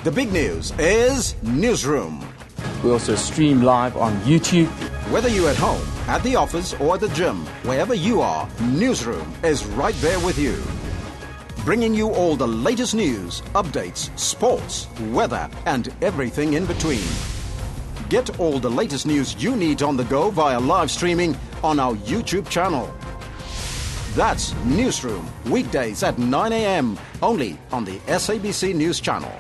The big news is Newsroom. We also stream live on YouTube. Whether you're at home, at the office, or at the gym, wherever you are, Newsroom is right there with you. Bringing you all the latest news, updates, sports, weather, and everything in between. Get all the latest news you need on the go via live streaming on our YouTube channel. That's Newsroom, weekdays at 9 a.m, only on the SABC News Channel.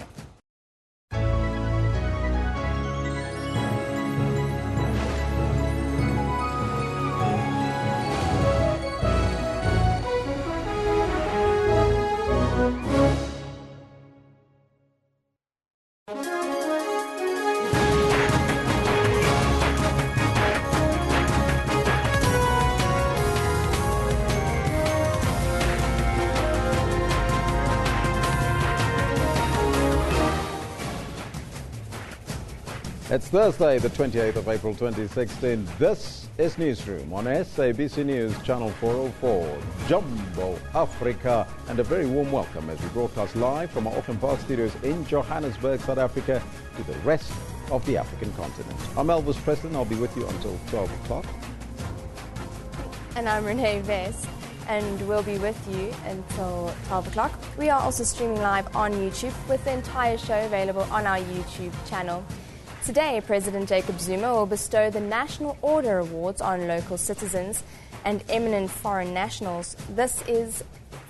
It's Thursday, the 28th of April 2016. This is Newsroom on SABC News Channel 404, Jumbo Africa, and a very warm welcome as we broadcast live from our Auckland Park studios in Johannesburg, South Africa, to the rest of the African continent. I'm Elvis Preston. I'll be with you until 12 o'clock. And I'm Renee Vest, and we'll be with you until 12 o'clock. We are also streaming live on YouTube with the entire show available on our YouTube channel. Today, President Jacob Zuma will bestow the National Order Awards on local citizens and eminent foreign nationals. This is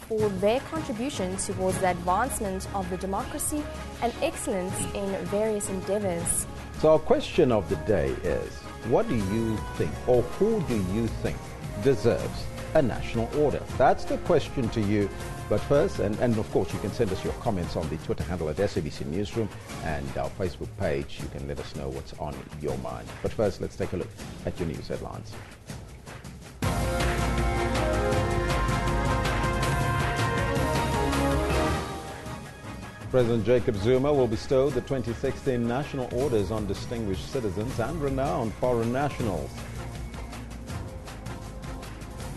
for their contribution towards the advancement of the democracy and excellence in various endeavors. So our question of the day is, what do you think, or who do you think deserves a national order? That's the question to you. But first, and of course, you can send us your comments on the Twitter handle at SABC Newsroom and our Facebook page. You can let us know what's on your mind. But first, let's take a look at your news headlines. President Jacob Zuma will bestow the 2016 National Orders on distinguished citizens and renowned foreign nationals.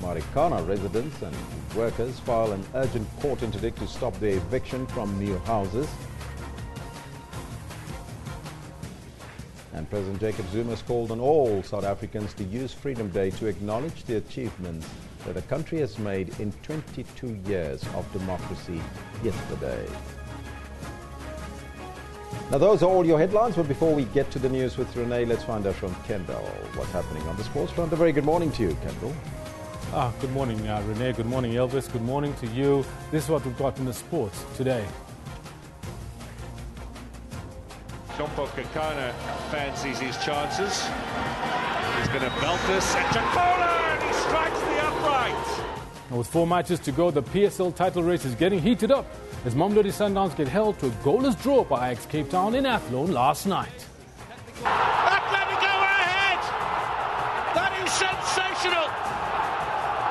Marikana residents and workers file an urgent court interdict to stop their eviction from new houses. And President Jacob Zuma has called on all South Africans to use Freedom Day to acknowledge the achievements that the country has made in 22 years of democracy yesterday. Now, those are all your headlines, but before we get to the news with Renee, let's find out from Kendall what's happening on the sports front. A very good morning to you, Kendall. Good morning, Renee. Good morning, Elvis. Good morning to you. This is what we've got in the sports today. Jumbo Kakana fancies his chances. He's going to belt this at Chakola, and he strikes the upright. Now, with 4 matches to go, the PSL title race is getting heated up as Mamelodi Sundowns get held to a goalless draw by Ajax Cape Town in Athlone last night. Atletico are ahead! That is sensational!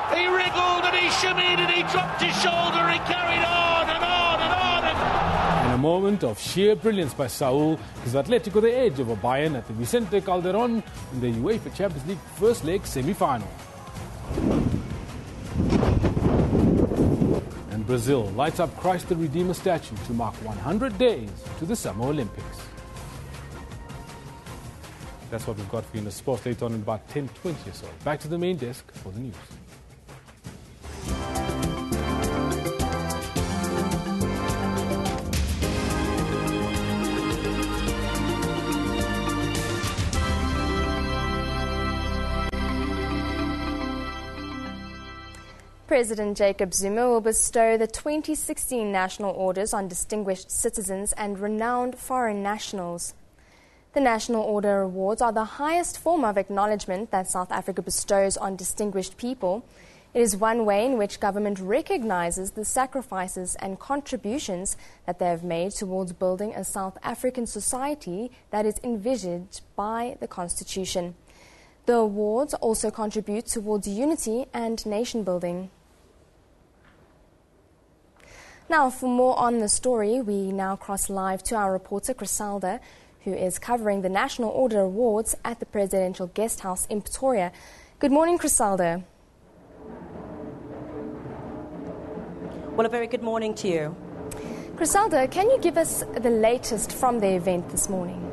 He wriggled and he shimmied and he dropped his shoulder and he carried on and on and on. In a moment of sheer brilliance by Saul, gives Atletico the edge over Bayern at the Vicente Calderon in the UEFA Champions League first leg semi-final. And Brazil lights up Christ the Redeemer statue to mark 100 days to the Summer Olympics. That's what we've got for you in the sports later on in about 10:20 or so. Back to the main desk for the news. President Jacob Zuma will bestow the 2016 National Orders on distinguished citizens and renowned foreign nationals. The National Order Awards are the highest form of acknowledgement that South Africa bestows on distinguished people. It is one way in which government recognizes the sacrifices and contributions that they have made towards building a South African society that is envisaged by the Constitution. The awards also contribute towards unity and nation building. Now, for more on the story, we now cross live to our reporter, Griselda, who is covering the National Order Awards at the Presidential Guest House in Pretoria. Good morning, Griselda. Well, a very good morning to you. Griselda, can you give us the latest from the event this morning?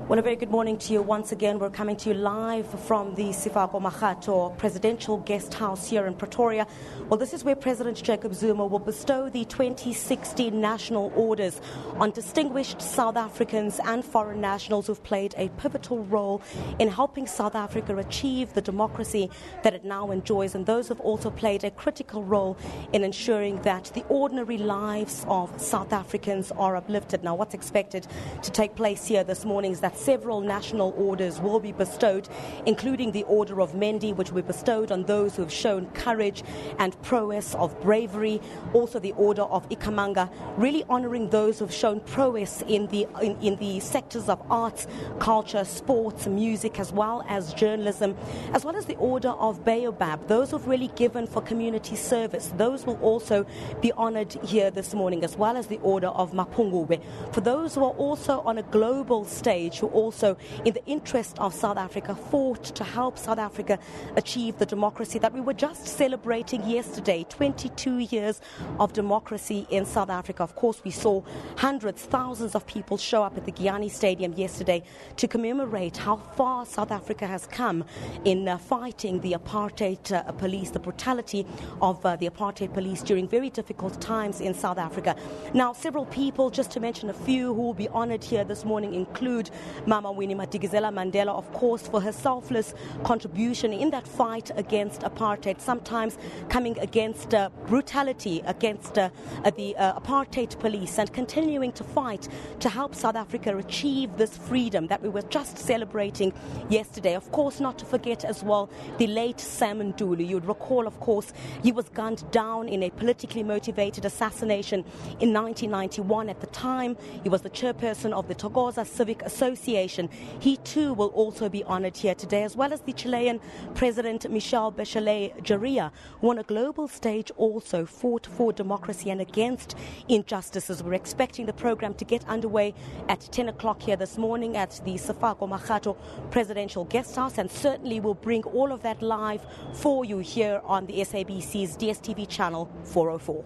Well, a very good morning to you once again. We're coming to you live from the Sefako Makgatho Presidential Guest House here in Pretoria. Well, this is where President Jacob Zuma will bestow the 2016 national orders on distinguished South Africans and foreign nationals who've played a pivotal role in helping South Africa achieve the democracy that it now enjoys, and those have also played a critical role in ensuring that the ordinary lives of South Africans are uplifted. Now, what's expected to take place here this morning is that several national orders will be bestowed, including the Order of Mendi, which will be bestowed on those who have shown courage and prowess of bravery. Also the Order of Ikamanga, really honouring those who have shown prowess in the sectors of arts, culture, sports, music, as well as journalism, as well as the Order of Baobab, those who have really given for community service. Those will also be honoured here this morning, as well as the Order of Mapungube, for those who are also on a global stage, who also, in the interest of South Africa, fought to help South Africa achieve the democracy that we were just celebrating yesterday, 22 years of democracy in South Africa. Of course, we saw hundreds, thousands of people show up at the Giyani Stadium yesterday to commemorate how far South Africa has come in fighting the apartheid police, the brutality of the apartheid police during very difficult times in South Africa. Now, several people, just to mention a few, who will be honoured here this morning include Mama Winnie Madikizela Mandela, of course, for her selfless contribution in that fight against apartheid, sometimes coming against brutality, against the apartheid police, and continuing to fight to help South Africa achieve this freedom that we were just celebrating yesterday. Of course, not to forget as well the late Sam Ndulu. You'd recall, of course, he was gunned down in a politically motivated assassination in 1991. At the time, he was the chairperson of the Thokoza Civic Association. He too will also be honoured here today, as well as the Chilean President Michel Bachelet Jaria, who on a global stage also fought for democracy and against injustices. We're expecting the program to get underway at 10 o'clock here this morning at the Sefako Makgatho Presidential Guest House, and certainly we'll bring all of that live for you here on the SABC's DSTV channel 404.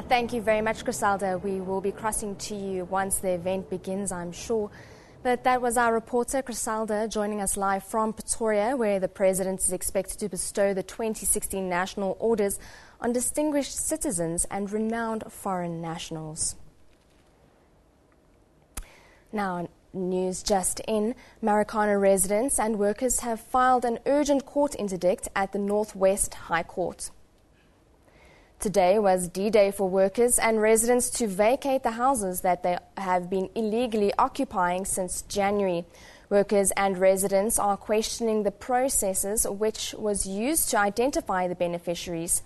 Thank you very much, Griselda. We will be crossing to you once the event begins, I'm sure. But that was our reporter, Griselda, joining us live from Pretoria, where the President is expected to bestow the 2016 national orders on distinguished citizens and renowned foreign nationals. Now, news just in. Marikana residents and workers have filed an urgent court interdict at the North West High Court. Today was D-Day for workers and residents to vacate the houses that they have been illegally occupying since January. Workers and residents are questioning the processes which was used to identify the beneficiaries.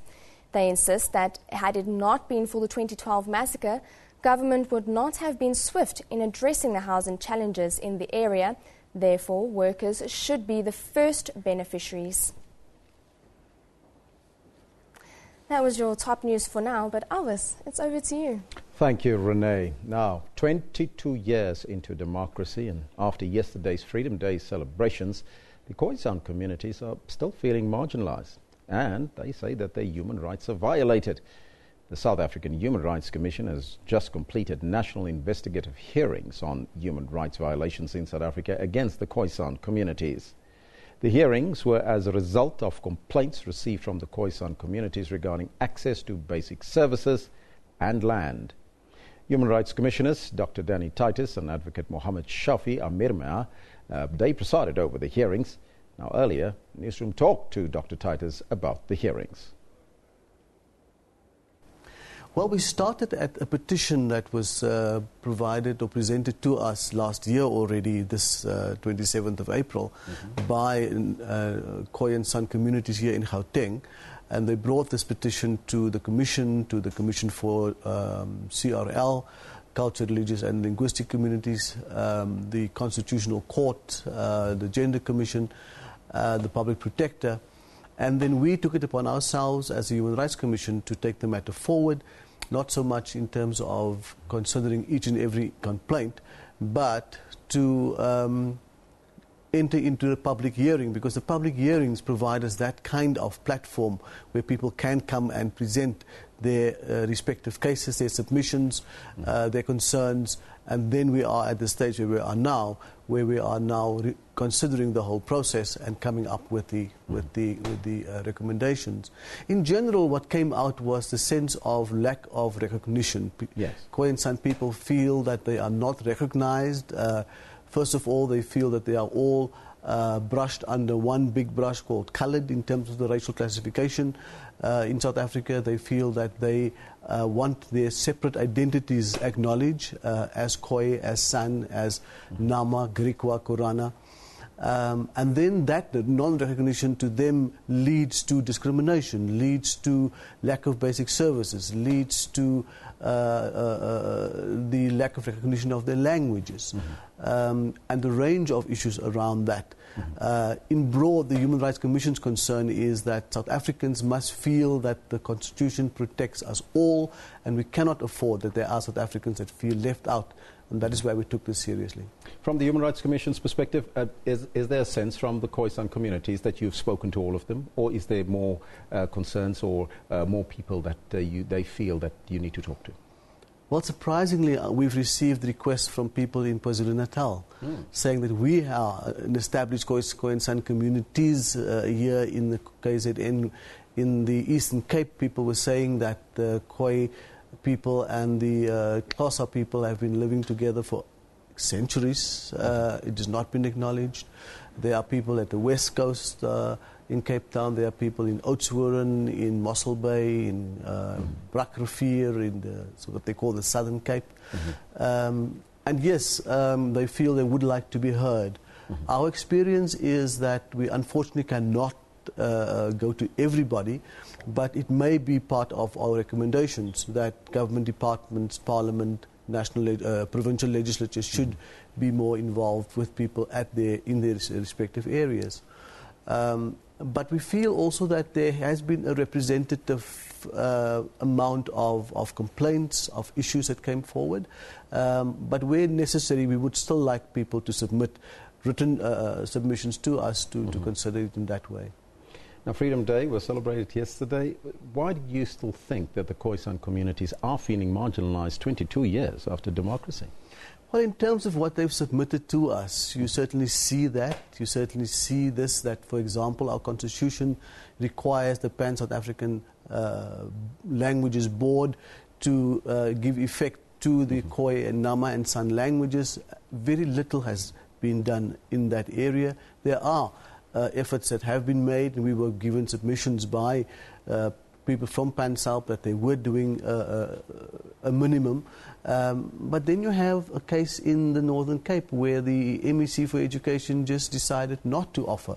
They insist that had it not been for the 2012 massacre, government would not have been swift in addressing the housing challenges in the area. Therefore, workers should be the first beneficiaries. That was your top news for now, but Elvis, it's over to you. Thank you, Renee. Now, 22 years into democracy and after yesterday's Freedom Day celebrations, the Khoe-San communities are still feeling marginalized, and they say that their human rights are violated. The South African Human Rights Commission has just completed national investigative hearings on human rights violations in South Africa against the Khoe-San communities. The hearings were as a result of complaints received from the Khoe-San communities regarding access to basic services and land. Human Rights Commissioners Dr. Danny Titus and Advocate Mohammed Shafi Amirma, they presided over the hearings. Now, earlier, Newsroom talked to Dr. Titus about the hearings. Well, we started at a petition that was provided or presented to us last year already, this 27th of April, by Khoi and San communities here in Gauteng. And they brought this petition to the Commission for CRL, Culture, Religious and Linguistic Communities, the Constitutional Court, the Gender Commission, the Public Protector. And then we took it upon ourselves as the Human Rights Commission to take the matter forward, not so much in terms of considering each and every complaint, but to enter into a public hearing, because the public hearings provide us that kind of platform where people can come and present their respective cases, their submissions, their concerns, and then we are at the stage where we are now considering the whole process and coming up with the recommendations. In general, what came out was the sense of lack of recognition. Yes. Khoe-San people feel that they are not recognized. First of all, they feel that they are all brushed under one big brush called coloured in terms of the racial classification. In South Africa, they feel that they want their separate identities acknowledged as Khoe, as San, as Nama, Griqua, Korana. And then that non-recognition to them leads to discrimination, leads to lack of basic services, leads to the lack of recognition of their languages, and the range of issues around that. In broad, the Human Rights Commission's concern is that South Africans must feel that the Constitution protects us all, and we cannot afford that there are South Africans that feel left out, and that is why we took this seriously. From the Human Rights Commission's perspective, is there a sense from the Khoe-San communities that you've spoken to all of them, or is there more concerns or more people that they feel that you need to talk to? Well, surprisingly, we've received requests from people in KwaZulu-Natal saying that we are an established Khoe-San communities here in the KZN. In the Eastern Cape, people were saying that the Khoi people and the Xhosa people have been living together for centuries. It has not been acknowledged. There are people at the West Coast in Cape Town. There are people in Oudtshoorn, in Mossel Bay, in Brakrivier, in what they call the Southern Cape. And yes, they feel they would like to be heard. Our experience is that we unfortunately cannot go to everybody, but it may be part of our recommendations that government departments, parliament, national, provincial legislatures should be more involved with people in their respective areas. But we feel also that there has been a representative amount of complaints, of issues that came forward. But where necessary, we would still like people to submit written submissions to us to consider it in that way. Now, Freedom Day was celebrated yesterday. Why do you still think that the Khoe-San communities are feeling marginalized 22 years after democracy? Well, in terms of what they've submitted to us, you certainly see that. You certainly see this, that, for example, our Constitution requires the Pan-South African Languages Board to give effect to the Khoi and Nama and San languages. Very little has been done in that area. There are efforts that have been made, and we were given submissions by people from Pan-South that they were doing a minimum. But then you have a case in the Northern Cape where the MEC for Education just decided not to offer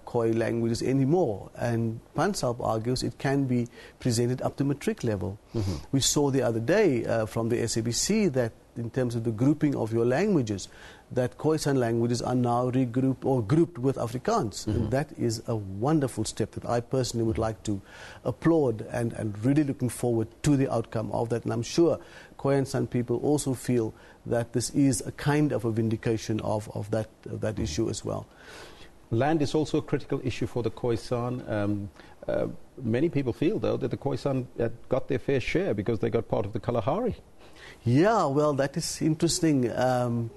Khoi languages anymore. And Pan-South argues it can be presented up to matric level. We saw the other day from the SABC that in terms of the grouping of your languages, that Khoe-San languages are now regrouped or grouped with Afrikaans. And that is a wonderful step that I personally would like to applaud, and really looking forward to the outcome of that. And I'm sure Khoe-San people also feel that this is a kind of a vindication of that issue as well. Land is also a critical issue for the Khoe-San. Many people feel, though, that the Khoe-San got their fair share because they got part of the Kalahari. Yeah, well, that is interesting.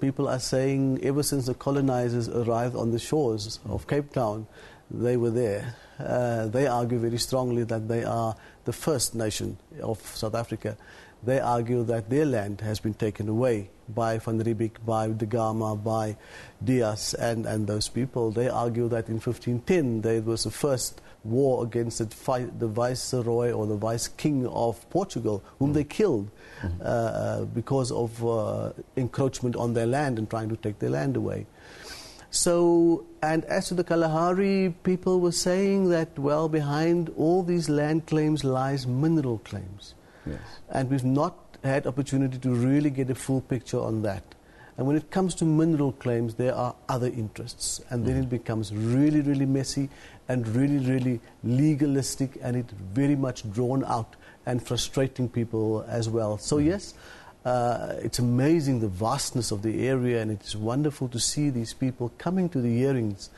People are saying ever since the colonizers arrived on the shores of Cape Town, they were there. They argue very strongly that they are the first nation of South Africa. They argue that their land has been taken away by Van Riebeeck, by De Gama, by Diaz and those people. They argue that in 1510 there was the first war against the viceroy or the vice king of Portugal, whom they killed because of encroachment on their land and trying to take their land away. So, and as to the Kalahari, people were saying that, well, behind all these land claims lies mineral claims. Yes. And we've not had opportunity to really get a full picture on that. And when it comes to mineral claims, there are other interests. And then it becomes really, really messy and really, really legalistic, and it's very much drawn out and frustrating people as well. So yes, It's amazing the vastness of the area, and it's wonderful to see these people coming to the hearings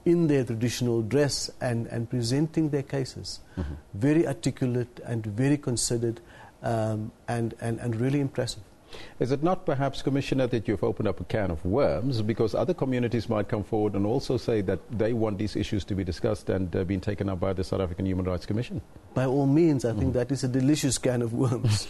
in their traditional dress and presenting their cases. Very articulate and very considered and really impressive. Is it not perhaps, Commissioner, that you've opened up a can of worms, because other communities might come forward and also say that they want these issues to be discussed and being taken up by the South African Human Rights Commission? By all means, I think that is a delicious can of worms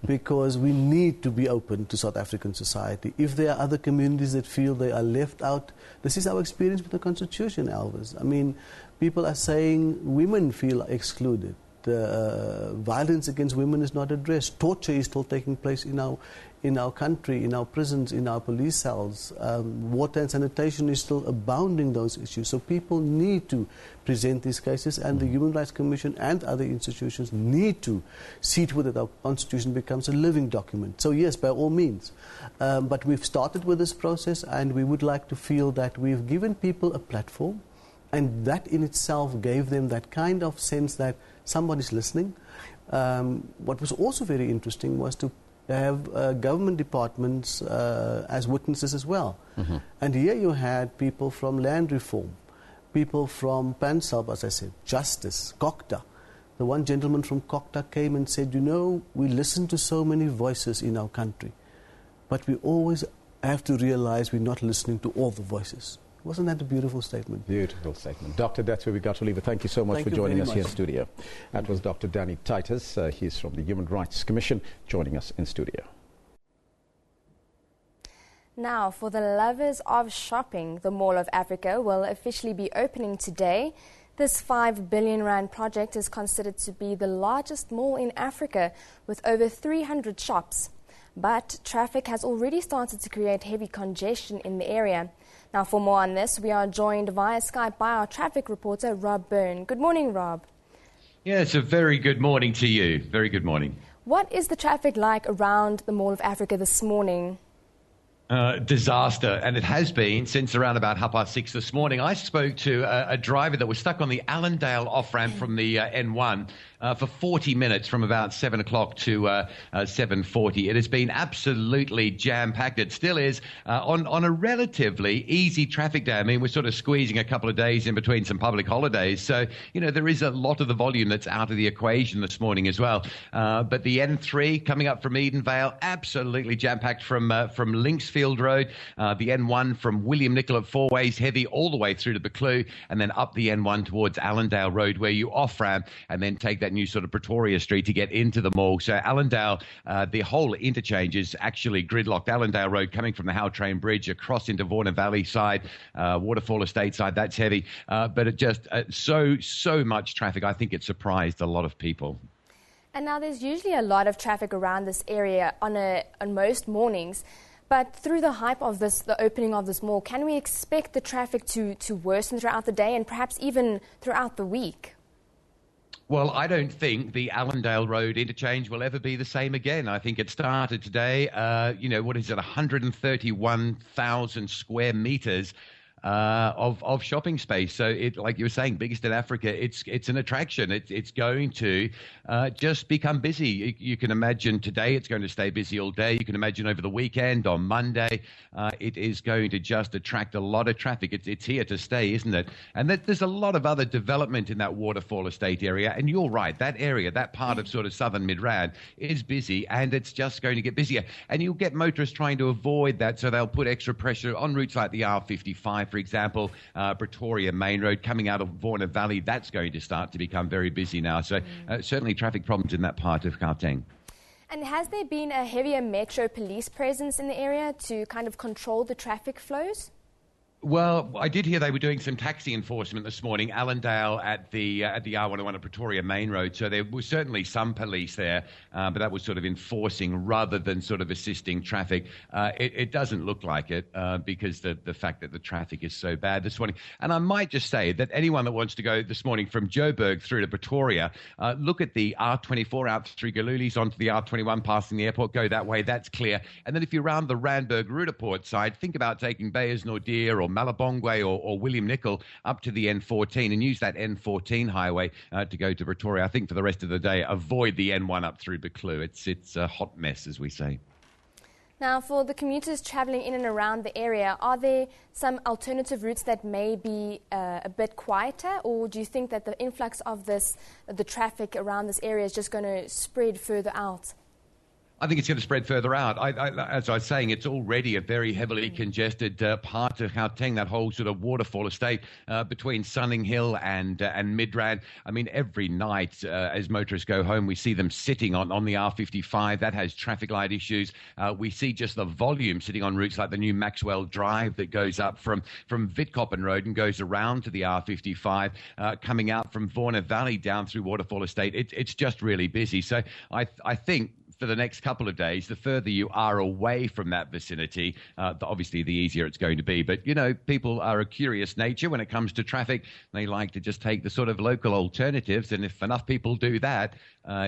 because we need to be open to South African society. If there are other communities that feel they are left out, this is our experience with the Constitution, Elvis. I mean, people are saying women feel excluded. Violence against women is not addressed. Torture is still taking place in our country, in our prisons, in our police cells. Water and sanitation is still abounding those issues. So people need to present these cases, and the Human Rights Commission and other institutions need to see to it that our Constitution becomes a living document. So yes, by all means. But we've started with this process, and we would like to feel that we've given people a platform, and that in itself gave them that kind of sense that somebody's listening. What was also very interesting was to have government departments as witnesses as well. And here you had people from land reform, people from PANSALB, as I said, justice, COCTA. The one gentleman from COCTA came and said, you know, we listen to so many voices in our country, but we always have to realize we're not listening to all the voices. Wasn't that a beautiful statement? Beautiful statement. Doctor, that's where we got to leave it. Thank you so much for joining us here in studio. That was Dr. Danny Titus. He's from the Human Rights Commission, joining us in studio. Now, for the lovers of shopping, the Mall of Africa will officially be opening today. This 5 billion rand project is considered to be the largest mall in Africa, with over 300 shops. But traffic has already started to create heavy congestion in the area. Now, for more on this, we are joined via Skype by our traffic reporter, Rob Byrne. Good morning, Rob. Yes, a very good morning to you. Very good morning. What is the traffic like around the Mall of Africa this morning? Disaster, and it has been since around about 6:30 this morning. I spoke to a driver that was stuck on the Allendale off-ramp from the N1 for 40 minutes from about 7 o'clock to 7:40. It has been absolutely jam-packed. It still is on a relatively easy traffic day. I mean, we're sort of squeezing a couple of days in between some public holidays. So, you know, there is a lot of the volume that's out of the equation this morning as well. But the N3 coming up from Edenvale, absolutely jam-packed from Linksfield Road, the N1 from William Nicoll at Four Ways, heavy all the way through to Buccleuch, and then up the N1 towards Allendale Road, where you off-ramp and then take that new sort of Pretoria Street to get into the mall. So Allendale, the whole interchange is actually gridlocked. Allendale Road coming from the Howtrain Bridge across into Warner Valley side, Waterfall Estate side, that's heavy. But it just so much traffic. I think it surprised a lot of people. And now there's usually a lot of traffic around this area on most mornings. But through the hype of the opening of this mall, can we expect the traffic to worsen throughout the day and perhaps even throughout the week? Well, I don't think the Allendale Road interchange will ever be the same again. I think it started today, what is it, 131,000 square meters of shopping space. So it, like you were saying, biggest in Africa. It's an attraction. It's going to just become busy. You can imagine today it's going to stay busy all day. You can imagine over the weekend, on Monday, it is going to just attract a lot of traffic. It's here to stay, isn't it? And there's a lot of other development in that Waterfall Estate area. And you're right, that area, that part of sort of southern Midrand is busy, and it's just going to get busier. And you'll get motorists trying to avoid that, so they'll put extra pressure on routes like the R55, for example, Pretoria Main Road coming out of Warner Valley. That's going to start to become very busy now. So certainly traffic problems in that part of Gauteng. And has there been a heavier Metro police presence in the area to kind of control the traffic flows? Well, I did hear they were doing some taxi enforcement this morning, Allendale at the R101 at Pretoria Main Road. So there was certainly some police there, but that was sort of enforcing rather than sort of assisting traffic. It doesn't look like it because the fact that the traffic is so bad this morning. And I might just say that anyone that wants to go this morning from Joburg through to Pretoria, look at the R24 out through Galulis onto the R21 passing the airport, go that way, that's clear. And then if you're around the Randburg Rudaport side, think about taking Beyers Naudé or Malabongwe or William Nicol up to the N14 and use that N14 highway to go to Pretoria. I think for the rest of the day, avoid the N1 up through Buccleuch. It's a hot mess, as we say. Now, for the commuters travelling in and around the area, are there some alternative routes that may be a bit quieter, or do you think that the influx of the traffic around this area is just going to spread further out? I think it's going to spread further out. As I was saying, it's already a very heavily congested part of Gauteng, that whole sort of waterfall estate between Sunning Hill and Midrand. I mean, every night as motorists go home, we see them sitting on the R55. That has traffic light issues. We see just the volume sitting on routes like the new Maxwell Drive that goes up from Witkoppen Road and goes around to the R55, coming out from Warner Valley down through Waterfall Estate. It's just really busy. So I think for the next couple of days, the further you are away from that vicinity, obviously the easier it's going to be. But, you know, people are a curious nature when it comes to traffic. They like to just take the sort of local alternatives. And if enough people do that,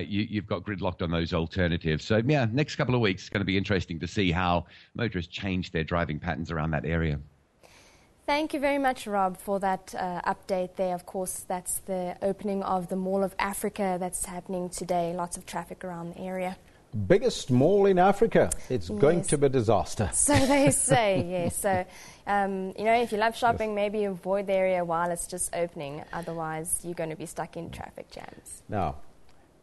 you've got gridlocked on those alternatives. So, yeah, next couple of weeks, it's going to be interesting to see how motorists change their driving patterns around that area. Thank you very much, Rob, for that update there. Of course, that's the opening of the Mall of Africa that's happening today. Lots of traffic around the area. Biggest mall in Africa. It's going to be a disaster. So they say, yes. So, you know, if you love shopping, maybe avoid the area while it's just opening. Otherwise, you're going to be stuck in traffic jams. Now,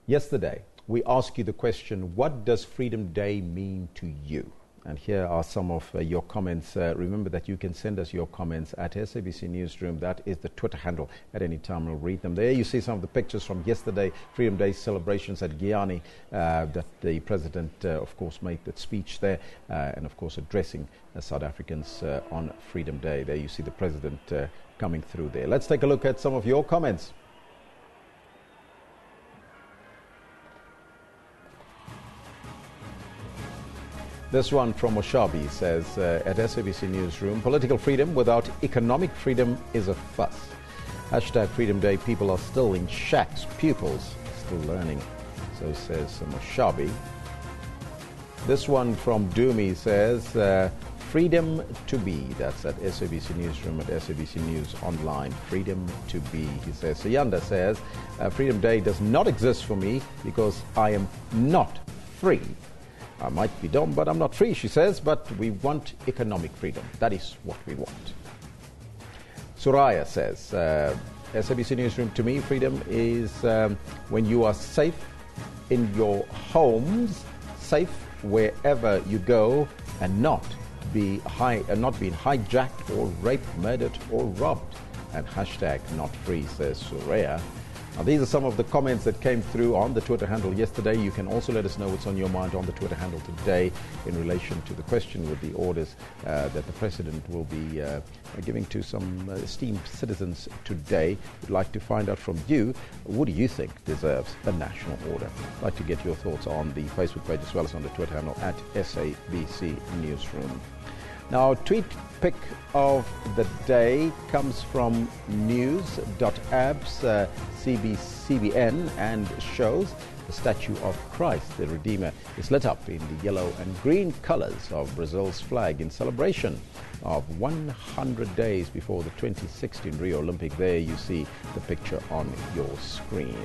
yesterday, we asked you the question, what does Freedom Day mean to you? And here are some of your comments. Remember that you can send us your comments at SABC Newsroom. That is the Twitter handle. At any time, we'll read them. There you see some of the pictures from yesterday, Freedom Day celebrations at Giyani, that the president, of course, made that speech there, and, of course, addressing South Africans on Freedom Day. There you see the president coming through there. Let's take a look at some of your comments. This one from Oshabi says, at SABC Newsroom, political freedom without economic freedom is a fuss. Hashtag Freedom Day, people are still in shacks, pupils still learning. So says Oshabi. This one from Doomy says, freedom to be. That's at SABC Newsroom, at SABC News Online. Freedom to be, he says. Sayanda says, Freedom Day does not exist for me because I am not free. I might be dumb, but I'm not free, she says, but we want economic freedom. That is what we want. Suraya says, SABC Newsroom, to me, freedom is when you are safe in your homes, safe wherever you go, and not being hijacked or raped, murdered, or robbed. And hashtag not free, says Suraya. Now, these are some of the comments that came through on the Twitter handle yesterday. You can also let us know what's on your mind on the Twitter handle today in relation to the question with the orders that the President will be giving to some esteemed citizens today. We'd like to find out from you, what do you think deserves a national order? I'd like to get your thoughts on the Facebook page as well as on the Twitter handle at SABC Newsroom. Now, tweet pick of the day comes from news.abs, CBN, and shows the statue of Christ, the Redeemer, is lit up in the yellow and green colors of Brazil's flag in celebration of 100 days before the 2016 Rio Olympic. There you see the picture on your screen.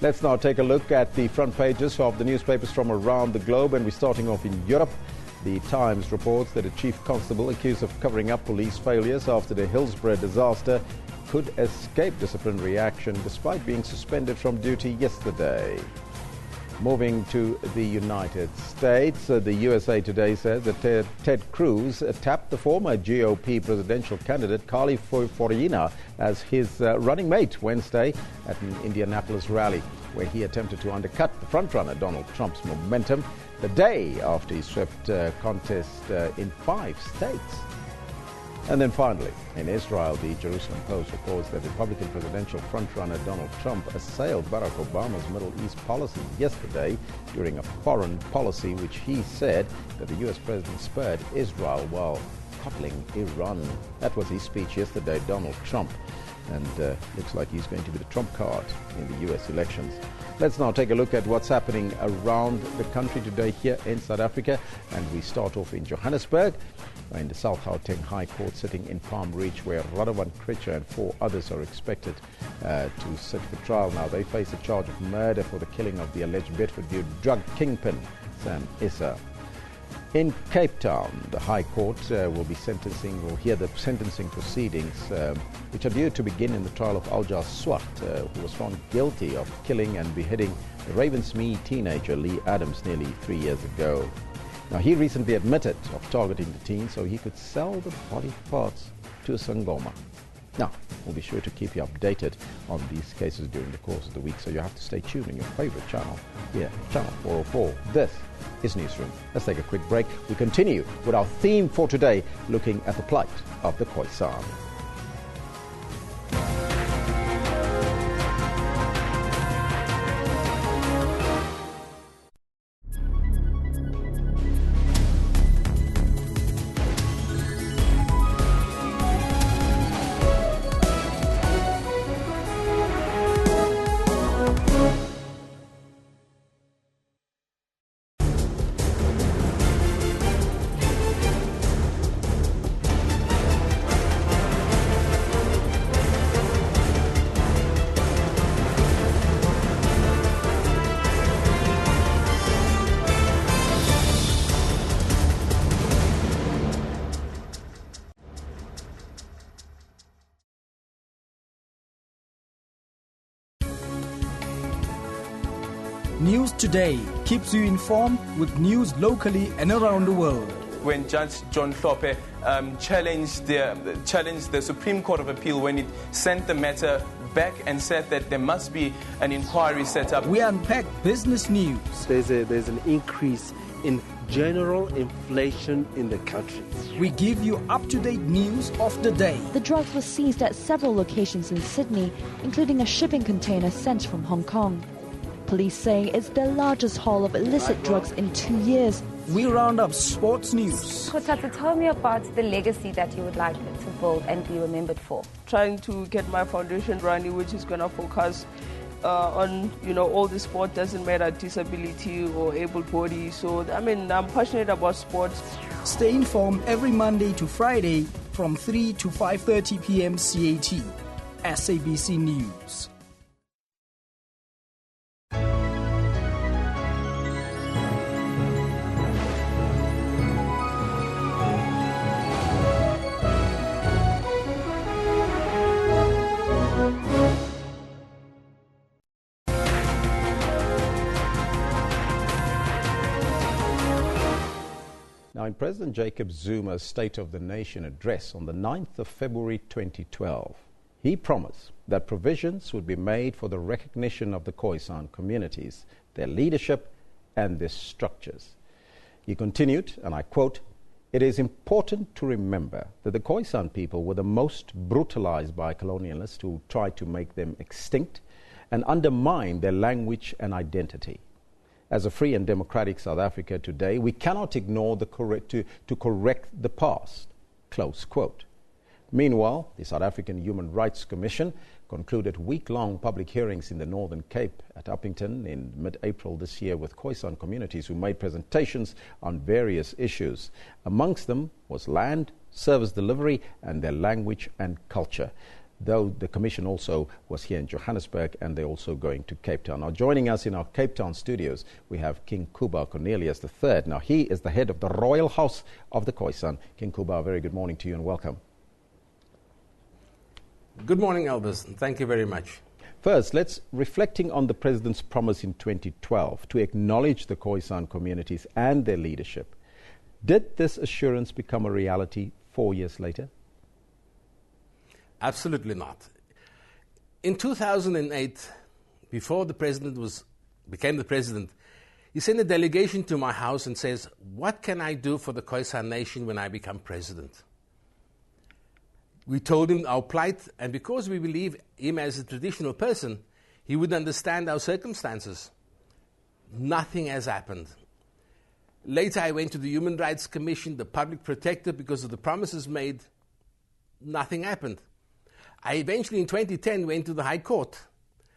Let's now take a look at the front pages of the newspapers from around the globe, and we're starting off in Europe. The Times reports that a chief constable accused of covering up police failures after the Hillsborough disaster could escape disciplinary action despite being suspended from duty yesterday. Moving to the United States, the USA Today says that Ted Cruz tapped the former GOP presidential candidate Carly Fiorina as his running mate Wednesday at an Indianapolis rally, where he attempted to undercut the frontrunner Donald Trump's momentum the day after he swept contest in 5 states. And then finally, in Israel, the Jerusalem Post reports that Republican presidential frontrunner Donald Trump assailed Barack Obama's Middle East policy yesterday during a foreign policy which he said that the U.S. president spurred Israel while coddling Iran. That was his speech yesterday, Donald Trump. And looks like he's going to be the trump card in the U.S. elections. Let's now take a look at what's happening around the country today here in South Africa. And we start off in Johannesburg, in the South Gauteng High Court sitting in Palm Reach, where Radovan Kritcher and 4 others are expected to sit for trial. Now, they face a charge of murder for the killing of the alleged Bedfordview drug kingpin, Sam Issa. In Cape Town, the High Court will hear the sentencing proceedings, which are due to begin in the trial of Alja Swart, who was found guilty of killing and beheading the Ravensmead teenager Lee Adams nearly 3 years ago. Now, he recently admitted of targeting the teen so he could sell the body parts to Sangoma. Now, we'll be sure to keep you updated on these cases during the course of the week, so you have to stay tuned in your favorite channel here, Channel 404. This is Newsroom. Let's take a quick break. We continue with our theme for today, looking at the plight of the Khoe-San. News Today keeps you informed with news locally and around the world. When Judge John Hlophe challenged the Supreme Court of Appeal when it sent the matter back and said that there must be an inquiry set up. We unpack business news. There's an increase in general inflation in the country. We give you up-to-date news of the day. The drugs were seized at several locations in Sydney, including a shipping container sent from Hong Kong. Police say it's the largest haul of illicit drugs in 2 years. We round up sports news. Kotata, tell me about the legacy that you would like to build and be remembered for. Trying to get my foundation running, which is going to focus on, all the sport, doesn't matter disability or able body. So, I'm passionate about sports. Stay informed every Monday to Friday from 3 to 5:30 p.m. CAT. SABC News. Now, in President Jacob Zuma's State of the Nation address on the 9th of February 2012, he promised that provisions would be made for the recognition of the Khoe-San communities, their leadership and their structures. He continued, and I quote, "It is important to remember that the Khoe-San people were the most brutalized by colonialists who tried to make them extinct and undermine their language and identity. As a free and democratic South Africa today, we cannot ignore to correct the past." Close quote. Meanwhile, the South African Human Rights Commission concluded week-long public hearings in the Northern Cape at Uppington in mid-April this year with Khoe-San communities who made presentations on various issues. Amongst them was land, service delivery, and their language and culture. Though the Commission also was here in Johannesburg, and they're also going to Cape Town. Now, joining us in our Cape Town studios, we have King Kuba Cornelius III. Now, he is the head of the Royal House of the Khoe-San. King Kuba, a very good morning to you and welcome. Good morning, Elvis, and thank you very much. First, let's reflecting on the President's promise in 2012 to acknowledge the Khoe-San communities and their leadership. Did this assurance become a reality 4 years later? Absolutely not. In 2008, before the president became the president, he sent a delegation to my house and says, "What can I do for the Khoe-San nation when I become president?" We told him our plight, and because we believe him as a traditional person, he would understand our circumstances. Nothing has happened. Later, I went to the Human Rights Commission, the Public Protector, because of the promises made. Nothing happened. I eventually, in 2010, went to the High Court,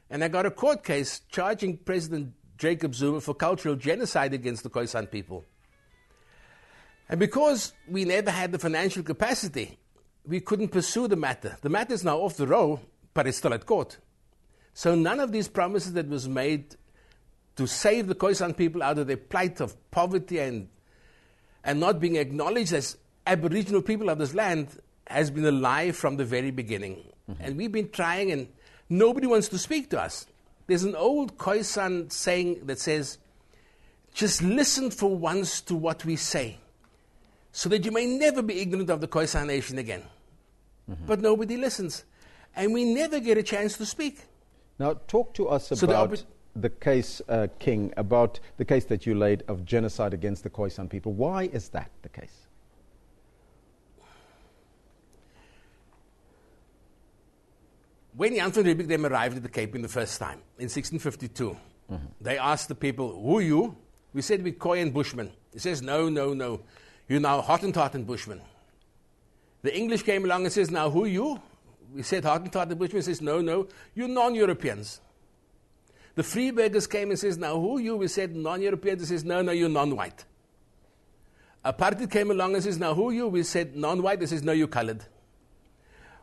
and I got a court case charging President Jacob Zuma for cultural genocide against the Khoe-San people. And because we never had the financial capacity, we couldn't pursue the matter. The matter is now off the roll, but it's still at court. So none of these promises that was made to save the Khoe-San people out of their plight of poverty and not being acknowledged as Aboriginal people of this land has been a lie from the very beginning. Mm-hmm. And we've been trying, and nobody wants to speak to us. There's an old Khoe-San saying that says, just listen for once to what we say, so that you may never be ignorant of the Khoe-San nation again. Mm-hmm. But nobody listens, and we never get a chance to speak. Now, talk to us about the case, King, about the case that you laid of genocide against the Khoe-San people. Why is that the case? When Jan van Riebeeck them arrived at the Cape in the first time, in 1652, mm-hmm. they asked the people, who are you? We said, we're Khoi and Bushmen. He says, no. You're now Hottentot and Bushmen. The English came along and says, now who are you? We said Hottentot and Bushmen. He says, no, you're non-Europeans. The Freeburgers came and says, now who are you? We said non-Europeans. He says, no, you're non-white. Apartheid came along and says, now who are you? We said non-white. He says, no, you're colored.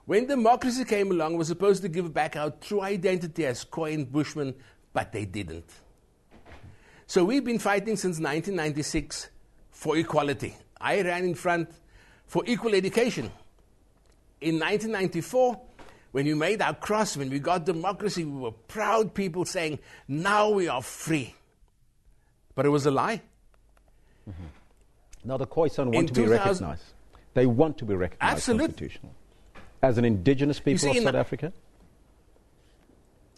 When democracy came along, we were supposed to give back our true identity as Khoi and Bushmen, but they didn't. So we've been fighting since 1996 for equality. I ran in front for equal education. In 1994, when we made our cross, when we got democracy, we were proud people saying, now we are free. But it was a lie. Mm-hmm. Now the Khoe-San want to be recognized. They want to be recognized constitutionally. As an indigenous people of South Africa?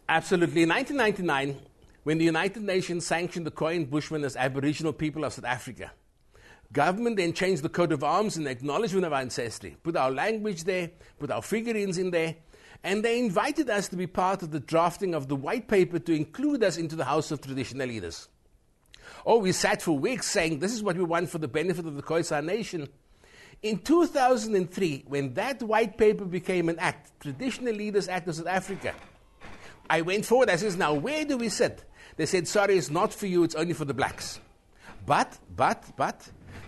Absolutely. In 1999, when the United Nations sanctioned the Khoi and Bushmen as Aboriginal people of South Africa, government then changed the coat of arms in acknowledgement of our ancestry, put our language there, put our figurines in there, and they invited us to be part of the drafting of the white paper to include us into the House of Traditional Leaders. Oh, we sat for weeks saying, this is what we want for the benefit of the Khoe-San nation. In 2003, when that white paper became an act, Traditional Leaders Act of South Africa, I went forward, I said, now where do we sit? They said, sorry, it's not for you, it's only for the blacks. But,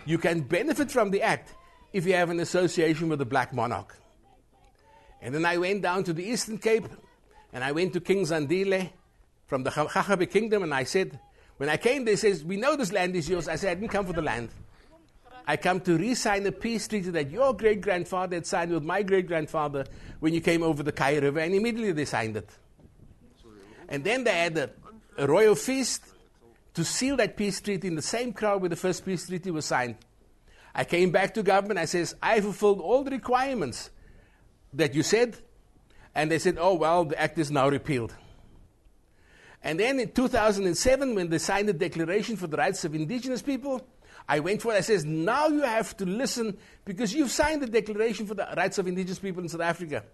you can benefit from the act if you have an association with the black monarch. And then I went down to the Eastern Cape, and I went to King Zandile from the Khaghabe Kingdom, and I said, when I came there, he says, we know this land is yours. I said, I didn't come for the land. I come to re-sign a peace treaty that your great-grandfather had signed with my great-grandfather when you came over the Kai River, and immediately they signed it. And then they had a royal feast to seal that peace treaty in the same crowd where the first peace treaty was signed. I came back to government, I says, I fulfilled all the requirements that you said, and they said, oh, well, the act is now repealed. And then in 2007, when they signed the Declaration for the Rights of Indigenous People, I went for it. I says, now you have to listen because you've signed the Declaration for the Rights of Indigenous People in South Africa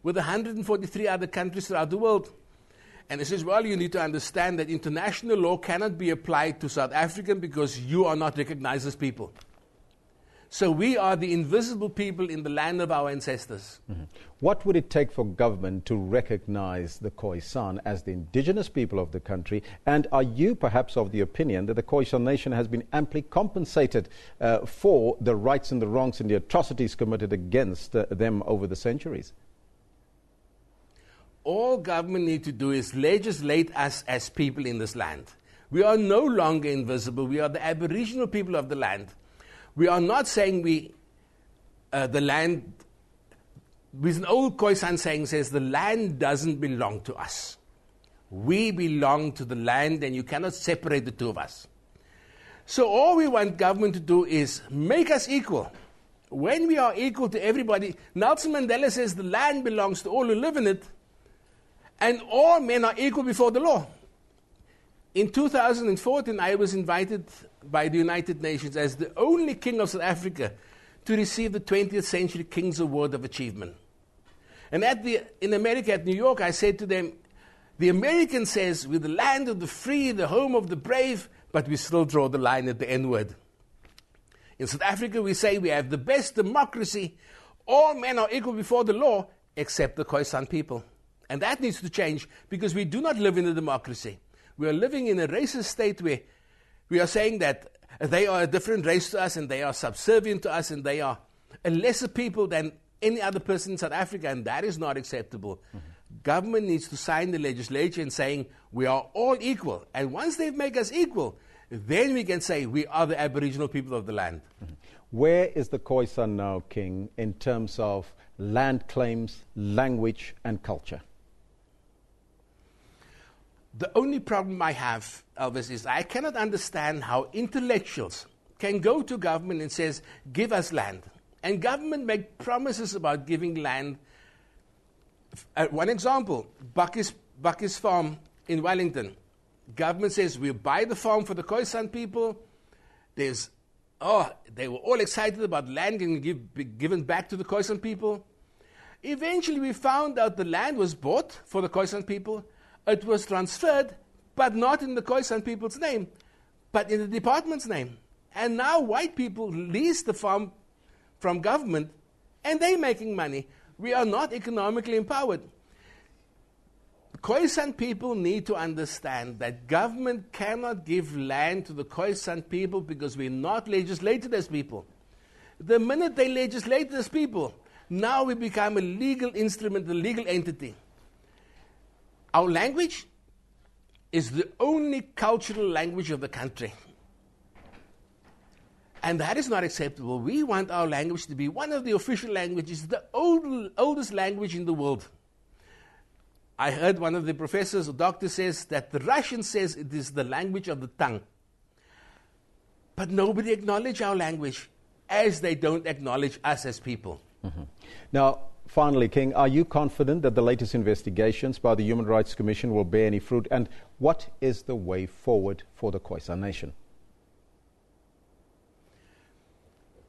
with 143 other countries throughout the world. And he says, well, you need to understand that international law cannot be applied to South African because you are not recognized as people. So we are the invisible people in the land of our ancestors. Mm-hmm. What would it take for government to recognize the Khoe-San as the indigenous people of the country? And are you perhaps of the opinion that the Khoe-San nation has been amply compensated for the rights and the wrongs and the atrocities committed against them over the centuries? All government need to do is legislate us as people in this land. We are no longer invisible. We are the Aboriginal people of the land. We are not saying the land, with an old Khoe-San saying says, the land doesn't belong to us. We belong to the land and you cannot separate the two of us. So all we want government to do is make us equal. When we are equal to everybody, Nelson Mandela says the land belongs to all who live in it and all men are equal before the law. In 2014, I was invited by the United Nations as the only king of South Africa to receive the 20th Century King's Award of Achievement. And in America, at New York, I said to them, the American says, we're the land of the free, the home of the brave, but we still draw the line at the N-word. In South Africa, we say we have the best democracy. All men are equal before the law, except the Khoe-San people. And that needs to change, because we do not live in a democracy. We are living in a racist state where we are saying that They are a different race to us, and they are subservient to us, and they are a lesser people than any other person in South Africa, and that is not acceptable. Government needs to sign the legislation saying we are all equal, and once they make us equal, then we can say we are the Aboriginal people of the land. Where is the Khoe-San now, King, in terms of land claims, language and culture? The only problem I have, Elvis, is I cannot understand how intellectuals can go to government and says, give us land. And government make promises about giving land. One example, Bucky's Farm in Wellington. Government says, we'll buy the farm for the Khoe-San people. They were all excited about land and be given back to the Khoe-San people. Eventually, we found out the land was bought for the Khoe-San people. It was transferred, but not in the Khoe-San people's name, but in the department's name. And now white people lease the farm from government, and they're making money. We are not economically empowered. Khoe-San people need to understand that government cannot give land to the Khoe-San people because we're not legislated as people. The minute they legislate as people, now we become a legal instrument, a legal entity. Our language is the only cultural language of the country. And that is not acceptable. We want our language to be one of the official languages, the oldest language in the world. I heard one of the professors or doctors says that the Russian says it is the language of the tongue. But nobody acknowledges our language, as they don't acknowledge us as people. Now, finally, King, are you confident that the latest investigations by the Human Rights Commission will bear any fruit? And what is the way forward for the Khoe-San nation?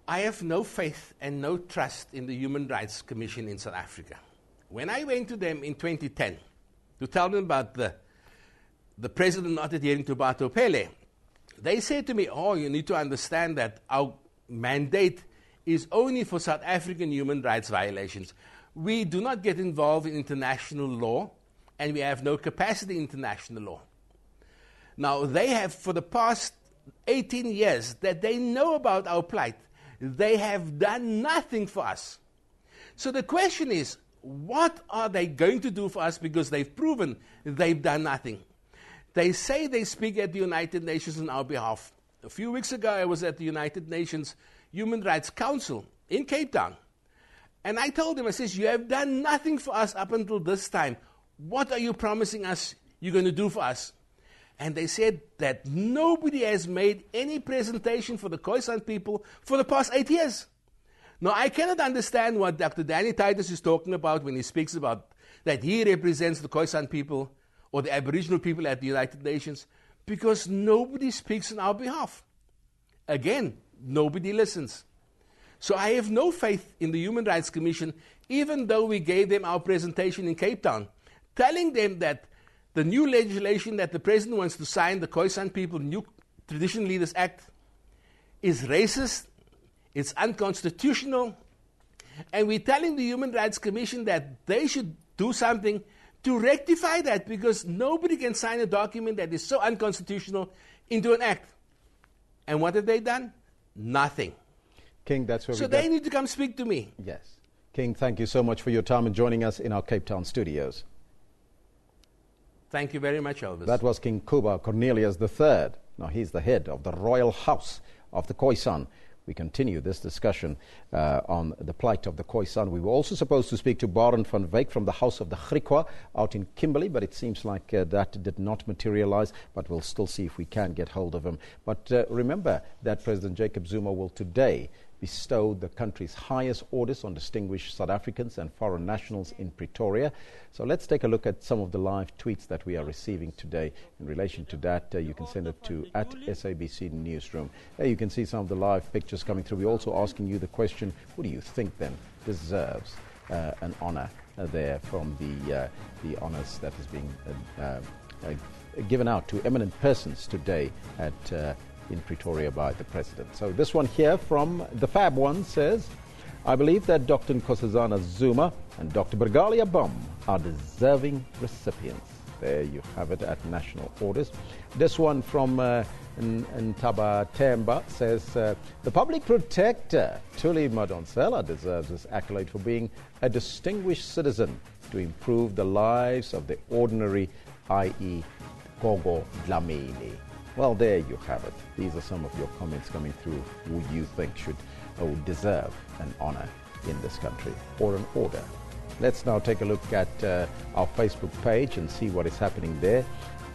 I have no faith and no trust in the Human Rights Commission in South Africa. When I went to them in 2010 to tell them about the president not adhering to Bato Pele, they said to me, you need to understand that our mandate is only for South African human rights violations. We do not get involved in international law, and we have no capacity in international law. Now, they have, for the past 18 years, that they know about our plight, they have done nothing for us. So the question is, what are they going to do for us, because they've proven they've done nothing? They say they speak at the United Nations on our behalf. A few weeks ago, I was at the United Nations Human Rights Council in Cape Town. And I told them, I says, you have done nothing for us up until this time. What are you promising us you're going to do for us? And they said that nobody has made any presentation for the Khoe-San people for the past 8 years. Now, I cannot understand what Dr. Danny Titus is talking about when he speaks about that he represents the Khoe-San people or the Aboriginal people at the United Nations, because nobody speaks on our behalf. Again, nobody listens. So I have no faith in the Human Rights Commission, even though we gave them our presentation in Cape Town, telling them that the new legislation that the president wants to sign, the Khoe-San People New Traditional Leaders Act, is racist, it's unconstitutional, and we're telling the Human Rights Commission that they should do something to rectify that, because nobody can sign a document that is so unconstitutional into an act. And what have they done? Nothing. King, that's where so they need to come speak to me. Yes. King, thank you so much for your time and joining us in our Cape Town studios. Thank you very much, Elvis. That was King Kuba Cornelius III. Now, he's the head of the Royal House of the Khoe-San. We continue this discussion on the plight of the Khoe-San. We were also supposed to speak to Baron van Wyk from the House of the Griqua out in Kimberley, but it seems like that did not materialize, but we'll still see if we can get hold of him. But remember that President Jacob Zuma will today bestow the country's highest orders on distinguished South Africans and foreign nationals in Pretoria. So let's take a look at some of the live tweets that we are receiving today. In relation to that, you can send it to @SABC Newsroom. You can see some of the live pictures coming through. We're also asking you the question, who do you think then deserves an honor there from the honors that is being given out to eminent persons today in Pretoria by the President. So this one here from the Fab One says, I believe that Dr. Nkosazana Zuma and Dr. Bergalia Bum are deserving recipients. There you have it at national orders. This one from in Tabatemba says, the public protector, Thuli Madonsela, deserves this accolade for being a distinguished citizen to improve the lives of the ordinary, i.e. Gogo Dlamini. Well, there you have it. These are some of your comments coming through who you think should or deserve an honor in this country or an order. Let's now take a look at our Facebook page and see what is happening there.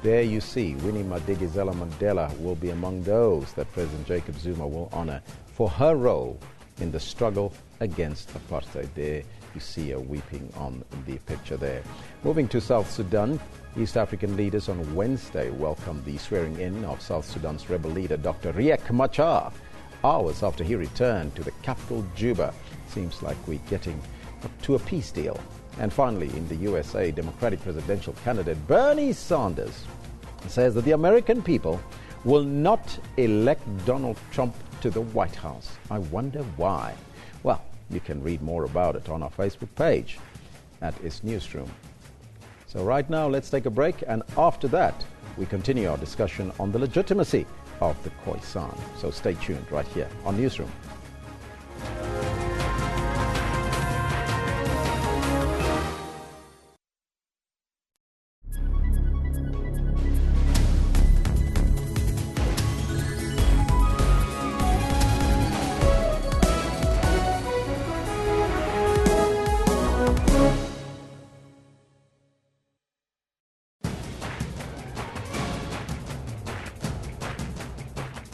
There you see Winnie Madikizela Mandela will be among those that President Jacob Zuma will honor for her role in the struggle against apartheid. There you see her weeping on the picture there. Moving to South Sudan, East African leaders on Wednesday welcomed the swearing-in of South Sudan's rebel leader, Dr. Riek Machar, hours after he returned to the capital, Juba. Seems like we're getting to a peace deal. And finally, in the USA, Democratic presidential candidate Bernie Sanders says that the American people will not elect Donald Trump to the White House. I wonder why. Well, you can read more about it on our Facebook page at its Newsroom. So right now, let's take a break, and after that, we continue our discussion on the legitimacy of the Khoe-San. So stay tuned right here on Newsroom.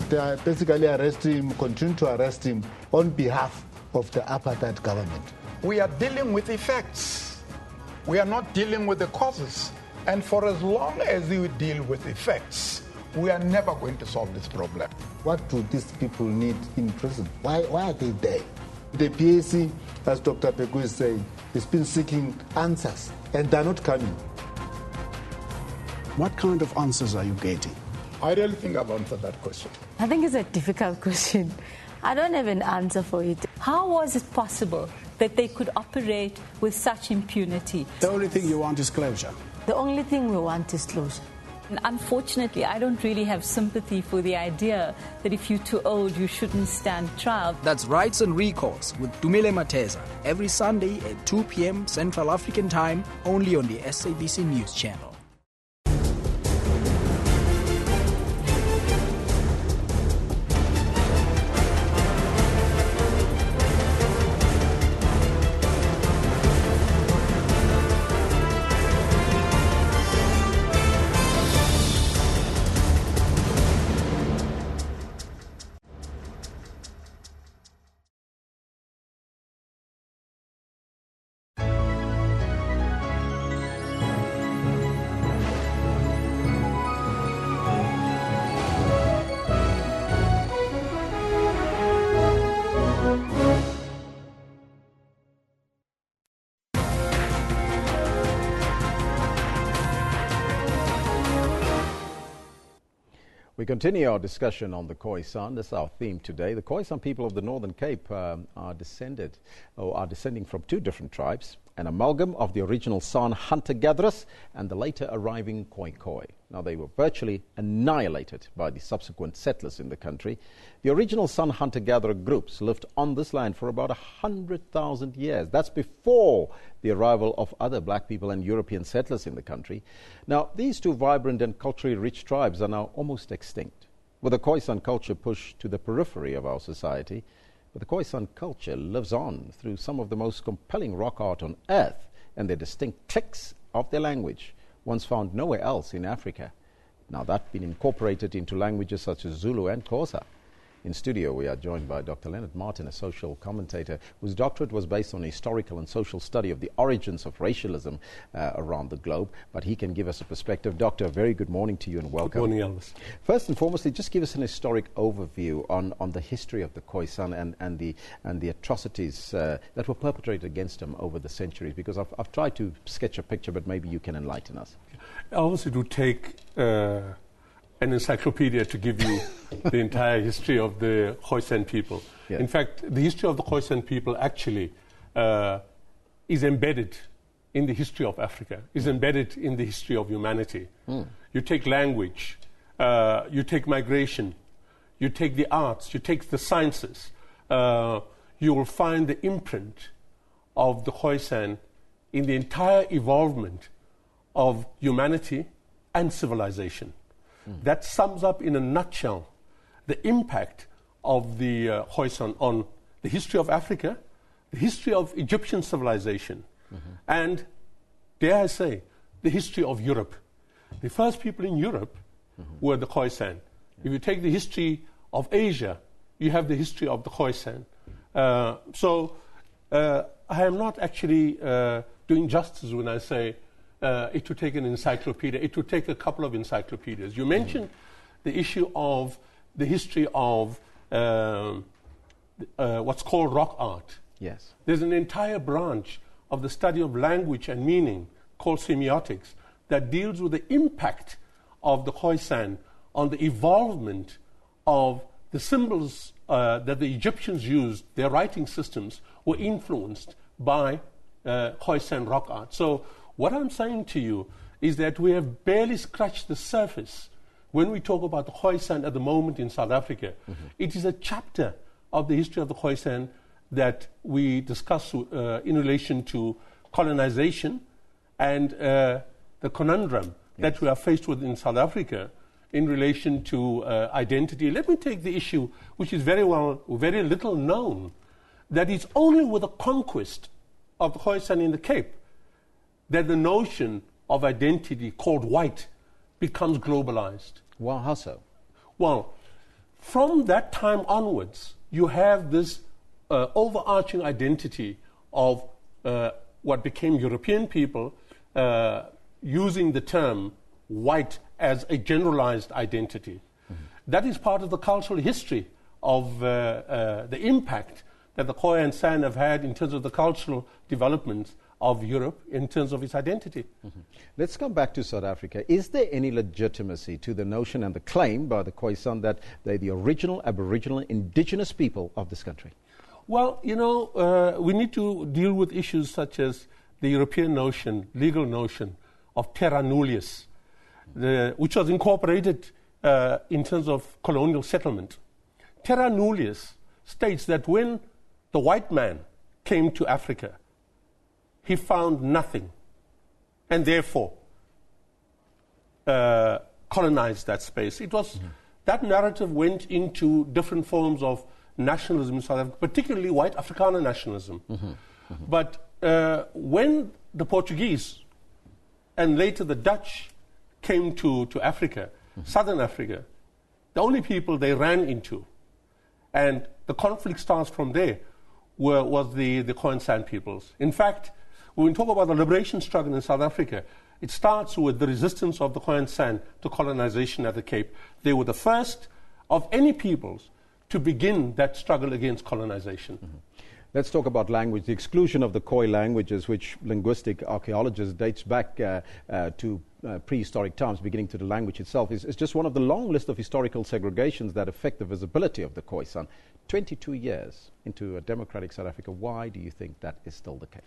They are basically arresting him, continue to arrest him on behalf of the apartheid government. We are dealing with effects. We are not dealing with the causes. And for as long as we deal with effects, we are never going to solve this problem. What do these people need in prison? Why are they there? The PAC, as Dr. Pegu is saying, has been seeking answers, and they're not coming. What kind of answers are you getting? I really think I've answered that question. I think it's a difficult question. I don't have an answer for it. How was it possible that they could operate with such impunity? The only thing you want is closure. The only thing we want is closure. And unfortunately, I don't really have sympathy for the idea that if you're too old, you shouldn't stand trial. That's Rights and Recourse with Dumile Mateza, every Sunday at 2 p.m. Central African Time, only on the SABC News Channel. We continue our discussion on the Khoe-San. This is our theme today. The Khoe-San people of the Northern Cape are descending from two different tribes, an amalgam of the original San hunter-gatherers and the later arriving Khoi. Now, they were virtually annihilated by the subsequent settlers in the country. The original San hunter-gatherer groups lived on this land for about 100,000 years. That's before the arrival of other black people and European settlers in the country. Now, these two vibrant and culturally rich tribes are now almost extinct, with the Khoe-San culture pushed to the periphery of our society. But the Khoe-San culture lives on through some of the most compelling rock art on earth and the distinct cliques of their language, once found nowhere else in Africa. Now that's been incorporated into languages such as Zulu and Xhosa. In studio, we are joined by Dr. Leonard Martin, a social commentator whose doctorate was based on historical and social study of the origins of racialism around the globe. But he can give us a perspective. Doctor, very good morning to you and welcome. Good morning, Elvis. First and foremost, just give us an historic overview on the history of the Khoe-San and the atrocities that were perpetrated against them over the centuries. Because I've tried to sketch a picture, but maybe you can enlighten us. Elvis, it would take an encyclopedia to give you the entire history of the Khoe-San people. Yeah. In fact, the history of the Khoe-San people actually is embedded in the history of Africa, is embedded in the history of humanity. You take language, you take migration, you take the arts, you take the sciences, you will find the imprint of the Khoe-San in the entire evolvement of humanity and civilization. That sums up in a nutshell the impact of the Khoe-San on the history of Africa, the history of Egyptian civilization, and, dare I say, the history of Europe. The first people in Europe were the Khoe-San. If you take the history of Asia, you have the history of the Khoe-San. So I am not actually doing justice when I say it would take an encyclopedia. It would take a couple of encyclopedias. You mentioned the issue of the history of what's called rock art. Yes. There's an entire branch of the study of language and meaning called semiotics that deals with the impact of the Khoe-San on the evolvement of the symbols that the Egyptians used. Their writing systems were influenced by Khoe-San rock art. So what I'm saying to you is that we have barely scratched the surface when we talk about the Khoe-San at the moment in South Africa. It is a chapter of the history of the Khoe-San that we discuss in relation to colonization and the conundrum that we are faced with in South Africa in relation to identity. Let me take the issue, which is very little known, that it's only with the conquest of the Khoe-San in the Cape that the notion of identity called white becomes globalized. Well, how so? Well, from that time onwards, you have this overarching identity of what became European people using the term white as a generalized identity. That is part of the cultural history of the impact that the Khoe and San have had in terms of the cultural development of Europe in terms of its identity. Let's come back to South Africa. Is there any legitimacy to the notion and the claim by the Khoe-San that they're the original Aboriginal indigenous people of this country? Well, you know, we need to deal with issues such as the European notion, legal notion of terra nullius, which was incorporated in terms of colonial settlement. Terra nullius states that when the white man came to Africa, he found nothing, and therefore colonized that space. It was that narrative went into different forms of nationalism in South Africa, particularly white Afrikaner nationalism. But when the Portuguese and later the Dutch came to Africa, Southern Africa, the only people they ran into, and the conflict starts from there, was the Khoe-San peoples. In fact, when we talk about the liberation struggle in South Africa, it starts with the resistance of the Khoe-San to colonization at the Cape. They were the first of any peoples to begin that struggle against colonization. Let's talk about language. The exclusion of the Khoi languages, which linguistic archaeologists dates back to prehistoric times, beginning to the language itself, is just one of the long list of historical segregations that affect the visibility of the Khoe-San. 22 years into a democratic South Africa, why do you think that is still the case?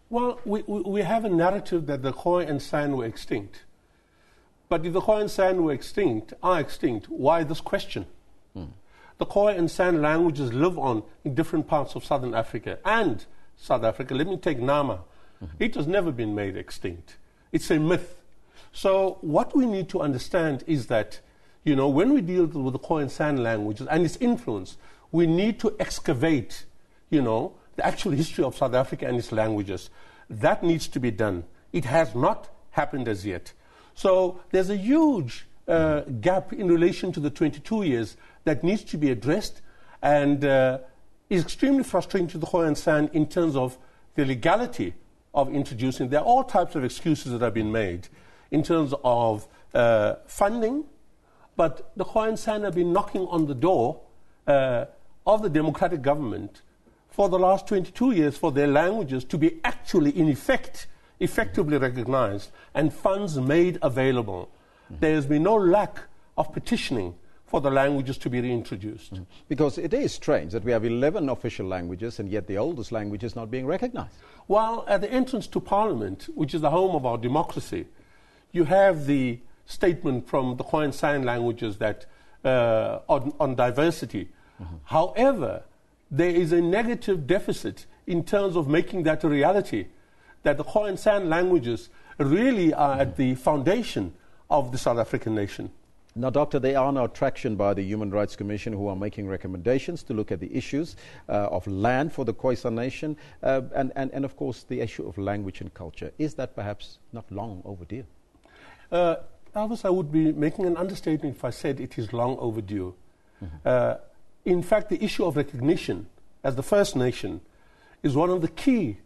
Well, we have a narrative that the Khoi and San were extinct. But if the Khoi and San are extinct, why this question? The Khoi and San languages live on in different parts of Southern Africa and South Africa. Let me take Nama. It has never been made extinct. It's a myth. So what we need to understand is that, you know, when we deal with the Khoi and San languages and its influence, we need to excavate, you know, the actual history of South Africa and its languages. That needs to be done. It has not happened as yet. So there's a huge gap in relation to the 22 years that needs to be addressed and is extremely frustrating to the Khoi and San in terms of the legality of introducing. There are all types of excuses that have been made in terms of funding, but the Khoi and San have been knocking on the door of the democratic government for the last 22 years for their languages to be actually, in effect, effectively recognized and funds made available. There has been no lack of petitioning for the languages to be reintroduced. Because it is strange that we have 11 official languages and yet the oldest language is not being recognized. Well, at the entrance to Parliament, which is the home of our democracy, you have the statement from the Khoe-San languages that on diversity. However, there is a negative deficit in terms of making that a reality, that the Khoe-San languages really are at the foundation of the South African nation. Now, Doctor, there are now traction by the Human Rights Commission who are making recommendations to look at the issues of land for the Khoe-San nation and, of course, the issue of language and culture. Is that perhaps not long overdue? Elvis, I would be making an understatement if I said it is long overdue. In fact, the issue of recognition as the first nation is one of the key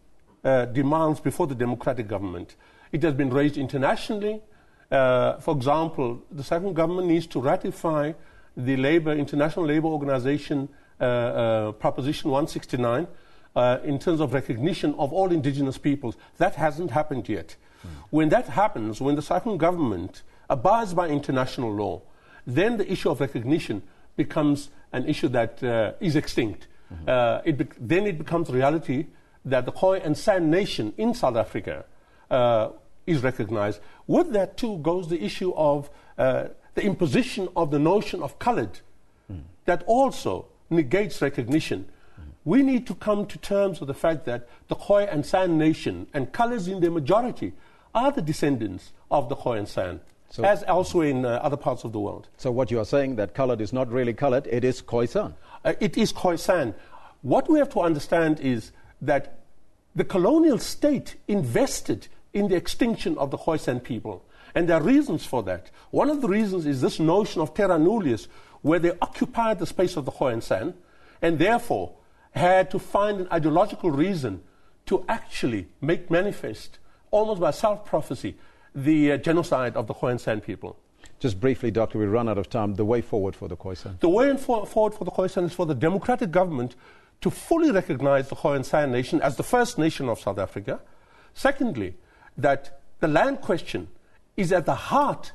demands before the democratic government. It has been raised internationally. For example, the South African government needs to ratify the International Labour Organization Proposition 169 in terms of recognition of all indigenous peoples. That hasn't happened yet. When that happens, when the South African government abides by international law, then the issue of recognition becomes an issue that is extinct. Then it becomes reality that the Khoe-San nation in South Africa is recognized. With that too goes the issue of the imposition of the notion of colored that also negates recognition. We need to come to terms with the fact that the Khoe-San nation and colors in their majority are the descendants of the Khoe-San, as elsewhere in other parts of the world. So what you are saying, that colored is not really colored, it is Khoe-San? It is Khoe-San. What we have to understand is that the colonial state invested in the extinction of the Khoe-San people. And there are reasons for that. One of the reasons is this notion of terra nullius, where they occupied the space of the Khoe-San and therefore had to find an ideological reason to actually make manifest, almost by self-prophecy, the genocide of the Khoe-San people. Just briefly, Doctor, we run out of time. The way forward for the Khoe-San? The way forward for the Khoe-San is for the democratic government to fully recognize the Khoe-San nation as the first nation of South Africa. Secondly, that the land question is at the heart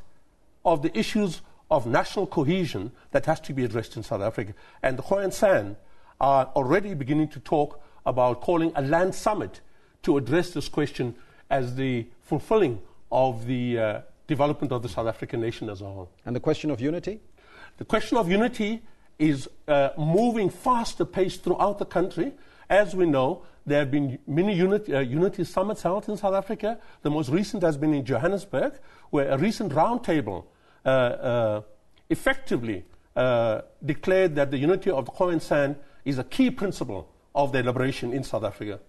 of the issues of national cohesion that has to be addressed in South Africa. And the Khoe-San are already beginning to talk about calling a land summit to address this question as the fulfilling of the development of the South African nation as a whole. And the question of unity? The question of unity is moving faster pace throughout the country. As we know, there have been many unity summits held in South Africa. The most recent has been in Johannesburg, where a recent roundtable effectively declared that the unity of the Khoe-San is a key principle of their liberation in South Africa.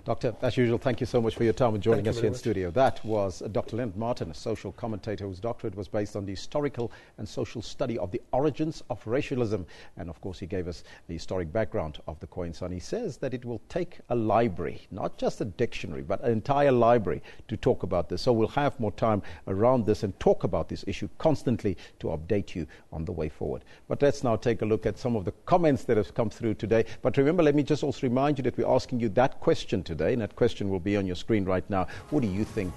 Doctor, as usual, thank you so much for your time and joining us here in studio. That was Dr. Leonard Martin, a social commentator whose doctorate was based on the historical and social study of the origins of racialism. And of course, he gave us the historic background of the Khoe-San. He says that it will take a library, not just a dictionary, but an entire library to talk about this. So we'll have more time around this and talk about this issue constantly to update you on the way forward. But let's now take a look at some of the comments that have come through today. But remember, let me just also remind you that we're asking you that question today, and that question will be on your screen right now. What do you think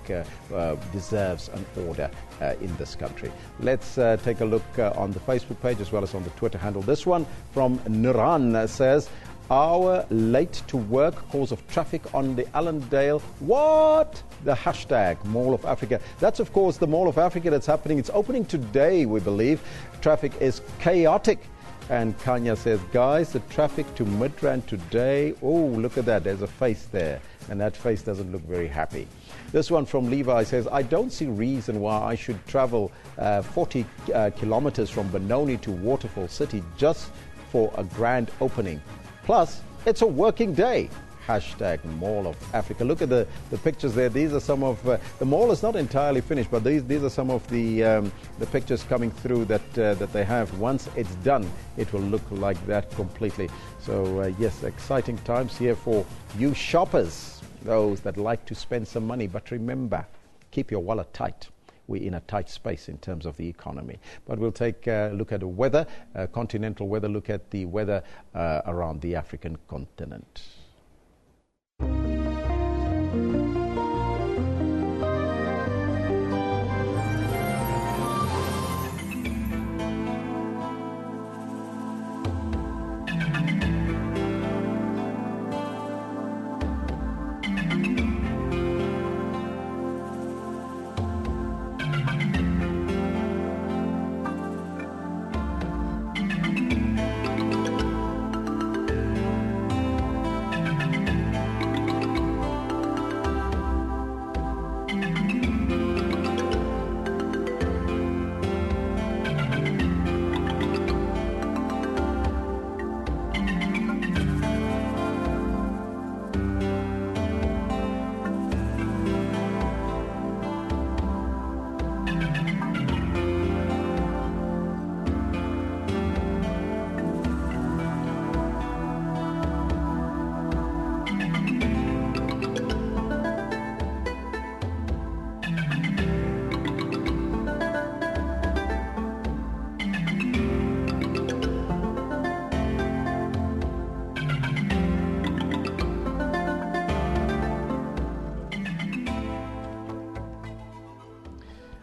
deserves an order in this country? Let's take a look on the Facebook page as well as on the Twitter handle. This one from Nuran says, "Our late to work cause of traffic on the Allendale." What? The hashtag Mall of Africa. That's, of course, the Mall of Africa that's happening. It's opening today, we believe. Traffic is chaotic. And Kanya says, guys, the traffic to Midrand today. Oh, look at that. There's a face there. And that face doesn't look very happy. This one from Levi says, I don't see reason why I should travel 40 kilometers from Benoni to Waterfall City just for a grand opening. Plus, it's a working day. Hashtag Mall of Africa. Look at the pictures there. These are some of the mall is not entirely finished, but these are some of the pictures coming through that they have. Once it's done, it will look like that completely. So yes, exciting times here for you shoppers, those that like to spend some money. But remember, keep your wallet tight. We're in a tight space in terms of the economy. But we'll take a look at the weather, continental weather. Look at the weather around the African continent.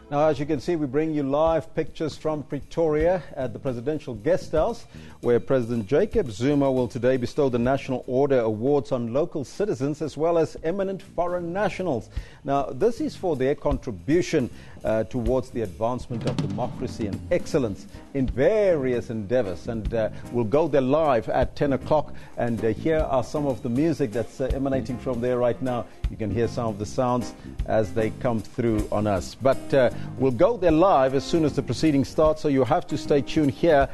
Now, as you can see, we bring you live pictures from Pretoria at the Presidential Guest House, where President Jacob Zuma will today bestow the National Order Awards on local citizens as well as eminent foreign nationals. Now, this is for their contribution towards the advancement of democracy and excellence in various endeavors. And we'll go there live at 10 o'clock. And here are some of the music that's emanating from there right now. You can hear some of the sounds as they come through on us. But we'll go there live as soon as the proceedings start. So you have to stay tuned here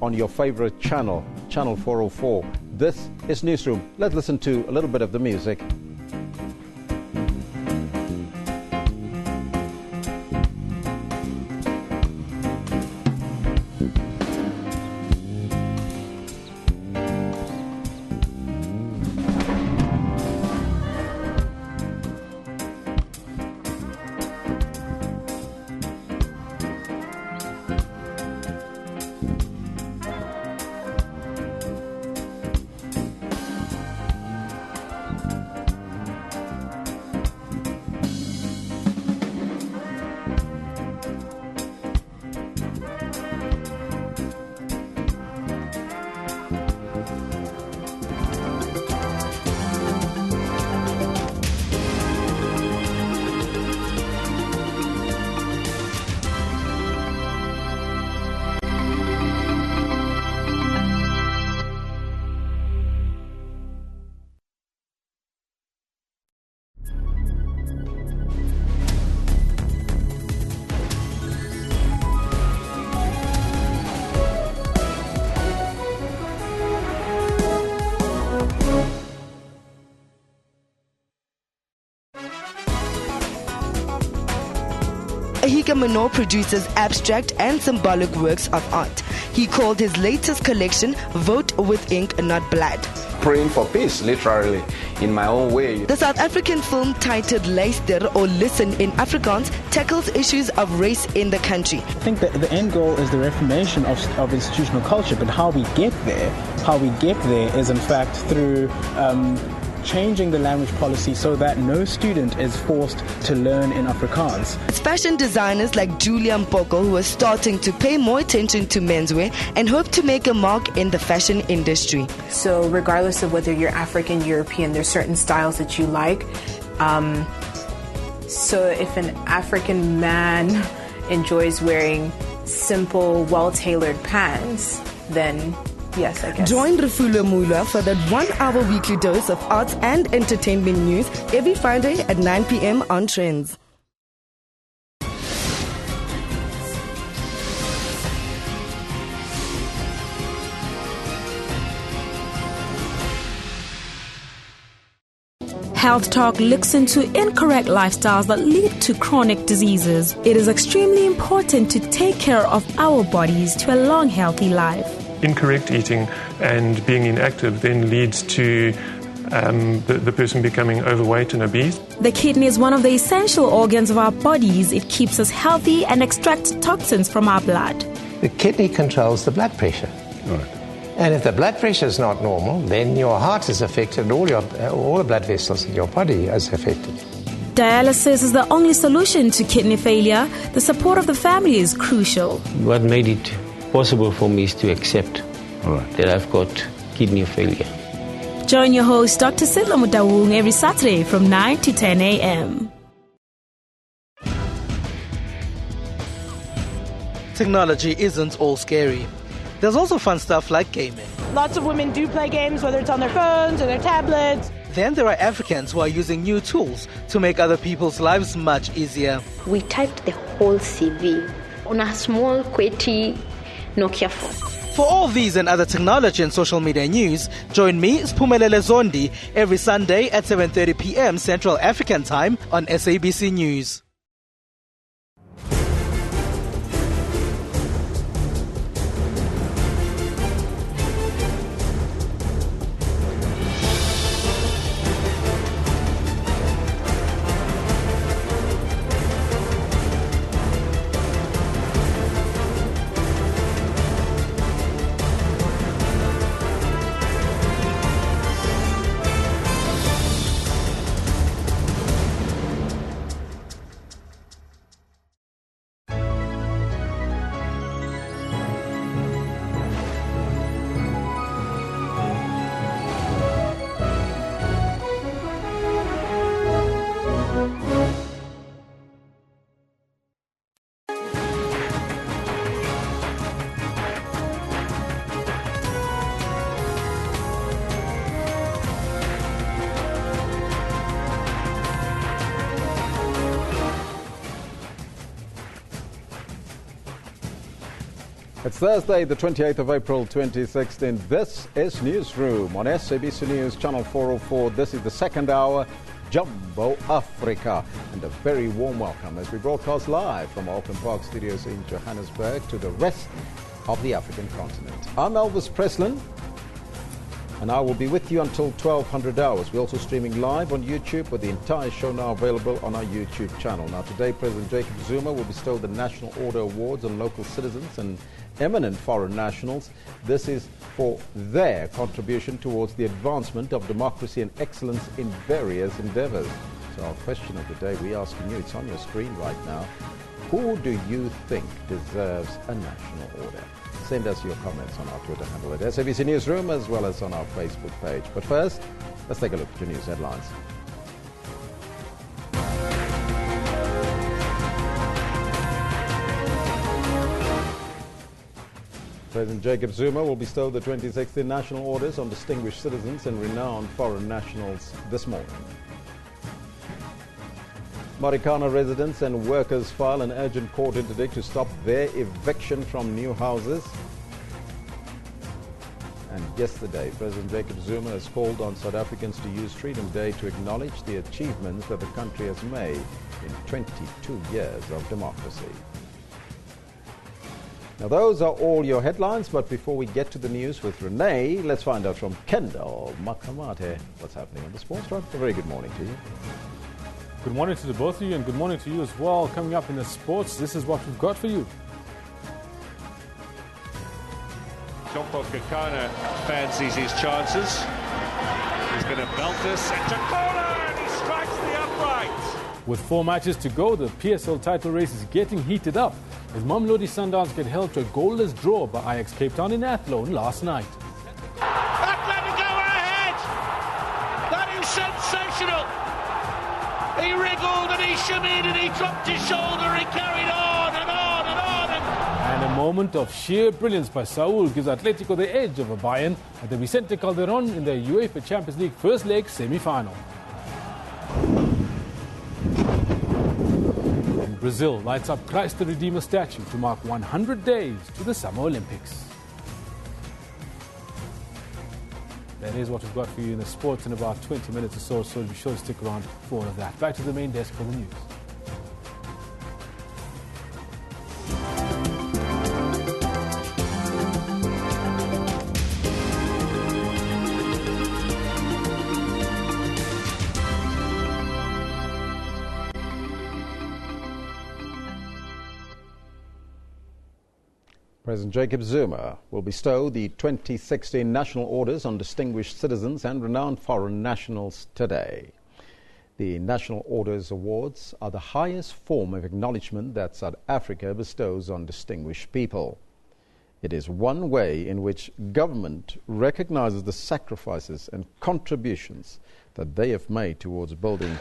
on your favorite channel, Channel 404. This is Newsroom. Let's listen to a little bit of the music. Ahika Mano produces abstract and symbolic works of art. He called his latest collection Vote with Ink, Not Blood. Praying for peace, literally, in my own way. The South African film titled Luister or Listen in Afrikaans tackles issues of race in the country. I think that the end goal is the reformation of institutional culture, but how we get there is in fact through changing the language policy so that no student is forced to learn in Afrikaans. It's fashion designers like Julia Mpoko who are starting to pay more attention to menswear and hope to make a mark in the fashion industry. So regardless of whether you're African, European, there's certain styles that you like. So if an African man enjoys wearing simple, well-tailored pants, then yes, I guess. Join Refulo Mula for that 1 hour weekly dose of arts and entertainment news every Friday at 9 p.m. on Trends. Health Talk looks into incorrect lifestyles that lead to chronic diseases. It is extremely important to take care of our bodies to a long, healthy life. Incorrect eating and being inactive then leads to the person becoming overweight and obese. The kidney is one of the essential organs of our bodies. It keeps us healthy and extracts toxins from our blood. The kidney controls the blood pressure. Right. And if the blood pressure is not normal, then your heart is affected, all the blood vessels in your body is affected. Dialysis is the only solution to kidney failure. The support of the family is crucial. What made it possible for me is to accept that I've got kidney failure. Join your host, Dr. Sidla Mutawung, every Saturday from 9 to 10 a.m. Technology isn't all scary. There's also fun stuff like gaming. Lots of women do play games, whether it's on their phones or their tablets. Then there are Africans who are using new tools to make other people's lives much easier. We typed the whole CV on a small, QWERTY Nokia phone. For all these and other technology and social media news, join me, Spumelele Zondi, every Sunday at 7:30 p.m. Central African Time on SABC News. It's Thursday, the 28th of April, 2016. This is Newsroom on SABC News, Channel 404. This is the second hour, Jumbo Africa. And a very warm welcome as we broadcast live from our Auckland Park studios in Johannesburg to the rest of the African continent. I'm Elvis Preslin, and I will be with you until 1200 hours. We're also streaming live on YouTube with the entire show now available on our YouTube channel. Now today, President Jacob Zuma will bestow the National Order Awards on local citizens and eminent foreign nationals. This is for their contribution towards the advancement of democracy and excellence in various endeavors. So our question of the day, we're asking you, it's on your screen right now. Who do you think deserves a national order? Send us your comments on our Twitter handle at SABC Newsroom as well as on our Facebook page. But first, let's take a look at your news headlines. President Jacob Zuma will bestow the 2016 National Orders on distinguished citizens and renowned foreign nationals this morning. Marikana residents and workers file an urgent court interdict to stop their eviction from new houses. And yesterday, President Jacob Zuma has called on South Africans to use Freedom Day to acknowledge the achievements that the country has made in 22 years of democracy. Now, those are all your headlines, but before we get to the news with Renee, let's find out from Kendall Makamate what's happening on the sports front. A very good morning to you. Good morning to the both of you, and good morning to you as well. Coming up in the sports, this is what we've got for you. Jompo Kakana fancies his chances. He's going to belt this into corner, and he strikes the upright. With 4 matches to go, the PSL title race is getting heated up as Mamelodi Sundowns get held to a goalless draw by Ajax Cape Town in Athlone last night. Atletico are ahead! That is sensational! He wriggled and he shimmied and he dropped his shoulder, he carried on and on and on. And a moment of sheer brilliance by Saul gives Atletico the edge over Bayern at the Vicente Calderon in the UEFA Champions League first leg semi-final. And Brazil lights up Christ the Redeemer statue to mark 100 days to the Summer Olympics. That is what we've got for you in the sports in about 20 minutes or so be sure to stick around for all of that. Back to the main desk for the news. President Jacob Zuma will bestow the 2016 National Orders on distinguished citizens and renowned foreign nationals today. The National Orders Awards are the highest form of acknowledgement that South Africa bestows on distinguished people. It is one way in which government recognizes the sacrifices and contributions that they have made towards building,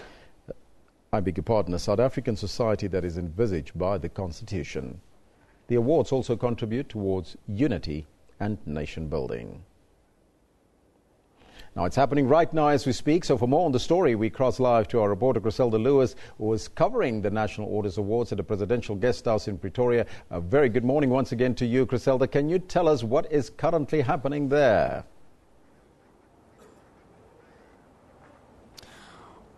a South African society that is envisaged by the Constitution. The awards also contribute towards unity and nation building. Now, it's happening right now as we speak, so for more on the story, we cross live to our reporter Griselda Lewis, who is covering the National Orders Awards at the Presidential Guest House in Pretoria. A very good morning once again to you, Griselda. Can you tell us what is currently happening there?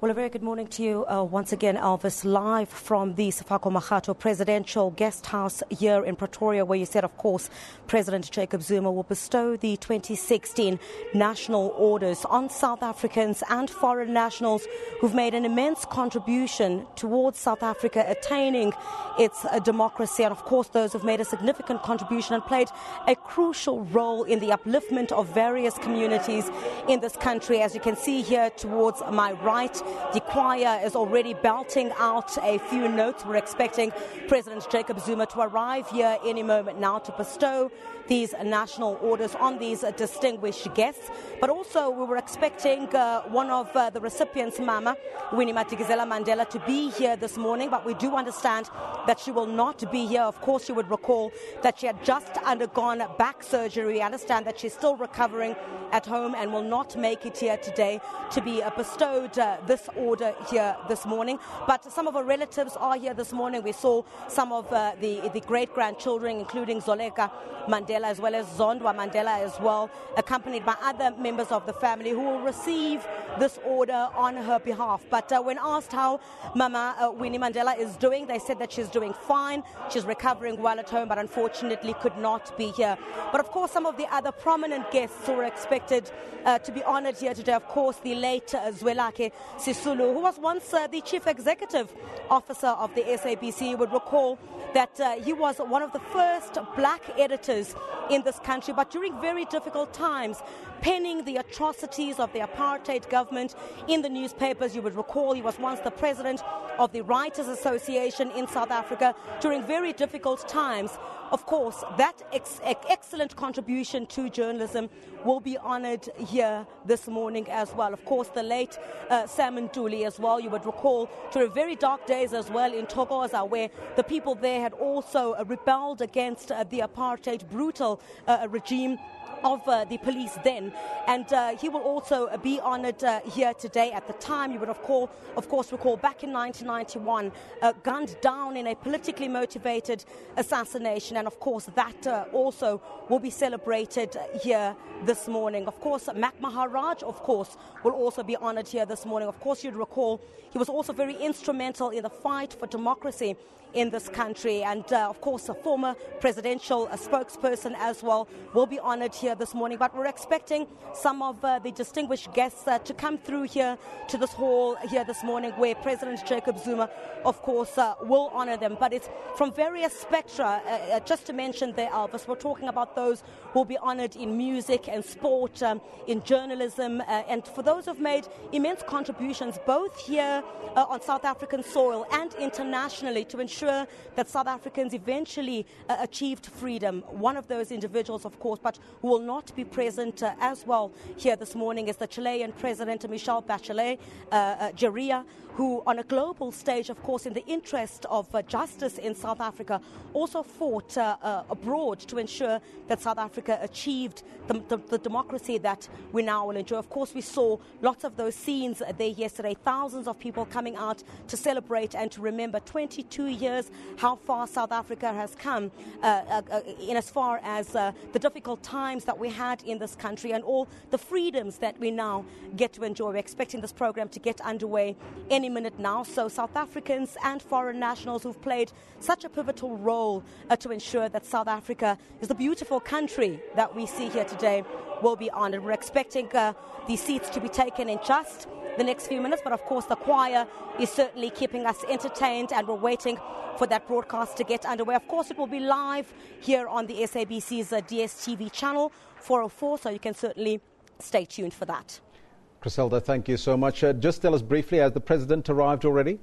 Well, a very good morning to you once again, Elvis, live from the Sefako Makgatho Presidential Guest House here in Pretoria, where you said, of course, President Jacob Zuma will bestow the 2016 National Orders on South Africans and foreign nationals who've made an immense contribution towards South Africa attaining its democracy, and, of course, those who've made a significant contribution and played a crucial role in the upliftment of various communities in this country. As you can see here towards my right, the choir is already belting out a few notes. We're expecting President Jacob Zuma to arrive here any moment now to bestow these national orders on these distinguished guests. But also we were expecting one of the recipients, Mama Winnie Madikizela Mandela, to be here this morning, but we do understand that she will not be here. Of course, you would recall that she had just undergone back surgery. We understand that she's still recovering at home and will not make it here today to be bestowed this order here this morning. But some of our relatives are here this morning. We saw some of the great-grandchildren, including Zoleka Mandela as well as Zondwa Mandela as well, accompanied by other members of the family who will receive this order on her behalf. But when asked how Mama Winnie Mandela is doing, they said that she's doing fine. She's recovering well at home, but unfortunately could not be here. But of course, some of the other prominent guests who were expected to be honored here today, of course, the late Zwelakhe Sisulu, who was once the chief executive officer of the SABC. You would recall that he was one of the first black editors in this country, but during very difficult times, penning the atrocities of the apartheid government in the newspapers. You would recall he was once the president of the Writers Association in South Africa during very difficult times. Of course, that excellent contribution to journalism will be honored here this morning as well. Of course, the late Sam Ntuli as well, you would recall, during very dark days as well in Thokoza, where the people there had also rebelled against the apartheid brutal regime of the police then, and he will also be honored here today. At the time, you would of course recall, back in 1991, gunned down in a politically motivated assassination, and of course that also will be celebrated here this morning. Of course, Mac Maharaj, of course, will also be honored here this morning. Of course, you'd recall he was also very instrumental in the fight for democracy in this country, and of course a former presidential spokesperson as well will be honored here this morning. But we're expecting some of the distinguished guests to come through here to this hall here this morning, where President Jacob Zuma of course will honor them. But it's from various spectra. Just to mention there, Elvis, we're talking about those who will be honored in music and sport, in journalism, and for those who've made immense contributions both here on South African soil and internationally to ensure that South Africans eventually achieved freedom. One of those individuals, of course, but who will not be present as well here this morning, is the Chilean President Michelle Bachelet Geria, who on a global stage, of course, in the interest of justice in South Africa, also fought abroad to ensure that South Africa achieved the democracy that we now will enjoy. Of course, we saw lots of those scenes there yesterday, thousands of people coming out to celebrate and to remember 22 years how far South Africa has come in as far as the difficult times that we had in this country and all the freedoms that we now get to enjoy. We're expecting this program to get underway any minute now. So South Africans and foreign nationals who've played such a pivotal role to ensure that South Africa is the beautiful country that we see here today will be honored. We're expecting the seats to be taken in just the next few minutes, but of course the choir is certainly keeping us entertained, and we're waiting for that broadcast to get underway. Of course, it will be live here on the SABC's DSTV channel 404, so you can certainly stay tuned for that. Griselda, thank you so much. Just tell us briefly, has the president arrived already?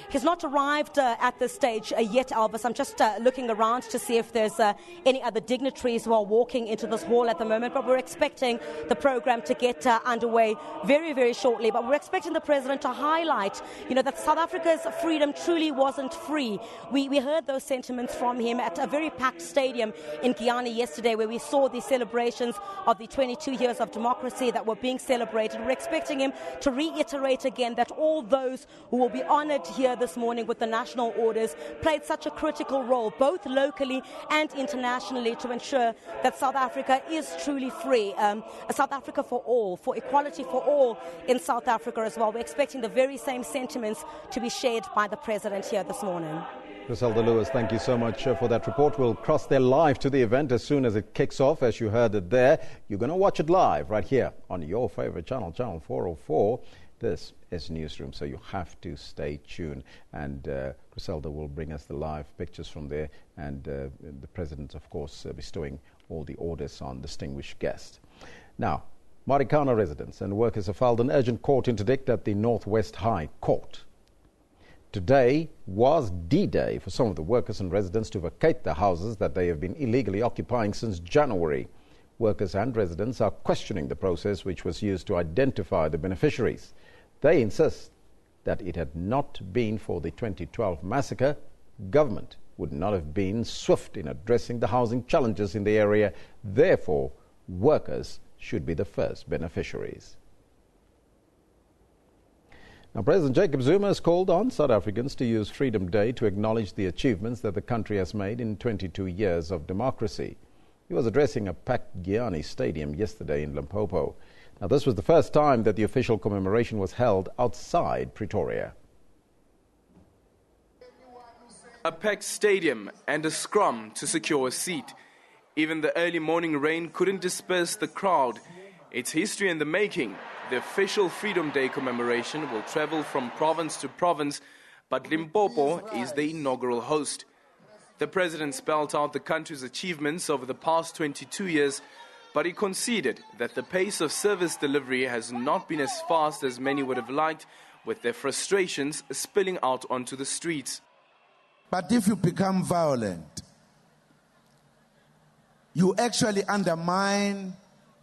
He's not arrived at this stage yet, Elvis. I'm just looking around to see if there's any other dignitaries who are walking into this hall at the moment. But we're expecting the program to get underway very, very shortly. But we're expecting the president to highlight, that South Africa's freedom truly wasn't free. We heard those sentiments from him at a very packed stadium in Guyana yesterday, where we saw the celebrations of the 22 years of democracy that were being celebrated. We're expecting him to reiterate again that all those who will be honored here this morning with the national orders played such a critical role, both locally and internationally, to ensure that South Africa is truly free. A South Africa for all, for equality for all in South Africa as well. We're expecting the very same sentiments to be shared by the president here this morning. Griselda Lewis, thank you so much for that report. We'll cross there live to the event as soon as it kicks off. As you heard it there, you're going to watch it live right here on your favorite channel, Channel 404. This is Newsroom, so you have to stay tuned. And Griselda will bring us the live pictures from there, and the president, of course, bestowing all the orders on distinguished guests. Now, Marikana residents and workers have filed an urgent court interdict at the Northwest High Court. Today was D-Day for some of the workers and residents to vacate the houses that they have been illegally occupying since January. Workers and residents are questioning the process which was used to identify the beneficiaries. They insist that it had not been for the 2012 massacre, government would not have been swift in addressing the housing challenges in the area. Therefore, workers should be the first beneficiaries. Now, President Jacob Zuma has called on South Africans to use Freedom Day to acknowledge the achievements that the country has made in 22 years of democracy. He was addressing a packed Giyani Stadium yesterday in Limpopo. Now, this was the first time that the official commemoration was held outside Pretoria. A packed stadium and a scrum to secure a seat. Even the early morning rain couldn't disperse the crowd. It's history in the making. The official Freedom Day commemoration will travel from province to province, but Limpopo is the inaugural host. The president spelled out the country's achievements over the past 22 years, but he conceded that the pace of service delivery has not been as fast as many would have liked, with their frustrations spilling out onto the streets. But if you become violent, you actually undermine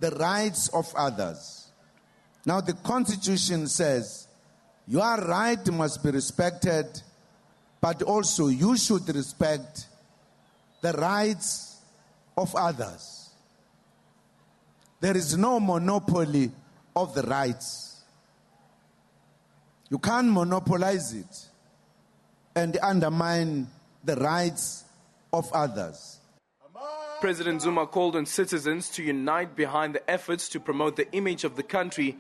the rights of others. Now, the Constitution says your right must be respected, but also you should respect the rights of others. There is no monopoly of the rights. You can't monopolize it and undermine the rights of others. President Zuma called on citizens to unite behind the efforts to promote the image of the country.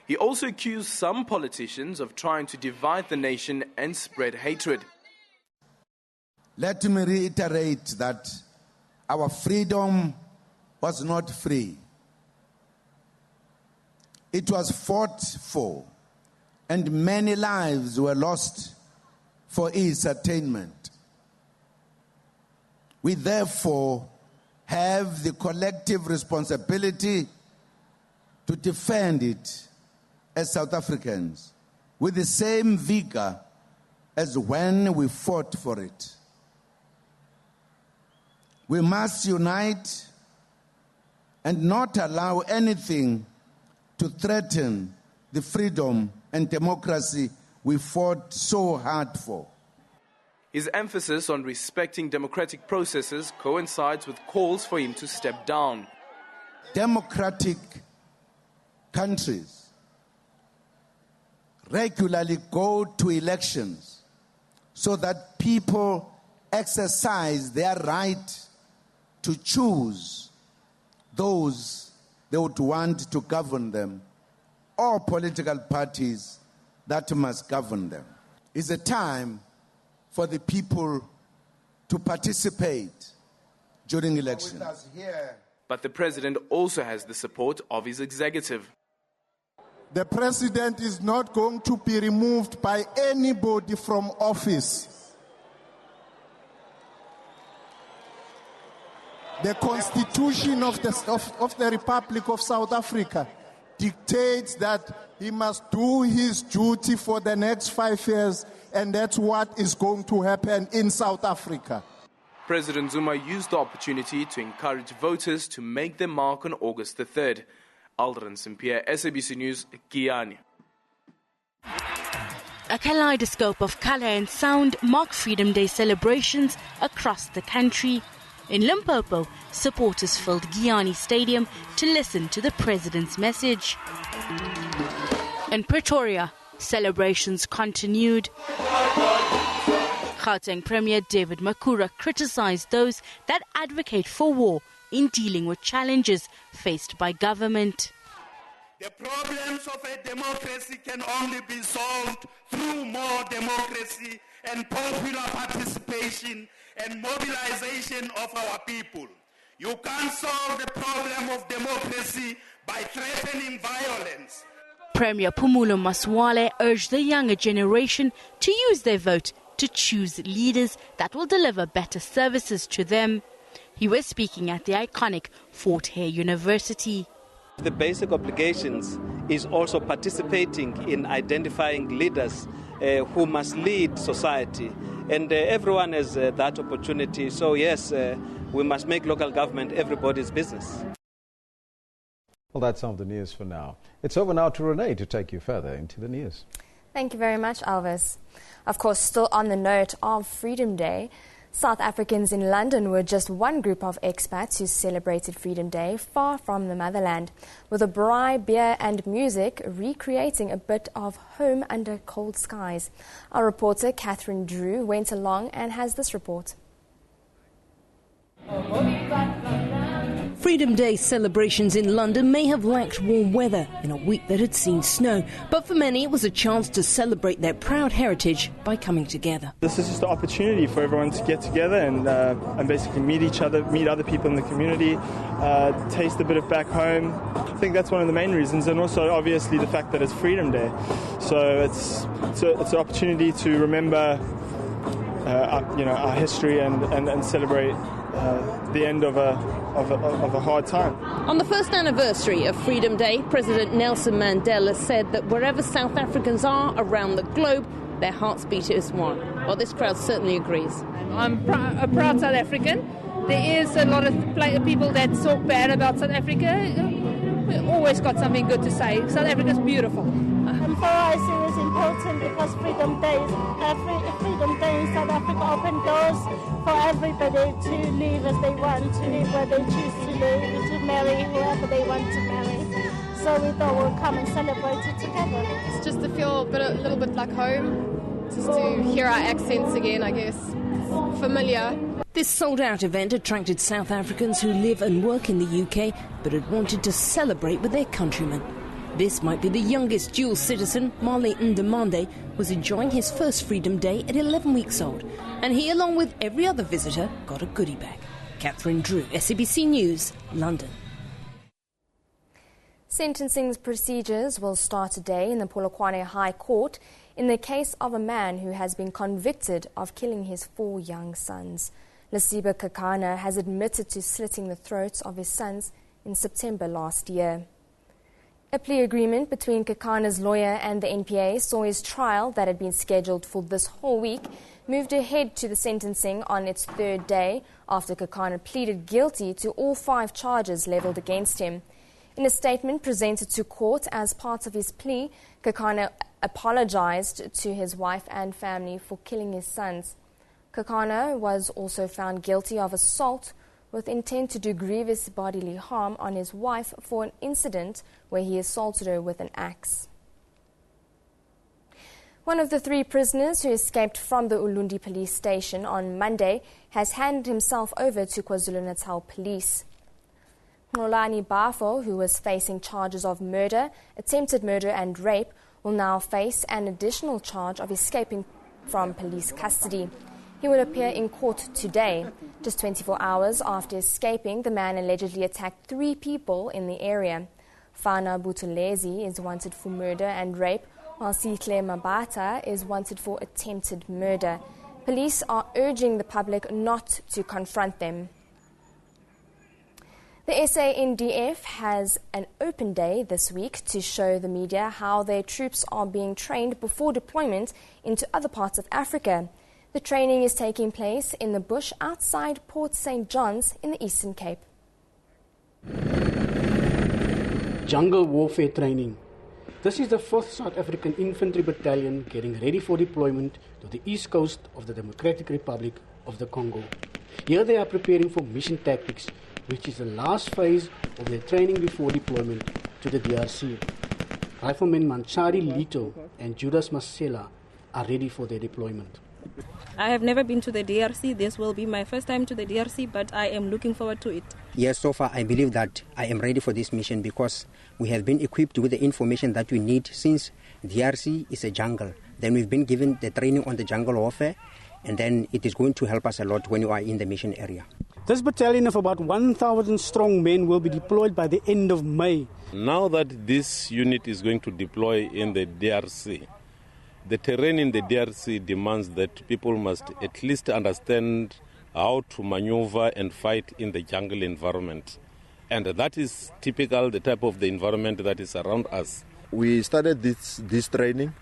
He also accused some politicians of trying to divide the nation and spread hatred. Let me reiterate that our freedom was not free. It was fought for, and many lives were lost for its attainment. We therefore have the collective responsibility to defend it as South Africans with the same vigor as when we fought for it. We must unite and not allow anything to threaten the freedom and democracy we fought so hard for. His emphasis on respecting democratic processes coincides with calls for him to step down. Democratic countries regularly go to elections so that people exercise their right to choose those they would want to govern them, or political parties that must govern them. It's a time for the people to participate during elections. But the president also has the support of his executive. The president is not going to be removed by anybody from office. The Constitution of the Republic of South Africa dictates that he must do his duty for the next 5 years, and that's what is going to happen in South Africa. President Zuma used the opportunity to encourage voters to make their mark on August the 3rd. Aldrin St-Pierre, SABC News, Giyani. A kaleidoscope of color and sound mark Freedom Day celebrations across the country. In Limpopo, supporters filled Giyani Stadium to listen to the president's message. In Pretoria, celebrations continued. Gauteng Premier David Makura criticized those that advocate for war in dealing with challenges faced by government. The problems of a democracy can only be solved through more democracy and popular participation and mobilization of our people. You can't solve the problem of democracy by threatening violence. Premier Phumulo Masualle urged the younger generation to use their vote to choose leaders that will deliver better services to them. He was speaking at the iconic Fort Hare University. The basic obligations is also participating in identifying leaders who must lead society. And everyone has that opportunity. So yes, we must make local government everybody's business. Well, that's some of the news for now. It's over now to Renee to take you further into the news. Thank you very much, Elvis. Of course, still on the note of Freedom Day, South Africans in London were just one group of expats who celebrated Freedom Day far from the motherland, with a braai, beer and music recreating a bit of home under cold skies. Our reporter Catherine Drew went along and has this report. Freedom Day celebrations in London may have lacked warm weather in a week that had seen snow, but for many it was a chance to celebrate their proud heritage by coming together. This is just an opportunity for everyone to get together and basically meet each other, meet other people in the community, taste a bit of back home. I think that's one of the main reasons, and also obviously the fact that it's Freedom Day. So it's an opportunity to remember our history and celebrate the end of a hard time. On the first anniversary of Freedom Day, President Nelson Mandela said that wherever South Africans are around the globe, their hearts beat as one. Well, this crowd certainly agrees. I'm a proud South African. There is a lot of people that talk bad about South Africa. We've always got something good to say. South Africa's beautiful. For us, it was important because Freedom Day in South Africa opened doors for everybody to live as they want, to live where they choose to live, to marry whoever they want to marry. So we thought we'll come and celebrate it together. It's just to feel a little bit like home, just to hear our accents again, I guess. It's familiar. This sold-out event attracted South Africans who live and work in the UK but had wanted to celebrate with their countrymen. This might be the youngest dual citizen. Marley Ndemande was enjoying his first Freedom Day at 11 weeks old, and he, along with every other visitor, got a goodie bag. Catherine Drew, SABC News, London. Sentencing procedures will start today in the Polokwane High Court in the case of a man who has been convicted of killing his 4 young sons. Lesiba Kakana has admitted to slitting the throats of his sons in September last year. A plea agreement between Kakana's lawyer and the NPA saw his trial, that had been scheduled for this whole week, moved ahead to the sentencing on its 3rd day after Kakana pleaded guilty to all 5 charges levelled against him. In a statement presented to court as part of his plea, Kakana apologised to his wife and family for killing his sons. Kakana was also found guilty of assault with intent to do grievous bodily harm on his wife for an incident where he assaulted her with an axe. One of the 3 prisoners who escaped from the Ulundi police station on Monday has handed himself over to KwaZulu-Natal police. Nolani Bafo, who was facing charges of murder, attempted murder and rape, will now face an additional charge of escaping from police custody. He will appear in court today. Just 24 hours after escaping, the man allegedly attacked 3 people in the area. Fana Butulezi is wanted for murder and rape, while Sihle Mabata is wanted for attempted murder. Police are urging the public not to confront them. The SANDF has an open day this week to show the media how their troops are being trained before deployment into other parts of Africa. The training is taking place in the bush outside Port St. John's in the Eastern Cape. Jungle warfare training. This is the 4th South African Infantry Battalion getting ready for deployment to the east coast of the Democratic Republic of the Congo. Here they are preparing for mission tactics, which is the last phase of their training before deployment to the DRC. Riflemen Manchari Lito and Judas Masela are ready for their deployment. I have never been to the DRC. This will be my first time to the DRC, but I am looking forward to it. Yes, so far I believe that I am ready for this mission because we have been equipped with the information that we need since DRC is a jungle. Then we've been given the training on the jungle warfare, and then it is going to help us a lot when you are in the mission area. This battalion of about 1,000 strong men will be deployed by the end of May. Now that this unit is going to deploy in the DRC, the terrain in the DRC demands that people must at least understand how to maneuver and fight in the jungle environment. And that is typical, the type of the environment that is around us. We started this training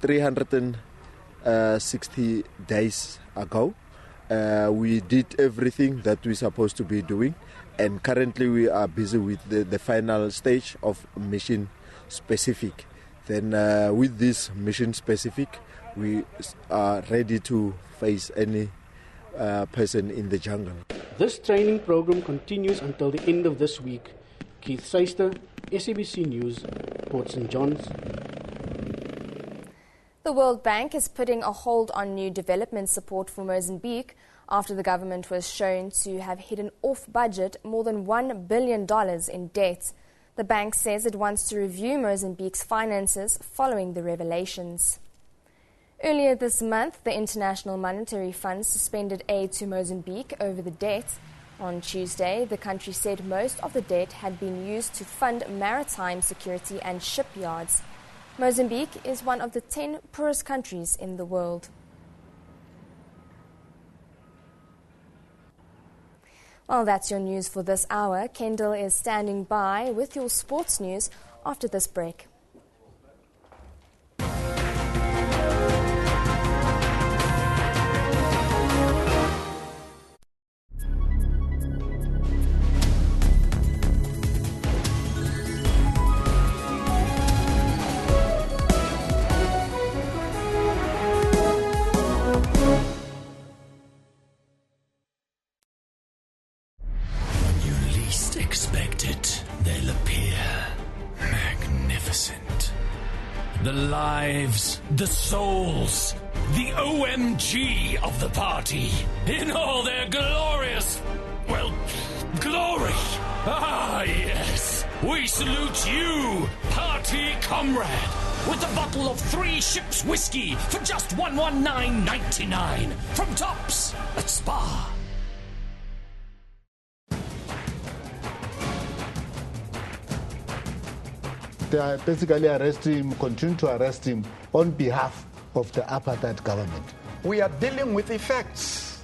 360 days ago. We did everything that we're supposed to be doing. And currently we are busy with the final stage of mission specific. Then with this mission specific, we are ready to face any person in the jungle. This training program continues until the end of this week. Keith Seister, SABC News, Port St. John's. The World Bank is putting a hold on new development support for Mozambique after the government was shown to have hidden off budget more than $1 billion in debt. The bank says it wants to review Mozambique's finances following the revelations. Earlier this month, the International Monetary Fund suspended aid to Mozambique over the debt. On Tuesday, the country said most of the debt had been used to fund maritime security and shipyards. Mozambique is one of the 10 poorest countries in the world. Well, that's your news for this hour. Kendall is standing by with your sports news after this break. They'll appear magnificent. The lives, the souls, the OMG of the party, in all their glorious, well, glory. Ah, yes. We salute you, party comrade, with a bottle of 3 Ships whiskey for just $119.99 from Tops at Spa. They are basically arresting him, continue to arrest him on behalf of the apartheid government. We are dealing with effects.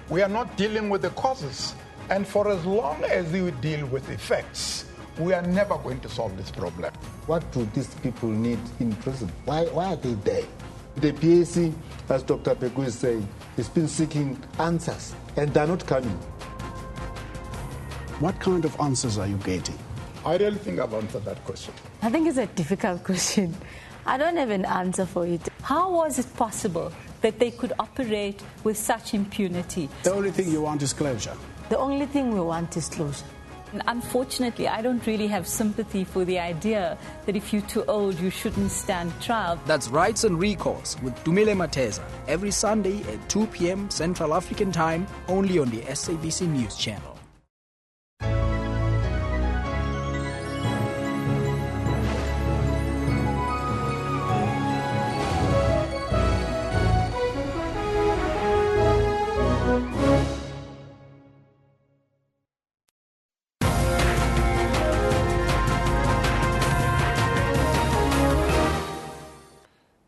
We are not dealing with the causes. And for as long as we deal with effects, we are never going to solve this problem. What do these people need in prison? Why are they there? The PAC, as Dr. Pegu is saying, has been seeking answers, and they're not coming. What kind of answers are you getting? I really think I've answered that question. I think it's a difficult question. I don't have an answer for it. How was it possible that they could operate with such impunity? The only thing you want is closure. The only thing we want is closure. And unfortunately, I don't really have sympathy for the idea that if you're too old, you shouldn't stand trial. That's Rights and Recourse with Dumile Mateza, every Sunday at 2 p.m. Central African Time, only on the SABC News Channel.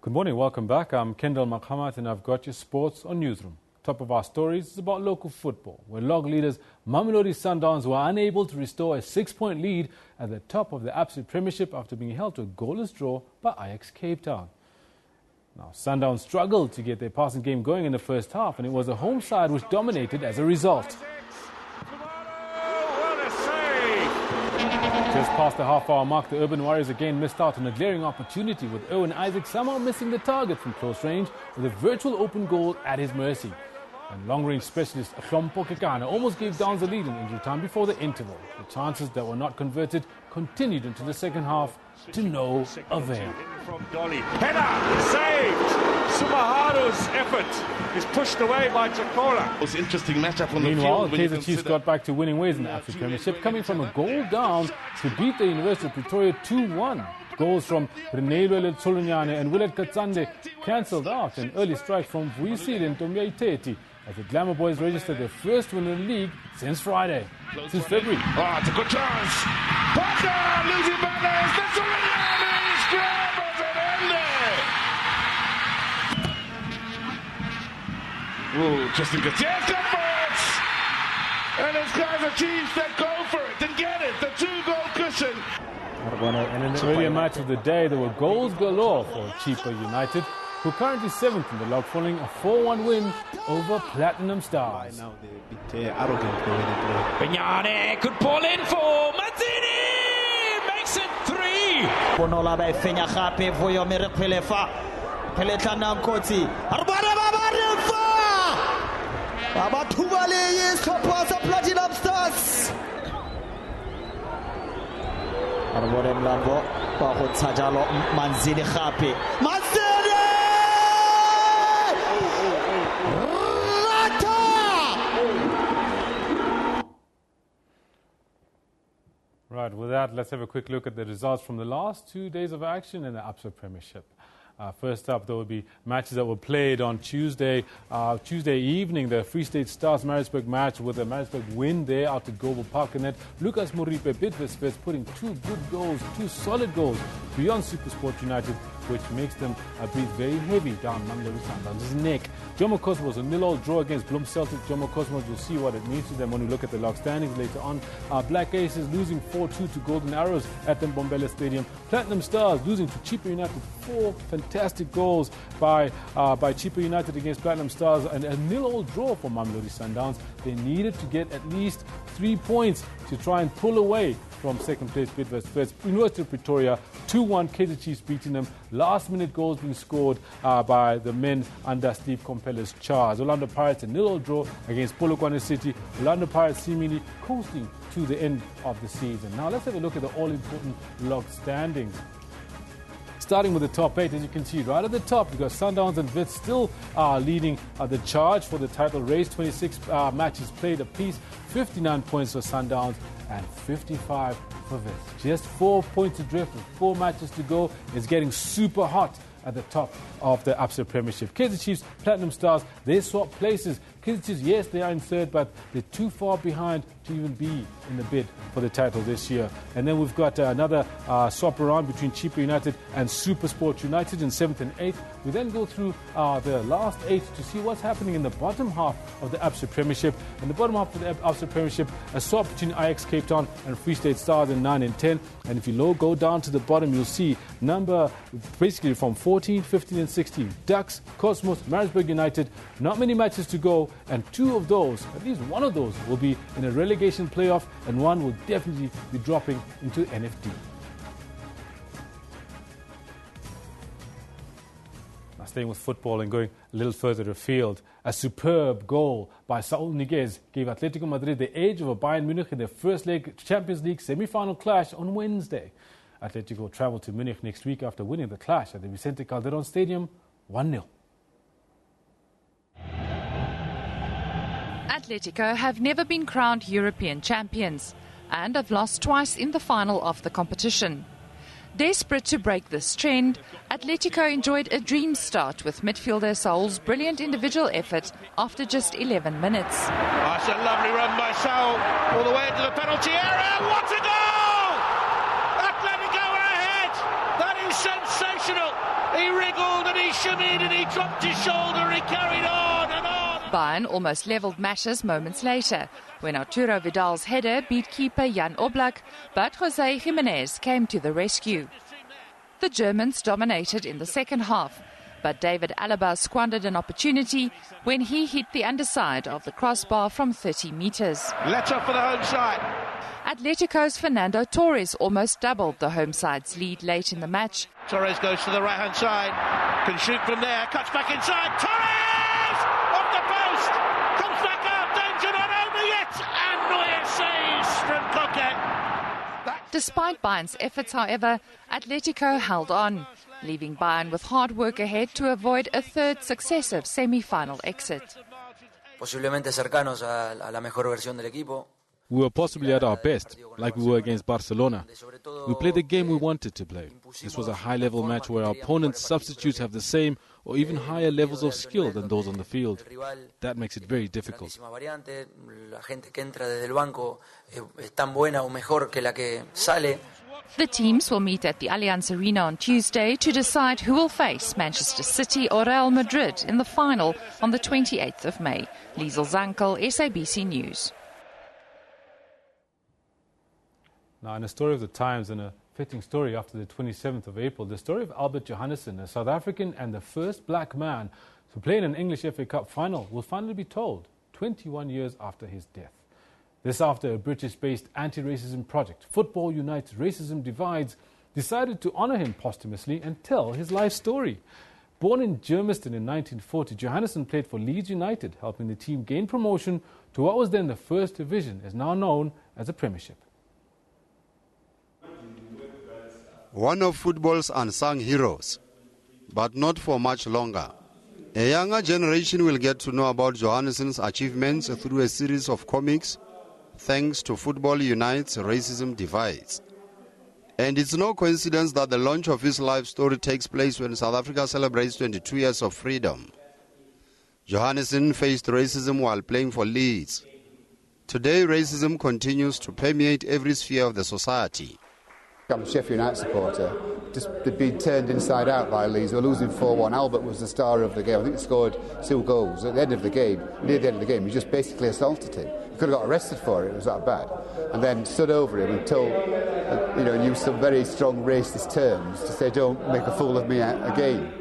Good morning, welcome back. I'm Kendall Makhamat and I've got your sports on Newsroom. Top of our stories is about local football, where log leaders Mamelodi Sundowns were unable to restore a 6-point lead at the top of the Absolute Premiership after being held to a goalless draw by Ajax Cape Town. Now, Sundowns struggled to get their passing game going in the first half, and it was the home side which dominated as a result. Just past the half-hour mark, the Urban Warriors again missed out on a glaring opportunity, with Owen Isaac somehow missing the target from close range with a virtual open goal at his mercy. And long-range specialist Khoe-San almost gave Downs the lead in injury time before the interval. The chances that were not converted continued into the second half to no avail. From Dolly. Header saved! Sumaharu's effort is pushed away by Chakola. Most interesting matchup on the field. Meanwhile, Kaizer Chiefs got back to winning ways in the Absolute Premiership, coming from a goal down to beat the University of Pretoria 2-1. Goals from Renelo Tsolunyane and Willard Katsande cancelled out, an early strike from Vuisile and Tomia Iteti as the Glamour Boys registered their first win in the league since February. Oh, it's a good chance. Panda losing balance. The Tsolunyane scrambles it in there. Oh, Justin Gutierrez got for it. And it's Kaizer Chiefs that go for it and get it. The 2-goal cushion. And in the earlier match of the day, there were goals galore for Cheaper United, who are currently 7th in the log, following a 4-1 win over Platinum Stars. Now they're a bit arrogant the way they play. Binyane could pull in for Mazzini! Makes it 3! Bonola by Fenya Khape for your Pelefa. Peletana Nkoti. amathuba leyisithopha Platinum Stars aribone mlambo ba go ntsha jalo Manzini gape Manzini Right, with that, let's have a quick look at the results from the last 2 days of action in the Absa Premiership. First up, there will be matches that were played on Tuesday evening. The Free State Stars Maritzburg match with a Maritzburg win there out at Global Park. And then Lucas Moripe Bidvest putting 2 good goals, 2 solid goals beyond SuperSport United, which makes them breathe very heavy down Mamelodi Sundowns' neck. Jomo Cosmos, a 0-0 draw against Bloem Celtic. Jomo Cosmos, you'll see what it means to them when we look at the log standings later on. Black Aces losing 4-2 to Golden Arrows at the Mbombela Stadium. Platinum Stars losing to Chippa United. 4 fantastic goals by Chippa United against Platinum Stars, and a 0-0 draw for Mamelodi Sundowns. They needed to get at least 3 points to try and pull away from second place Bidvest. University of Pretoria 2-1, Kaizer Chiefs beating them. Last minute goals being scored by the men under Steve Compeller's charge. Orlando Pirates a 0-0 draw against Polokwane City. Orlando Pirates seemingly coasting to the end of the season. Now let's have a look at the all-important log standings. Starting with the top 8, as you can see right at the top, you've got Sundowns and Wits still leading the charge for the title race. 26 matches played apiece, 59 points for Sundowns and 55 for Wits. Just 4 points adrift with 4 matches to go. It's getting super hot at the top of the Absa Premiership. Kaizer Chiefs, Platinum Stars, they swap places. Kaizer Chiefs, yes, they are in third, but they're too far behind to even be in the bid for the title this year. And then we've got another swap around between Chippa United and SuperSport United in 7th and 8th. We then go through the last 8 to see what's happening in the bottom half of the Absa Premiership. In the bottom half of the Absa Premiership, a swap between Ajax Cape Town and Free State Stars in 9 and 10. And if you go down to the bottom, you'll see number basically from 14, 15 and 16. Ducks, Cosmos, Maritzburg United. Not many matches to go, and 2 of those, at least one of those, will be in a relegation playoff, and one will definitely be dropping into NFD. Now staying with football and going a little further afield, a superb goal by Saul Niguez gave Atletico Madrid the edge over Bayern Munich in their first leg Champions League semi-final clash on Wednesday. Atletico travel to Munich next week after winning the clash at the Vicente Calderon Stadium 1-0. Atletico have never been crowned European champions and have lost twice in the final of the competition. Desperate to break this trend, Atletico enjoyed a dream start with midfielder Saul's brilliant individual effort after just 11 minutes. That's a lovely run by Saul all the way into the penalty area. What a goal! Atletico are ahead. That is sensational. He wriggled and he shimmied and he dropped his shoulder. He carried on and on. Bayern almost levelled matters moments later when Arturo Vidal's header beat keeper Jan Oblak, but Jose Jimenez came to the rescue. The Germans dominated in the second half, but David Alaba squandered an opportunity when he hit the underside of the crossbar from 30 metres. Let up for the home side. Atletico's Fernando Torres almost doubled the home side's lead late in the match. Torres goes to the right-hand side, can shoot from there, cuts back inside. Torres! Off the post! Comes back out, danger not over yet! And Neuer saves from Coquet. Despite Bayern's efforts, however, Atletico held on, leaving Bayern with hard work ahead to avoid a third successive semi-final exit. Posiblemente cercanos a la mejor versión del equipo. We were possibly at our best, like we were against Barcelona. We played the game we wanted to play. This was a high-level match where our opponents' substitutes have the same or even higher levels of skill than those on the field. That makes it very difficult. The teams will meet at the Allianz Arena on Tuesday to decide who will face Manchester City or Real Madrid in the final on the 28th of May. Liesel Zankel, SABC News. Now, in a story of the times and a fitting story after the 27th of April, the story of Albert Johannesson, a South African and the first black man to play in an English FA Cup final, will finally be told 21 years after his death. This after a British-based anti-racism project, Football Unites Racism Divides, decided to honour him posthumously and tell his life story. Born in Germiston in 1940, Johannesson played for Leeds United, helping the team gain promotion to what was then the First Division, is now known as a Premiership. One of football's unsung heroes, but not for much longer. A younger generation will get to know about Johannesson's achievements through a series of comics, thanks to Football Unites Racism Divides. And it's no coincidence that the launch of his life story takes place when South Africa celebrates 22 years of freedom. Johannesson faced racism while playing for Leeds. Today, racism continues to permeate every sphere of the society. I'm a Sheffield United supporter. Just they'd been turned inside out by Leeds. They were losing 4-1. Albert was the star of the game. I think he scored 2 goals at the end of the game. Near the end of the game, he just basically assaulted him. He could have got arrested for it. It was that bad. And then stood over him and told, used some very strong racist terms to say, "Don't make a fool of me again."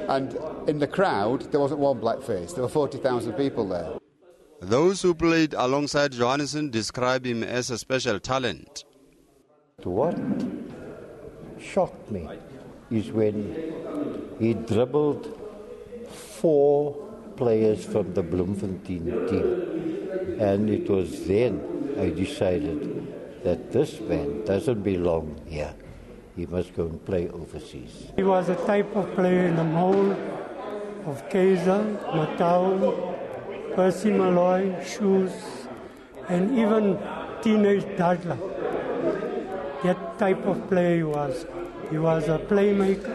And in the crowd, there wasn't one black face. There were 40,000 people there. Those who played alongside Johannesson describe him as a special talent. What shocked me is when he dribbled 4 players from the Bloemfontein team. And it was then I decided that this man doesn't belong here. He must go and play overseas. He was a type of player in the mold of Kaiser, Matau, Percy Malloy, Shoes, and even teenage Dadla. That type of player he was. He was a playmaker.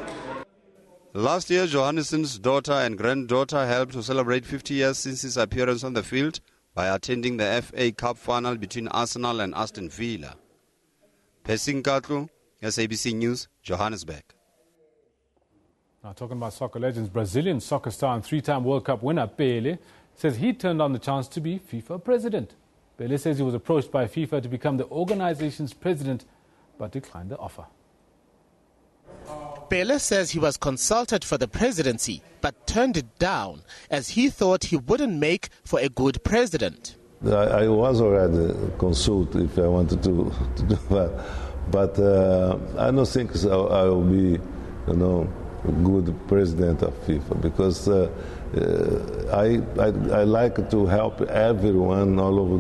Last year, Johannesson's daughter and granddaughter helped to celebrate 50 years since his appearance on the field by attending the FA Cup final between Arsenal and Aston Villa. Pesing Katlu, SABC News, Johannesburg. Now, talking about soccer legends, Brazilian soccer star and 3-time World Cup winner Pelé says he turned down the chance to be FIFA president. Pelé says he was approached by FIFA to become the organization's president, but declined the offer. Pelé says he was consulted for the presidency, but turned it down as he thought he wouldn't make for a good president. I was already consulted if I wanted to do that, but I don't think I will be, a good president of FIFA, because I like to help everyone all over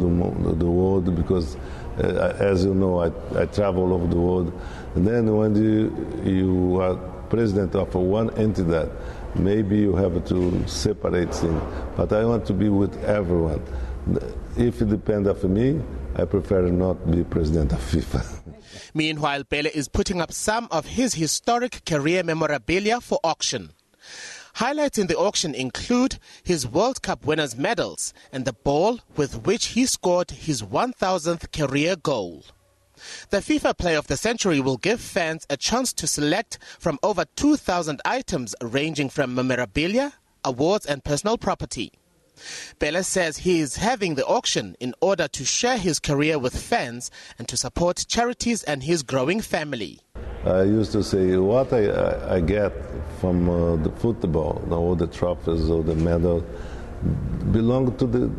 the world, because as you know, I travel all over the world. And then when you are president of one entity, maybe you have to separate things. But I want to be with everyone. If it depends on me, I prefer not be president of FIFA. Meanwhile, Pelé is putting up some of his historic career memorabilia for auction. Highlights in the auction include his World Cup winners' medals and the ball with which he scored his 1,000th career goal. The FIFA Player of the Century will give fans a chance to select from over 2,000 items ranging from memorabilia, awards and personal property. Pelé says he is having the auction in order to share his career with fans and to support charities and his growing family. I used to say what I get from the football, all the trophies or the medal, belong to the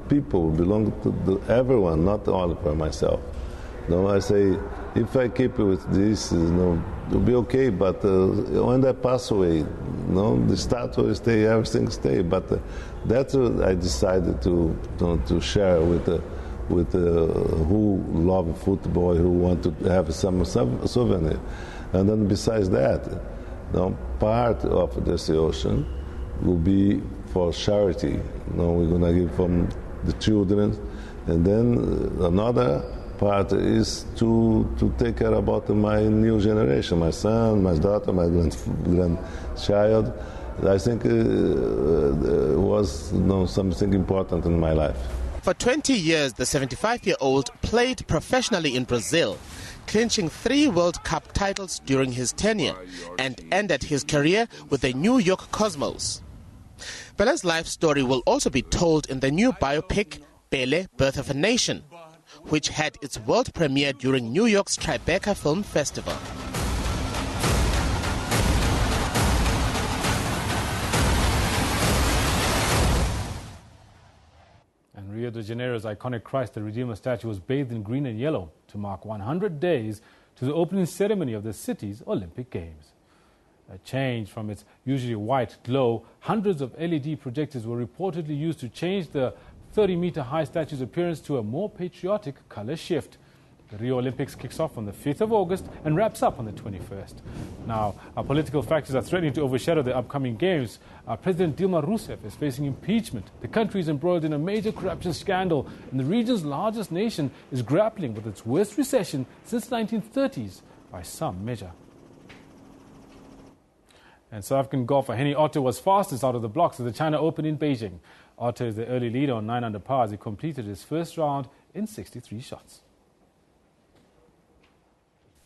people, belong to everyone, not only for myself. I say, if I keep with this, it'll be okay. But when I pass away, the statue will stay, everything stay. But that's what I decided to share with who love football, who want to have some souvenir. And then besides that, part of this ocean will be for charity. We're going to give from the children, and then another part is to take care about my new generation, my son, my daughter, my grandchild. I think it was something important in my life. For 20 years, the 75-year-old played professionally in Brazil, clinching 3 World Cup titles during his tenure, and ended his career with the New York Cosmos. Pelé's life story will also be told in the new biopic, Pelé, Birth of a Nation, which had its world premiere during New York's Tribeca Film Festival. And Rio de Janeiro's iconic Christ the Redeemer statue was bathed in green and yellow to mark 100 days to the opening ceremony of the city's Olympic Games. A change from its usually white glow, hundreds of LED projectors were reportedly used to change the 30-meter-high statue's appearance to a more patriotic colour shift. The Rio Olympics kicks off on the 5th of August and wraps up on the 21st. Now, our political factors are threatening to overshadow the upcoming games. President Dilma Rousseff is facing impeachment. The country is embroiled in a major corruption scandal, and the region's largest nation is grappling with its worst recession since the 1930s by some measure. And South African golfer Henny Otto was fastest out of the blocks at the China Open in Beijing. Otto is the early leader on 9 under par as he completed his first round in 63 shots.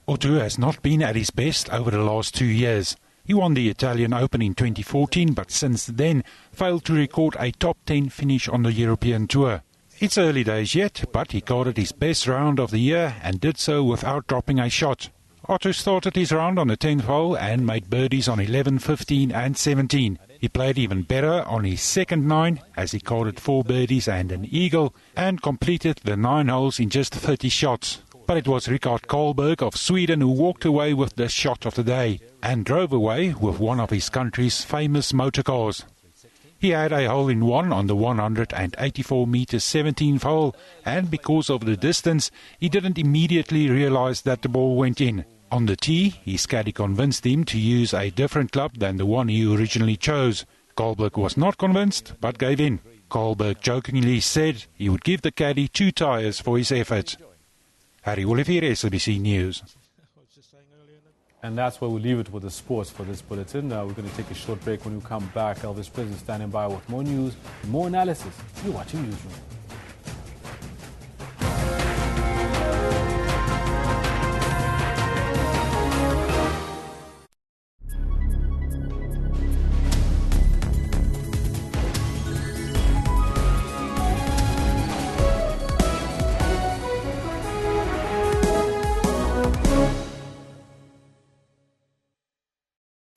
Otto has not been at his best over the last 2 years. He won the Italian Open in 2014, but since then failed to record a top 10 finish on the European Tour. It's early days yet, but he carded his best round of the year and did so without dropping a shot. Otto started his round on the 10th hole and made birdies on 11, 15 and 17. He played even better on his second 9 as he carded 4 birdies and an eagle and completed the 9 holes in just 30 shots. But it was Rickard Karlberg of Sweden who walked away with the shot of the day and drove away with one of his country's famous motorcars. He had a hole-in-one on the 184-meter 17th hole, and because of the distance, he didn't immediately realize that the ball went in. On the tee, his caddy convinced him to use a different club than the one he originally chose. Karlberg was not convinced, but gave in. Karlberg jokingly said he would give the caddy 2 tyres for his effort. Harry Olivier, SABC News. And that's where we'll leave it with the sports for this bulletin. We're going to take a short break. When we come back, Elvis President standing by with more news, more analysis. You're watching Newsroom.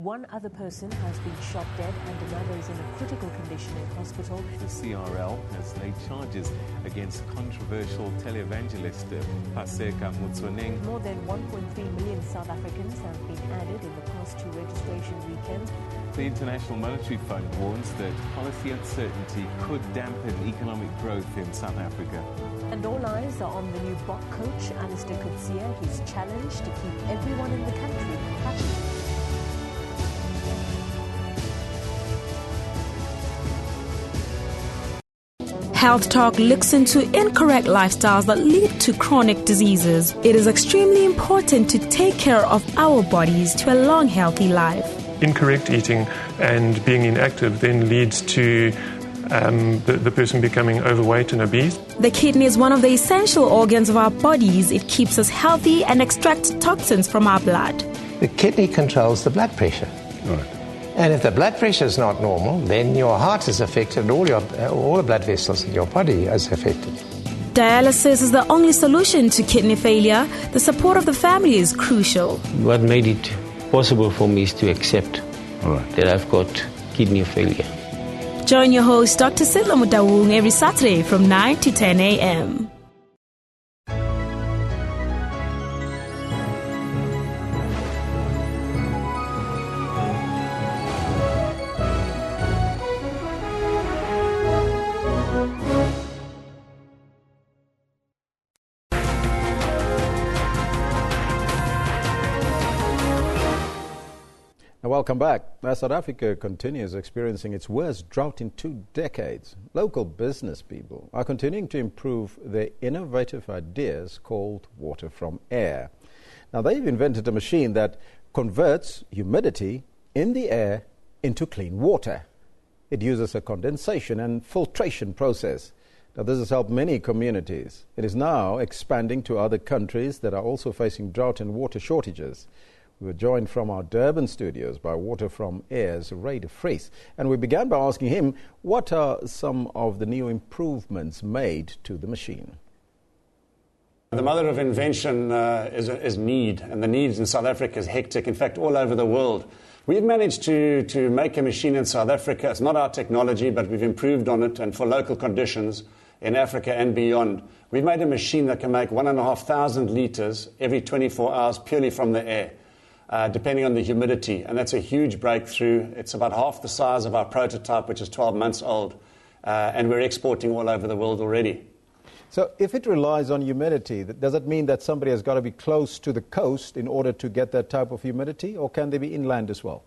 One other person has been shot dead and another is in a critical condition in hospital. The CRL has laid charges against controversial televangelist Paseka Motsoeneng. More than 1.3 million South Africans have been added in the past 2 registration weekends. The International Monetary Fund warns that policy uncertainty could dampen economic growth in South Africa. And all eyes are on the new Bok coach, Alistair Coetzee. He's challenged to keep everyone in the country happy. Health Talk looks into incorrect lifestyles that lead to chronic diseases. It is extremely important to take care of our bodies to a long, healthy life. Incorrect eating and being inactive then leads to the person becoming overweight and obese. The kidney is one of the essential organs of our bodies. It keeps us healthy and extracts toxins from our blood. The kidney controls the blood pressure. Right. And if the blood pressure is not normal, then your heart is affected and all the blood vessels in your body is affected. Dialysis is the only solution to kidney failure. The support of the family is crucial. What made it possible for me is to accept that I've got kidney failure. Join your host, Dr. Sidla Mudawung, every Saturday from 9 to 10 a.m. Welcome back. As South Africa continues experiencing its worst drought in 2 decades, local business people are continuing to improve their innovative ideas called water from air. Now, they've invented a machine that converts humidity in the air into clean water. It uses a condensation and filtration process. Now, this has helped many communities. It is now expanding to other countries that are also facing drought and water shortages. We were joined from our Durban studios by Water from Air's Ray de Vries, and we began by asking him what are some of the new improvements made to the machine. The mother of invention is need, and the needs in South Africa is hectic, in fact all over the world. We've managed to make a machine in South Africa. It's not our technology, but we've improved on it, and for local conditions in Africa and beyond. We've made a machine that can make 1,500 litres every 24 hours purely from the air. depending on the humidity. And that's a huge breakthrough. It's about half the size of our prototype, which is 12 months old. And we're exporting all over the world already. So if it relies on humidity, does it mean that somebody has got to be close to the coast in order to get that type of humidity, or can they be inland as well?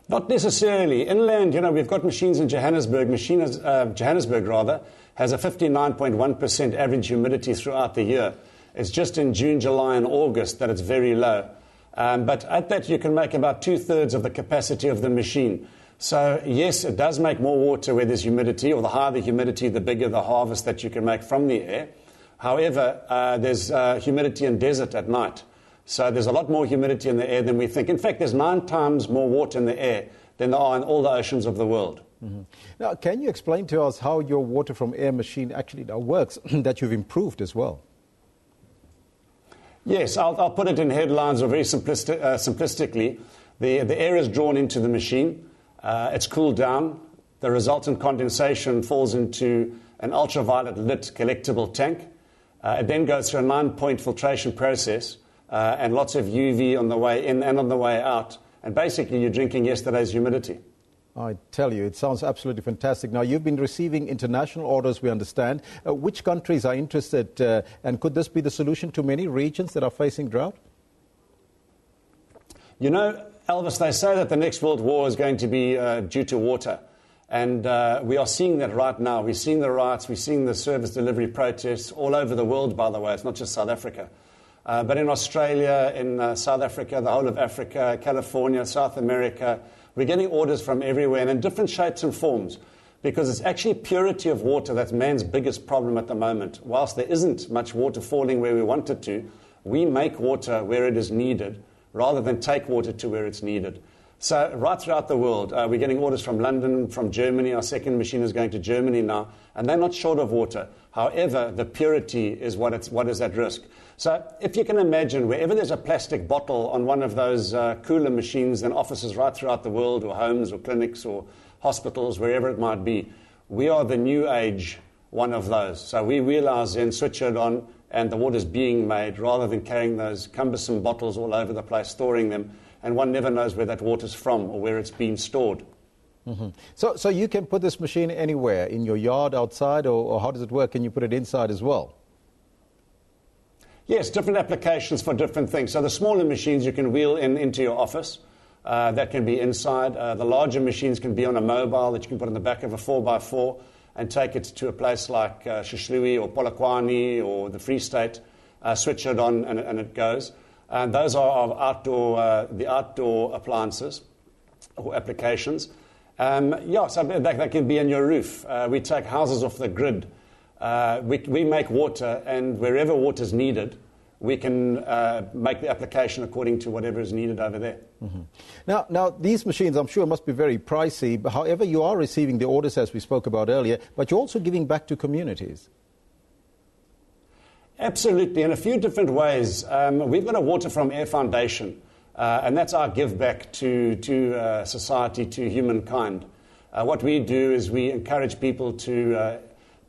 Not necessarily. Inland, we've got machines in Johannesburg. Johannesburg has a 59.1% average humidity throughout the year. It's just in June, July, and August that it's very low. But at that, you can make about 2/3 of the capacity of the machine. So, yes, it does make more water where there's humidity, or the higher the humidity, the bigger the harvest that you can make from the air. However, there's humidity in desert at night. So there's a lot more humidity in the air than we think. In fact, there's 9 times more water in the air than there are in all the oceans of the world. Mm-hmm. Now, can you explain to us how your water from air machine actually now works, that you've improved as well? Yes, I'll put it in headlines or very simplistically. The air is drawn into the machine. It's cooled down. The resultant condensation falls into an ultraviolet lit collectible tank. It then goes through a 9-point filtration process. And lots of UV on the way in and on the way out. And basically, you're drinking yesterday's humidity. I tell you, it sounds absolutely fantastic. Now, you've been receiving international orders, we understand. Which countries are interested, and could this be the solution to many regions that are facing drought? Elvis, they say that the next world war is going to be due to water. And we are seeing that right now. We're seeing the riots, we're seeing the service delivery protests all over the world, by the way. It's not just South Africa. But in Australia, in South Africa, the whole of Africa, California, South America, we're getting orders from everywhere and in different shapes and forms, because it's actually purity of water that's man's biggest problem at the moment. Whilst there isn't much water falling where we want it to, we make water where it is needed rather than take water to where it's needed. So right throughout the world, we're getting orders from London, from Germany. Our second machine is going to Germany now, and they're not short of water. However, the purity is what is at risk. So if you can imagine, wherever there's a plastic bottle on one of those cooler machines in offices right throughout the world, or homes or clinics or hospitals, wherever it might be, we are the new age one of those. So we wheel ours in, switch it on, and the water's being made, rather than carrying those cumbersome bottles all over the place, storing them, and one never knows where that water's from or where it's been stored. Mm-hmm. So you can put this machine anywhere, in your yard, outside, or how does it work? Can you put it inside as well? Yes, different applications for different things. So the smaller machines you can wheel into your office. That can be inside. The larger machines can be on a mobile that you can put on the back of a 4x4 and take it to a place like Shishlui or Polokwane or the Free State, switch it on and it goes. And those are the outdoor appliances or applications. So that can be on your roof. We take houses off the grid. We make water, and wherever water is needed, we can make the application according to whatever is needed over there. Mm-hmm. Now, these machines, I'm sure, must be very pricey. But however, you are receiving the orders, as we spoke about earlier, but you're also giving back to communities. Absolutely, in a few different ways. We've got a Water from Air Foundation, and that's our give back to society, to humankind. What we do is we encourage people to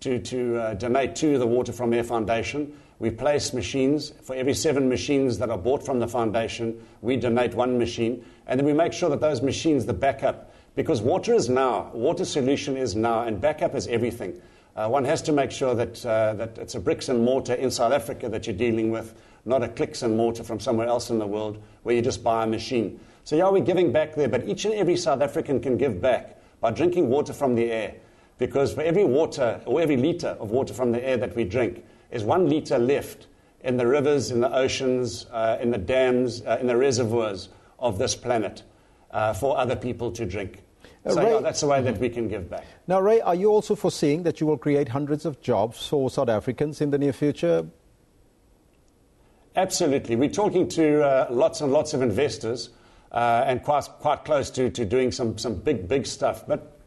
donate to the Water from Air Foundation. We place machines. For every 7 machines that are bought from the foundation, we donate 1 machine. And then we make sure that those machines, the backup, because water is now, water solution is now, and backup is everything. One has to make sure that it's a bricks and mortar in South Africa that you're dealing with, not a clicks and mortar from somewhere else in the world where you just buy a machine. So yeah, we're giving back there, but each and every South African can give back by drinking water from the air. Because for every water, or every litre of water from the air that we drink, is 1 litre left in the rivers, in the oceans, in the dams, in the reservoirs of this planet for other people to drink. So Ray, yeah, that's the way that we can give back. Now, Ray, are you also foreseeing that you will create hundreds of jobs for South Africans in the near future? Absolutely. We're talking to lots and lots of investors and quite close to doing some big stuff. But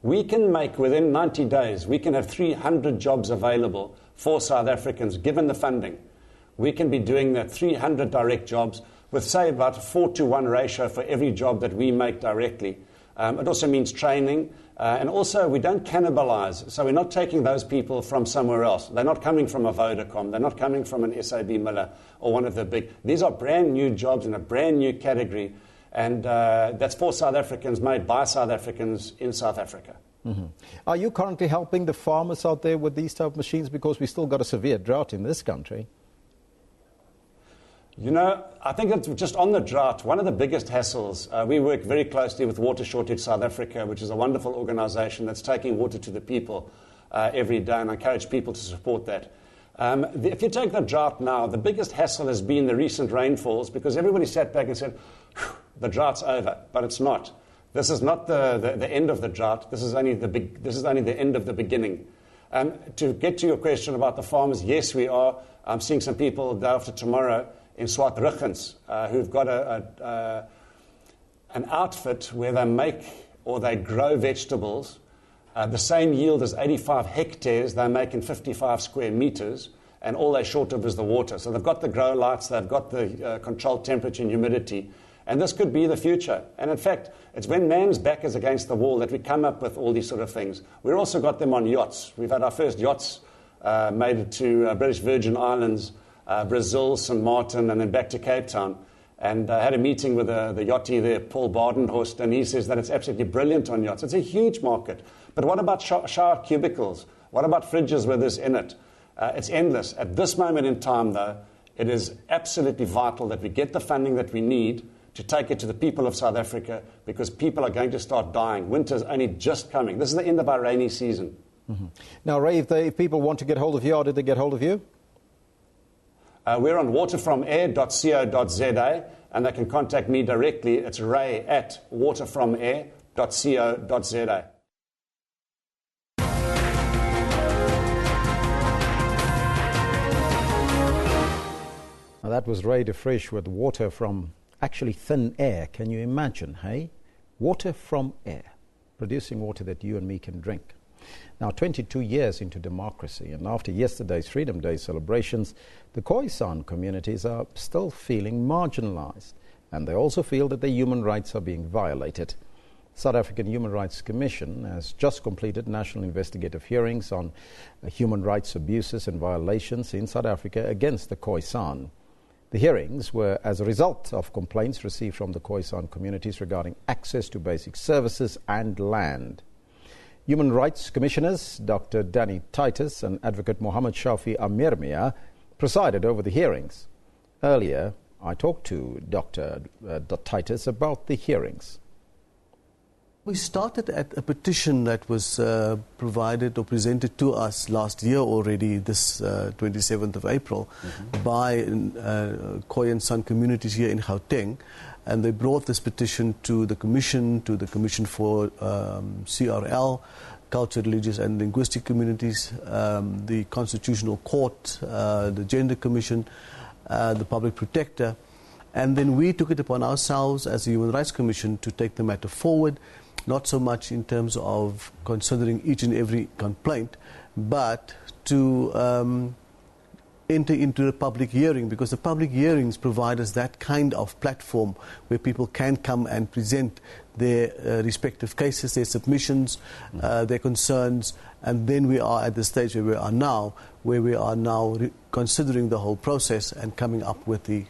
we can make, within 90 days, we can have 300 jobs available for South Africans, given the funding. We can be doing that 300 direct jobs with, say, about a 4-to-1 ratio for every job that we make directly. It also means training. And also, we don't cannibalize. So we're not taking those people from somewhere else. They're not coming from a Vodacom. They're not coming from an SAB Miller or one of the big. These are brand new jobs in a brand new category. And that's for South Africans, made by South Africans in South Africa. Mm-hmm. Are you currently helping the farmers out there with these type of machines? Because we still got a severe drought in this country. You know, I think it's just on the drought, one of the biggest hassles, we work very closely with Water Shortage South Africa, which is a wonderful organisation that's taking water to the people every day, and I encourage people to support that. If you take the drought now, the biggest hassle has been the recent rainfalls, because everybody sat back and said, the drought's over, but it's not. This is not the end of the drought. This is only the end of the beginning. To get to your question about the farmers, yes, we are. I'm seeing some people the day after tomorrow in Swart Ruggens, who've got an outfit where they make or they grow vegetables, the same yield as 85 hectares they make in 55 square meters, and all they're short of is the water. So they've got the grow lights, they've got the controlled temperature and humidity, and this could be the future. And in fact, it's when man's back is against the wall that we come up with all these sort of things. We've also got them on yachts. We've had our first yachts made it to British Virgin Islands, Brazil, St. Martin, and then back to Cape Town. And I had a meeting with the yachty there, Paul Badenhorst, and he says that it's absolutely brilliant on yachts. It's a huge market. But what about shower cubicles? What about fridges with this in it? It's endless. At this moment in time, though, it is absolutely vital that we get the funding that we need to take it to the people of South Africa, because people are going to start dying. Winter's only just coming. This is the end of our rainy season. Mm-hmm. Now, Ray, if people want to get hold of you, how did they get hold of you? We're on waterfromair.co.za, and they can contact me directly. It's ray@waterfromair.co.za. Now, that was Ray de Frisch with water from actually thin air. Can you imagine, hey? Water from air, producing water that you and me can drink. Now, 22 years into democracy, and after yesterday's Freedom Day celebrations, the Khoe-San communities are still feeling marginalized, and they also feel that their human rights are being violated. South African Human Rights Commission has just completed national investigative hearings on human rights abuses and violations in South Africa against the Khoe-San. The hearings were as a result of complaints received from the Khoe-San communities regarding access to basic services and land. Human Rights Commissioners Dr. Danny Titus and Advocate Mohammed Shafi Amirmia presided over the hearings. Earlier, I talked to Dr. Titus about the hearings. We started at a petition that was provided or presented to us last year already, this 27th of April, by Khoe and San communities here in Gauteng. And they brought this petition to the Commission for CRL, Culture, Religious and Linguistic Communities, the Constitutional Court, the Gender Commission, the Public Protector. And then we took it upon ourselves as the Human Rights Commission to take the matter forward, not so much in terms of considering each and every complaint, but to enter into the public hearing, because the public hearings provide us that kind of platform where people can come and present their respective cases, their submissions, their concerns, and then we are at the stage where we are now considering the whole process and coming up with the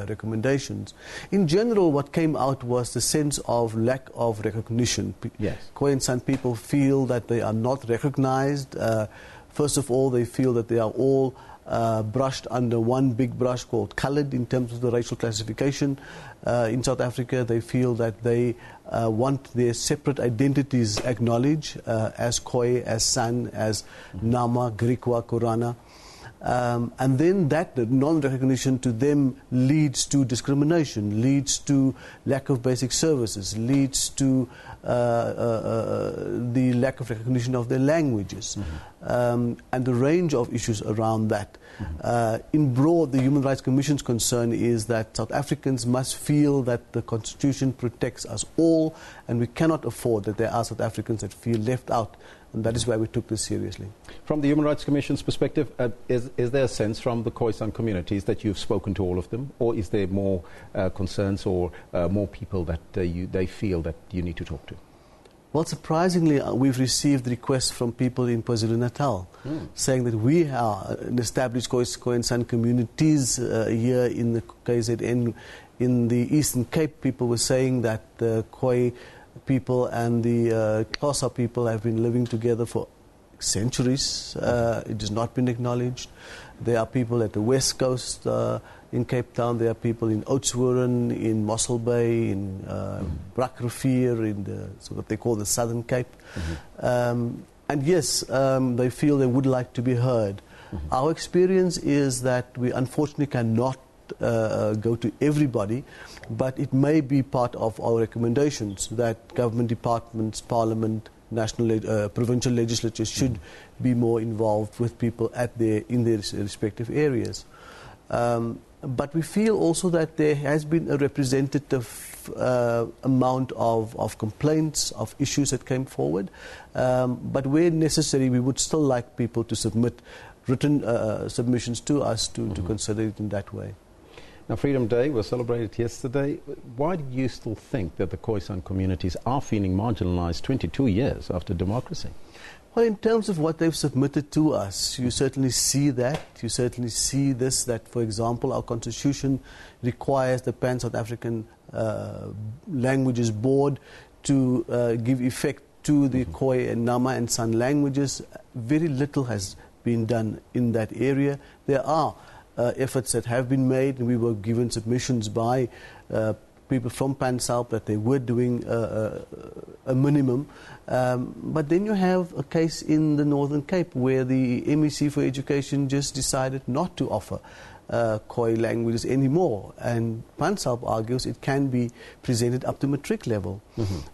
recommendations. In general, what came out was the sense of lack of recognition. Yes. Khoe and San people feel that they are not recognized. First of all, they feel that they are all brushed under one big brush called coloured in terms of the racial classification. In South Africa, they feel that they want their separate identities acknowledged as Khoe, as San, as Nama, Griqua, Korana. And then that non-recognition to them leads to discrimination, leads to lack of basic services, leads to the lack of recognition of their languages, and the range of issues around that. In broad, the Human Rights Commission's concern is that South Africans must feel that the Constitution protects us all, and we cannot afford that there are South Africans that feel left out And that is why we took this seriously. From the Human Rights Commission's perspective, is there a sense from the Khoe-San communities that you've spoken to all of them, or is there more concerns or more people that they feel that you need to talk to? Well, surprisingly, we've received requests from people in KwaZulu-Natal saying that we are an established Khoe-San communities here in the KZN. In the Eastern Cape, people were saying that the Khoi people and the Xhosa people have been living together for centuries. It has not been acknowledged. There are people at the West Coast in Cape Town. There are people in Oudtshoorn, in Mossel Bay, in Brakrivier, in what they call the Southern Cape. And yes, they feel they would like to be heard. Our experience is that we unfortunately cannot go to everybody, but it may be part of our recommendations that government departments, parliament, national, provincial legislatures should be more involved with people in their respective areas. But we feel also that there has been a representative amount of complaints, of issues that came forward. But where necessary, we would still like people to submit written submissions to us to consider it in that way. Now, Freedom Day was celebrated yesterday. Why do you still think that the Khoe-San communities are feeling marginalized 22 years after democracy? Well, in terms of what they've submitted to us, you certainly see that. You certainly see this, that, for example, our constitution requires the Pan-South African Languages Board to give effect to the Khoi and Nama and San languages. Very little has been done in that area. There are efforts that have been made, and we were given submissions by people from Pan-South that they were doing a minimum. But then you have a case in the Northern Cape where the MEC for Education just decided not to offer Khoi languages anymore. And Pan-South argues it can be presented up to matric level.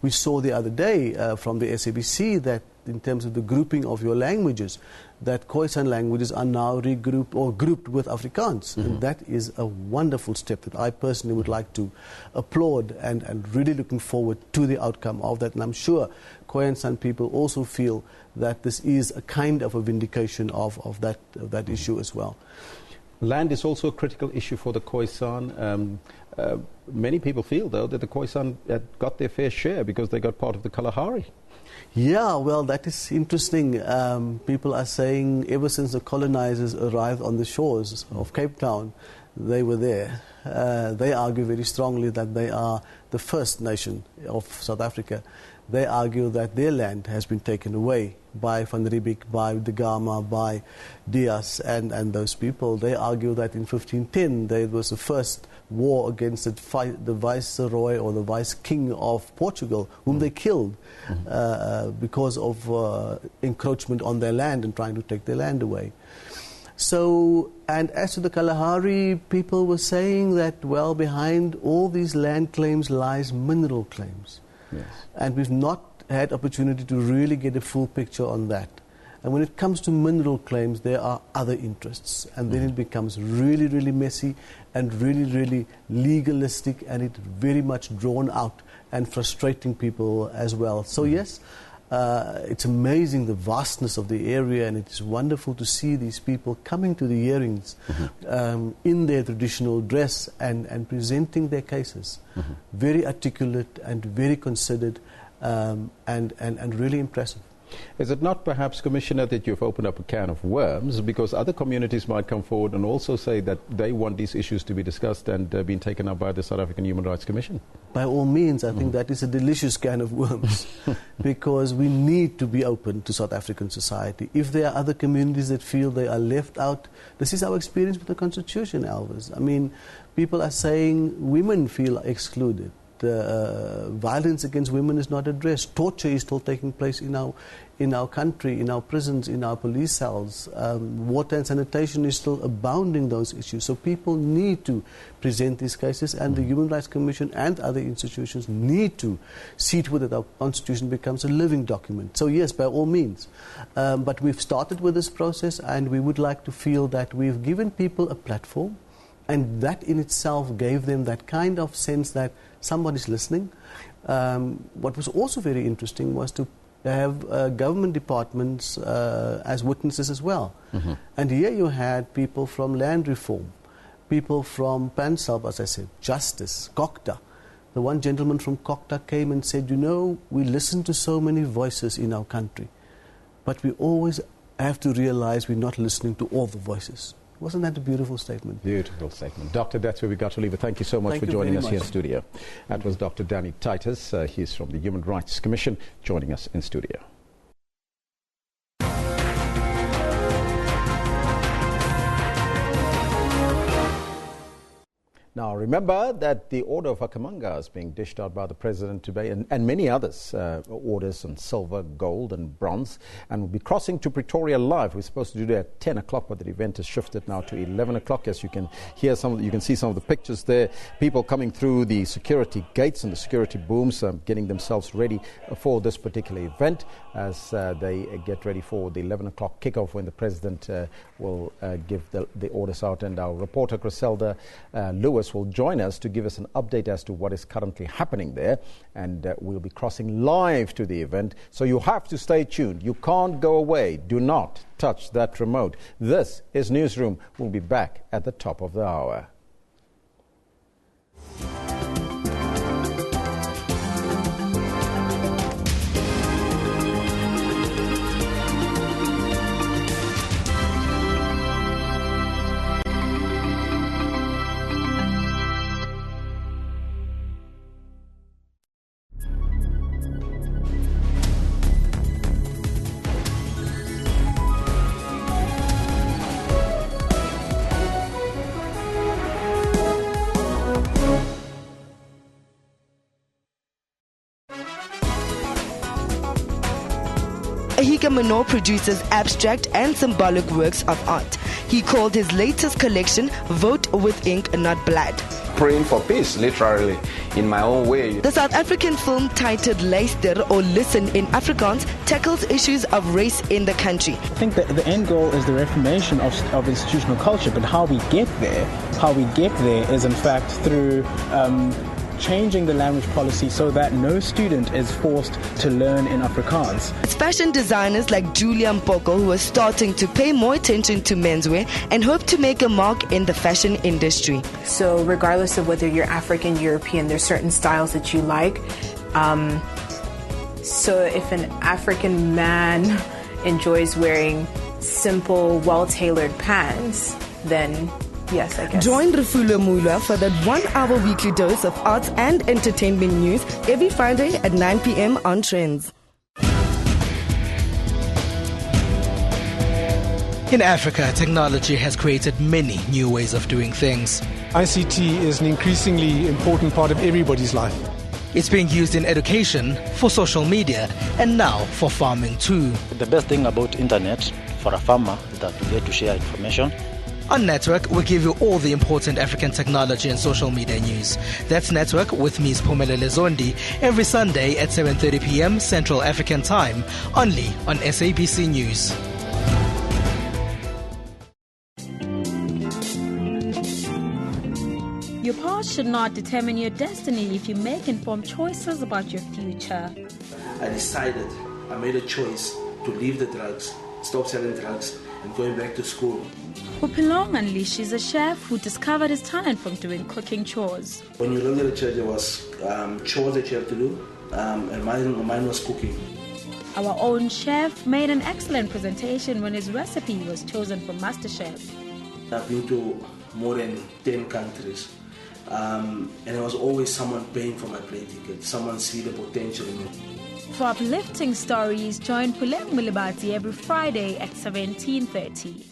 We saw the other day from the SABC that in terms of the grouping of your languages, that Khoe-San languages are now regrouped or grouped with Afrikaans. And that is a wonderful step that I personally would like to applaud, and really looking forward to the outcome of that. And I'm sure Khoe-San people also feel that this is a kind of a vindication of that issue as well. Land is also a critical issue for the Khoe-San. Many people feel, though, that the Khoe-San got their fair share because they got part of the Kalahari. Yeah, well, that is interesting. People are saying ever since the colonizers arrived on the shores of Cape Town, they were there. They argue very strongly that they are the first nation of South Africa. They argue that their land has been taken away by Van Riebeeck, by De Gama, by Diaz and those people. They argue that in 1510 there was the first war against the viceroy or the vice king of Portugal, whom they killed because of encroachment on their land and trying to take their land away. So, and as to the Kalahari, people were saying that, well, behind all these land claims lies mineral claims. Yes. And we've not had opportunity to really get a full picture on that. And when it comes to mineral claims, there are other interests. And then it becomes really, really messy and really, really legalistic, and it's very much drawn out and frustrating people as well. So yes, it's amazing the vastness of the area, and it's wonderful to see these people coming to the hearings in their traditional dress and presenting their cases. Very articulate and very considered and really impressive. Is it not perhaps, Commissioner, that you've opened up a can of worms, because other communities might come forward and also say that they want these issues to be discussed and being taken up by the South African Human Rights Commission? By all means, I think that is a delicious can of worms because we need to be open to South African society. If there are other communities that feel they are left out, this is our experience with the Constitution, Elvis. I mean, people are saying women feel excluded. Violence against women is not addressed. Torture is still taking place in our country, in our prisons, in our police cells. Water and sanitation is still abounding those issues. So people need to present these cases, and the Human Rights Commission and other institutions need to see to it that our Constitution becomes a living document. So yes, by all means. But we've started with this process, and we would like to feel that we've given people a platform, and that in itself gave them that kind of sense that somebody's listening. What was also very interesting was to They have government departments as witnesses as well. And here you had people from land reform, people from PANSALB, as I said, justice, COCTA. The one gentleman from COCTA came and said, you know, we listen to so many voices in our country, but we always have to realize we're not listening to all the voices. Wasn't that a beautiful statement? Beautiful statement. Doctor, that's where we got to leave it. Thank you so much for joining us here in studio. That was Dr. Danny Titus. He's from the Human Rights Commission, joining us in studio. Now, remember that the Order of Akamanga is being dished out by the President today, and many others, orders on silver, gold and bronze, and we'll be crossing to Pretoria live. We're supposed to do that at 10 o'clock, but the event has shifted now to 11 o'clock. As you can hear you can see some of the pictures there, people coming through the security gates and the security booms, getting themselves ready for this particular event as they get ready for the 11 o'clock kickoff when the President will give the orders out. And our reporter Griselda Lewis will join us to give us an update as to what is currently happening there, and we'll be crossing live to the event, so you have to stay tuned. You can't go away. Do not touch that remote. This is Newsroom. We'll be back at the top of the hour. Mano produces abstract and symbolic works of art. He called his latest collection Vote with Ink, Not Blood. Praying for peace, literally, in my own way. The South African film titled Luister or Listen in Afrikaans tackles issues of race in the country. I think that the end goal is the reformation of institutional culture, but how we get there is in fact through changing the language policy so that no student is forced to learn in Afrikaans. It's fashion designers like Julia Mpoko who are starting to pay more attention to menswear and hope to make a mark in the fashion industry. So regardless of whether you're African, European, there's certain styles that you like. So if an African man enjoys wearing simple, well-tailored pants, then yes, I guess. Join Refulo Mula for that 1 hour weekly dose of arts and entertainment news every Friday at 9 p.m. on Trends. In Africa, technology has created many new ways of doing things. ICT is an increasingly important part of everybody's life. It's being used in education, for social media, and now for farming too. The best thing about internet for a farmer is that you get to share information. On Network, we give you all the important African technology and social media news. That's Network with me, Spumelele Zondi, every Sunday at 7:30 p.m. Central African Time, only on SABC News. Your past should not determine your destiny if you make informed choices about your future. I made a choice to leave the drugs, stop selling drugs, and going back to school. Upilong unleashes a chef who discovered his talent from doing cooking chores. When you learn at the church, there was chores that you have to do, and mine was cooking. Our own chef made an excellent presentation when his recipe was chosen for MasterChef. I've been to more than 10 countries, and there was always someone paying for my plane ticket, someone see the potential in me. For uplifting stories, join Puleng Mulibati every Friday at 17:30.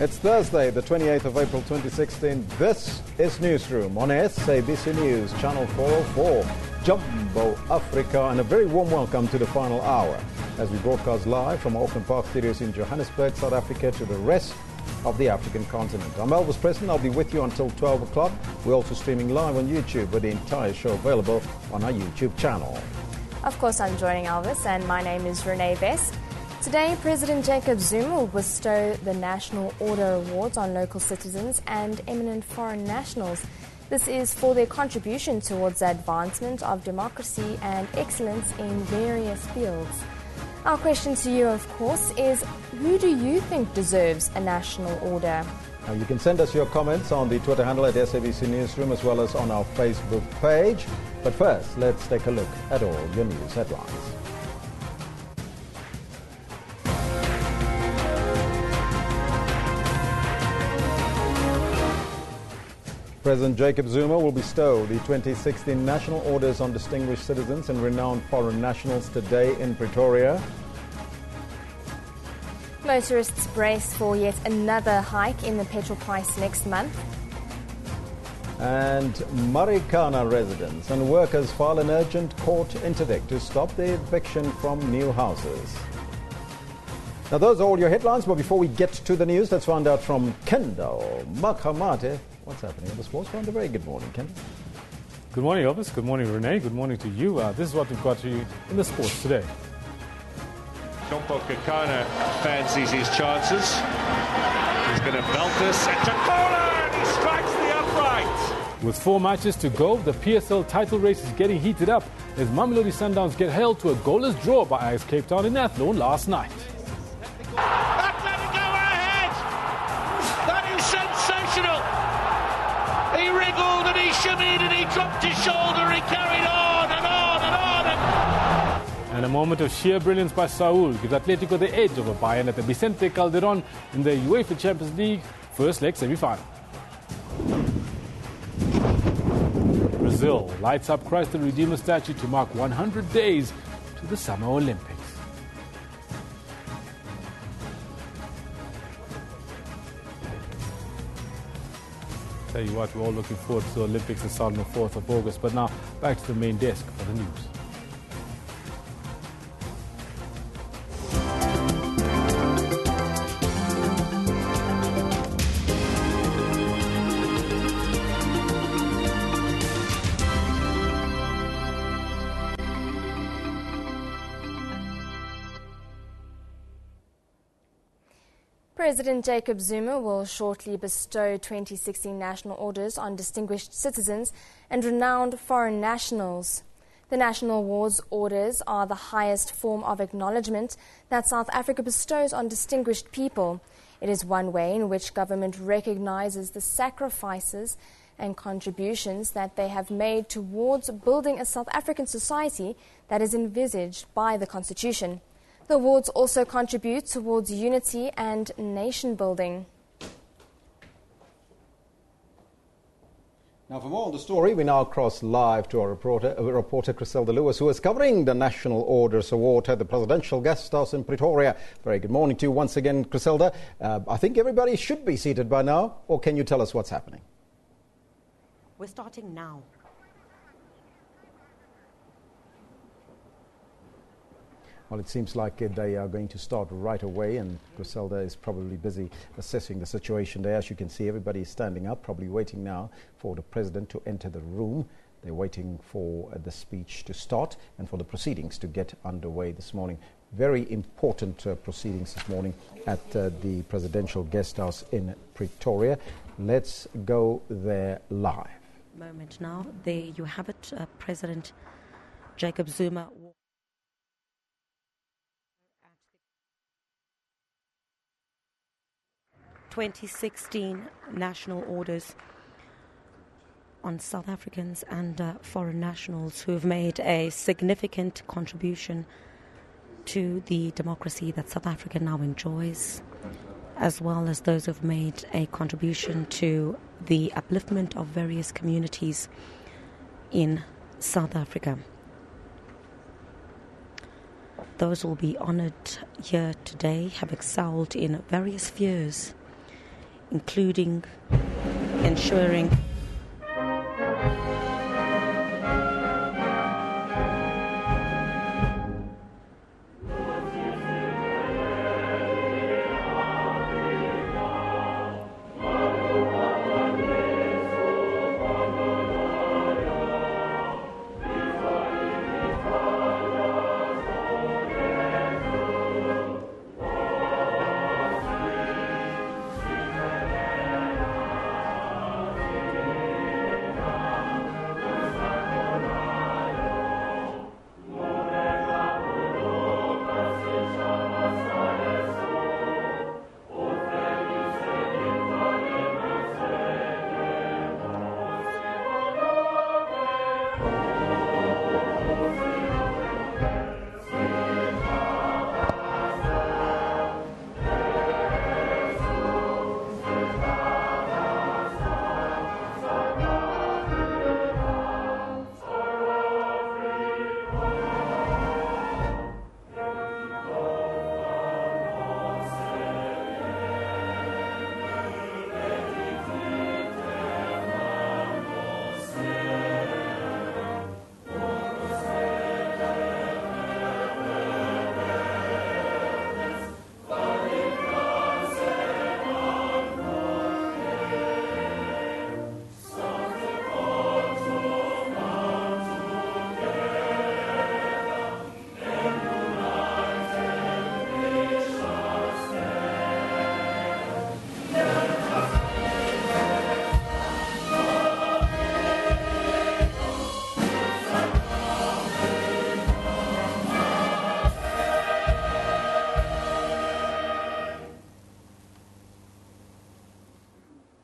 It's Thursday, the 28th of April 2016. This is Newsroom on SABC News, Channel 404, Jumbo Africa, and a very warm welcome to the final hour as we broadcast live from Auckland Park Studios in Johannesburg, South Africa, to the rest of the African continent. I'm Elvis Preston. I'll be with you until 12 o'clock. We're also streaming live on YouTube with the entire show available on our YouTube channel. Of course, I'm joining Elvis, and my name is Renee Best. Today, President Jacob Zuma will bestow the National Order Awards on local citizens and eminent foreign nationals. This is for their contribution towards the advancement of democracy and excellence in various fields. Our question to you, of course, is who do you think deserves a national order? Now, you can send us your comments on the Twitter handle at SABC Newsroom as well as on our Facebook page. But first, let's take a look at all your news headlines. President Jacob Zuma will bestow the 2016 National Orders on Distinguished Citizens and Renowned Foreign Nationals today in Pretoria. Motorists brace for yet another hike in the petrol price next month. And Marikana residents and workers file an urgent court interdict to stop the eviction from new houses. Now, those are all your headlines, but before we get to the news, let's find out from Kendall Makhamate what's happening in the sports front. A very good morning, Kendall. Good morning, Elvis. Good morning, Renee. Good morning to you. This is what we've got to you in the sports today. Jompo Kakana fancies his chances. He's going to belt this at Takola, and he strikes the upright. With 4 matches to go, the PSL title race is getting heated up as Mamelodi Sundowns get held to a goalless draw by Ajax Cape Town in Athlone last night. Atletico ahead! That is sensational! He wriggled and he shimmied and he dropped his shoulder, he carried on and on and on. And a moment of sheer brilliance by Saul gives Atletico the edge over Bayern at the Vicente Calderon in the UEFA Champions League first leg semi-final. Brazil lights up Christ the Redeemer statue to mark 100 days to the Summer Olympics. Tell you what, we're all looking forward to the Olympics that start on the 4th of August. But now, back to the main desk for the news. President Jacob Zuma will shortly bestow 2016 national orders on distinguished citizens and renowned foreign nationals. The National Awards orders are the highest form of acknowledgement that South Africa bestows on distinguished people. It is one way in which government recognizes the sacrifices and contributions that they have made towards building a South African society that is envisaged by the Constitution. The awards also contribute towards unity and nation building. Now, for more on the story, we now cross live to our reporter Griselda Lewis, who is covering the National Orders Award at the Presidential Guest House in Pretoria. Very good morning to you once again, Griselda. I think everybody should be seated by now, or can you tell us what's happening? We're starting now. Well, it seems like they are going to start right away, and Griselda is probably busy assessing the situation there. As you can see, everybody is standing up, probably waiting now for the president to enter the room. They're waiting for the speech to start and for the proceedings to get underway this morning. Very important proceedings this morning at the Presidential Guest House in Pretoria. Let's go there live. Moment now. There you have it. President Jacob Zuma. 2016 national orders on South Africans and foreign nationals who have made a significant contribution to the democracy that South Africa now enjoys, as well as those who have made a contribution to the upliftment of various communities in South Africa. Those who will be honoured here today have excelled in various spheres including ensuring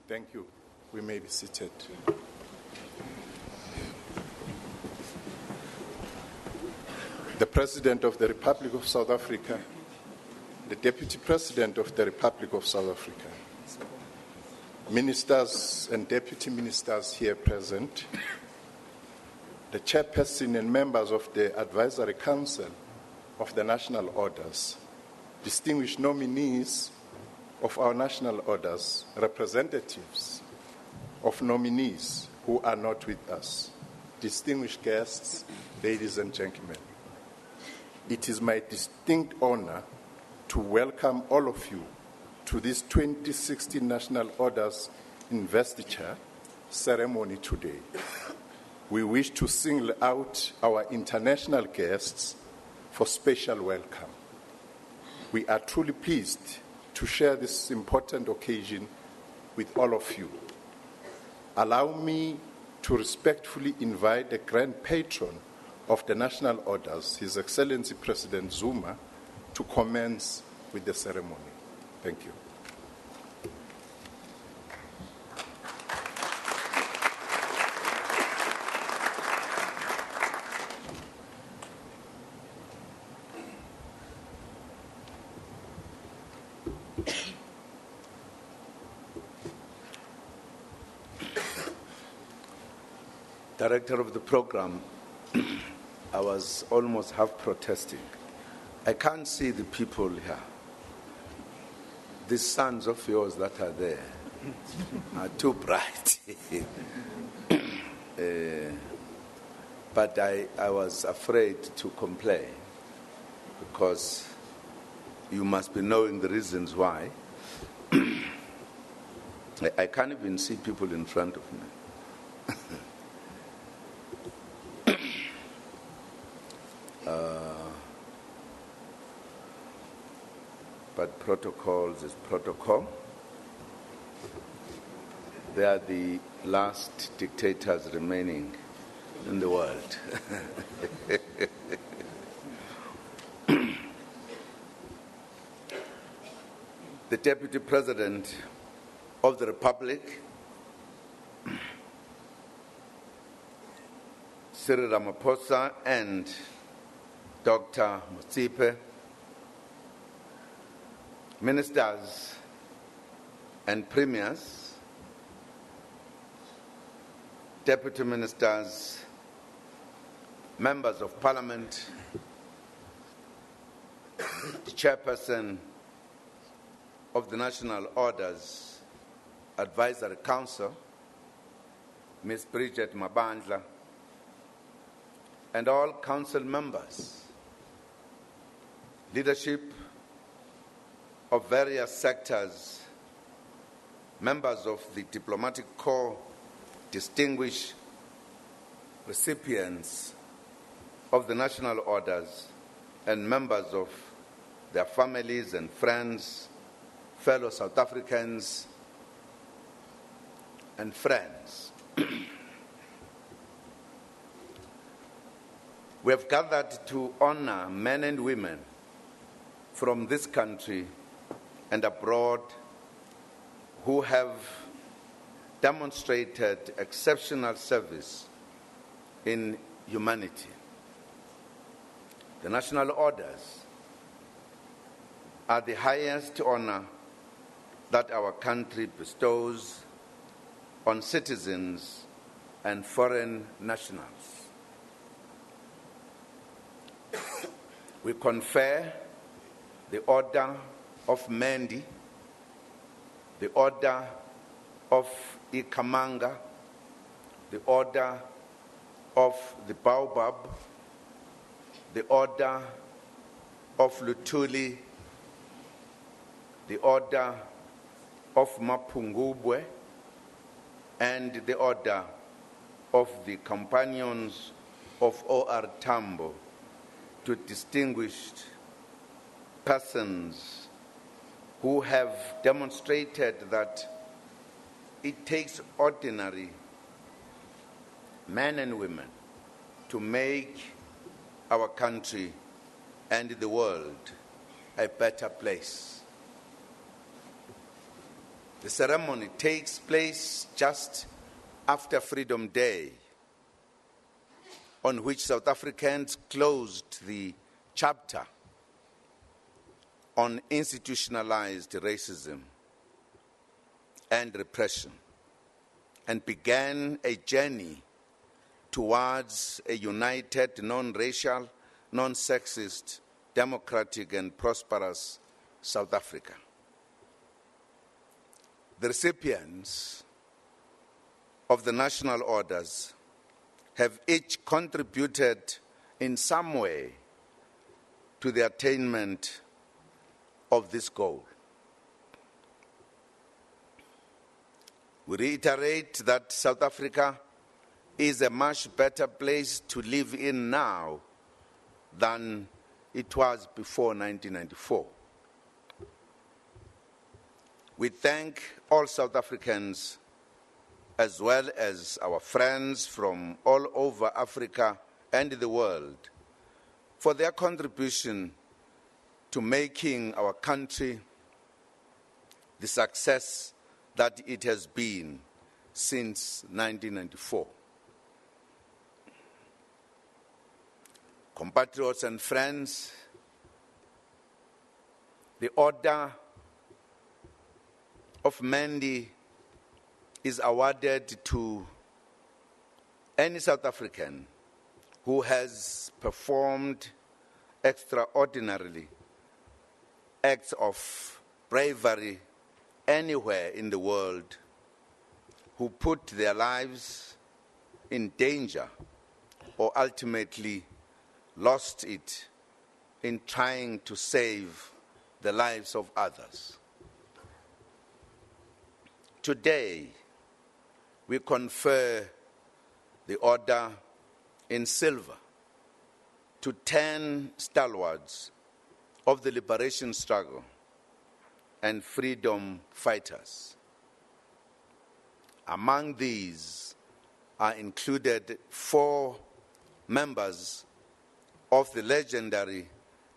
Thank you. We may be seated. The President of the Republic of South Africa, the Deputy President of the Republic of South Africa, ministers and deputy ministers here present, the chairperson and members of the Advisory Council of the National Orders, distinguished nominees of our national orders, representatives of nominees who are not with us, distinguished guests, ladies and gentlemen. It is my distinct honor to welcome all of you to this 2016 National Orders Investiture ceremony today. We wish to single out our international guests for special welcome. We are truly pleased to share this important occasion with all of you. Allow me to respectfully invite the Grand Patron of the National Orders, His Excellency President Zuma, to commence with the ceremony. Thank you. Director of the program, I was almost half protesting. I can't see the people here. These sons of yours that are there are too bright. But I was afraid to complain because you must be knowing the reasons why. I can't even see people in front of me. But protocols is protocol. They are the last dictators remaining in the world. The Deputy President of the Republic, Cyril Ramaphosa, and Dr. Motsepe, ministers and premiers, deputy ministers, members of parliament, chairperson of the national orders, Advisory Council, Ms. Bridget Mabandla, and all council members, leadership of various sectors, members of the diplomatic corps, distinguished recipients of the national orders, and members of their families and friends, fellow South Africans and friends. We have gathered to honor men and women from this country and abroad who have demonstrated exceptional service in humanity. The national orders are the highest honor that our country bestows on citizens and foreign nationals. We confer the Order of Mendi, the Order of Ikamanga, the Order of the Baobab, the Order of Lutuli, the Order of Mapungubwe, and the Order of the Companions of O.R. Tambo to distinguished persons who have demonstrated that it takes ordinary men and women to make our country and the world a better place. The ceremony takes place just after Freedom Day, on which South Africans closed the chapter on institutionalized racism and repression and began a journey towards a united, non-racial, non-sexist, democratic and prosperous South Africa. The recipients of the national orders have each contributed in some way to the attainment of this goal. We reiterate that South Africa is a much better place to live in now than it was before 1994. We thank all South Africans as well as our friends from all over Africa and the world for their contribution to making our country the success that it has been since 1994. Compatriots and friends, the Order of Mendi is awarded to any South African who has performed extraordinarily acts of bravery anywhere in the world, who put their lives in danger or ultimately lost it in trying to save the lives of others. Today, we confer the order in silver to 10 stalwarts of the liberation struggle and freedom fighters. Among these are included 4 members of the legendary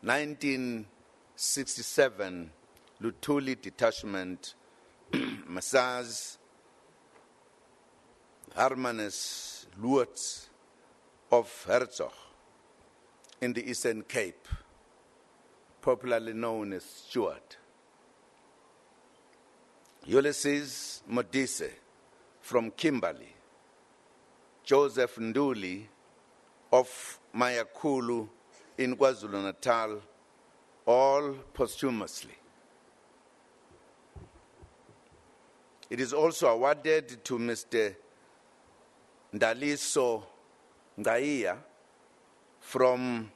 1967 Lutuli detachment, Messrs. Hermanus Luertz of Herzog in the Eastern Cape, popularly known as Stuart. Ulysses Modise from Kimberley, Joseph Nduli of Mayakulu in KwaZulu-Natal, all posthumously. It is also awarded to Mr. Ndaliso Ngaiya from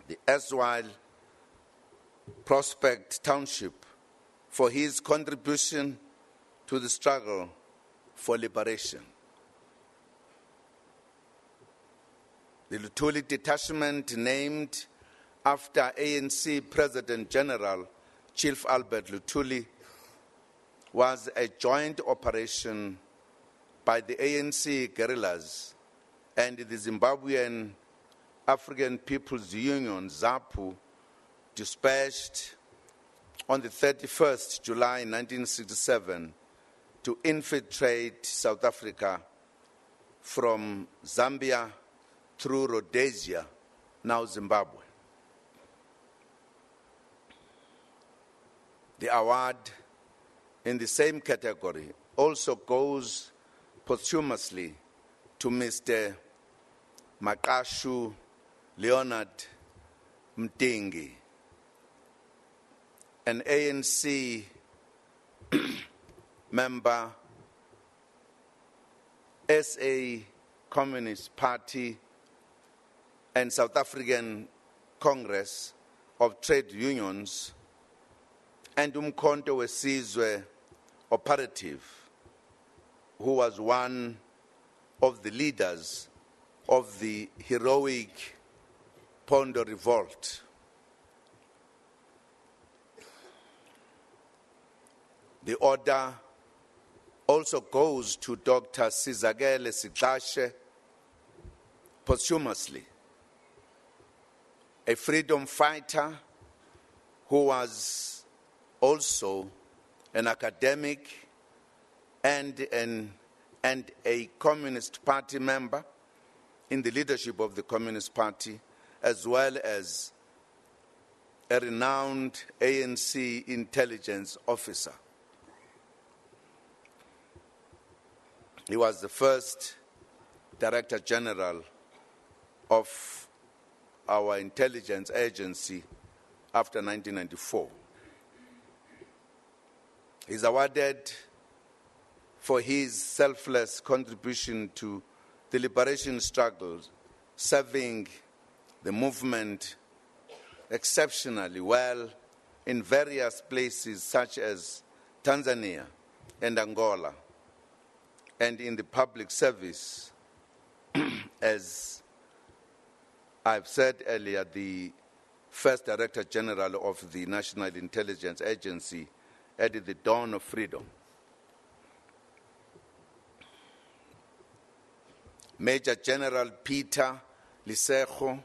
the erstwhile Prospect Township for his contribution to the struggle for liberation. The Luthuli detachment, named after ANC President General Chief Albert Luthuli, was a joint operation by the ANC guerrillas and the Zimbabwean African People's Union, ZAPU, dispatched on the 31st July 1967 to infiltrate South Africa from Zambia through Rhodesia, now Zimbabwe. The award in the same category also goes posthumously to Mr. Makashu Leonard Mtingi, an ANC member, SA Communist Party, and South African Congress of Trade Unions, and Umkhonto Wesizwe operative, who was one of the leaders of the heroic Pondo Revolt. The order also goes to Dr. Sizakele Sigashe posthumously, a freedom fighter who was also an academic and a Communist Party member in the leadership of the Communist Party, as well as a renowned ANC intelligence officer. He was the first Director General of our intelligence agency after 1994. He's awarded for his selfless contribution to the liberation struggle, serving the movement exceptionally well in various places such as Tanzania and Angola, and in the public service, as I've said earlier, the first Director General of the National Intelligence Agency at the dawn of freedom. Major General Peter Lisejo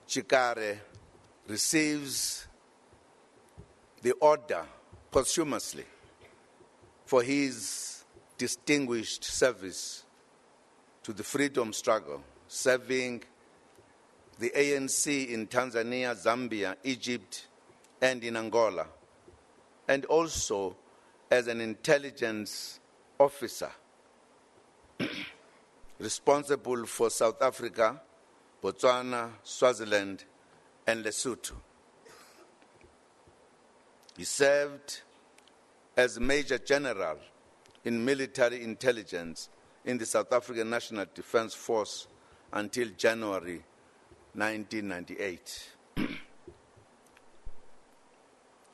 Chikare receives the order posthumously for his distinguished service to the freedom struggle, serving the ANC in Tanzania, Zambia, Egypt, and in Angola, and also as an intelligence officer responsible for South Africa, Botswana, Swaziland, and Lesotho. He served as Major General in military intelligence in the South African National Defence Force until January 1998.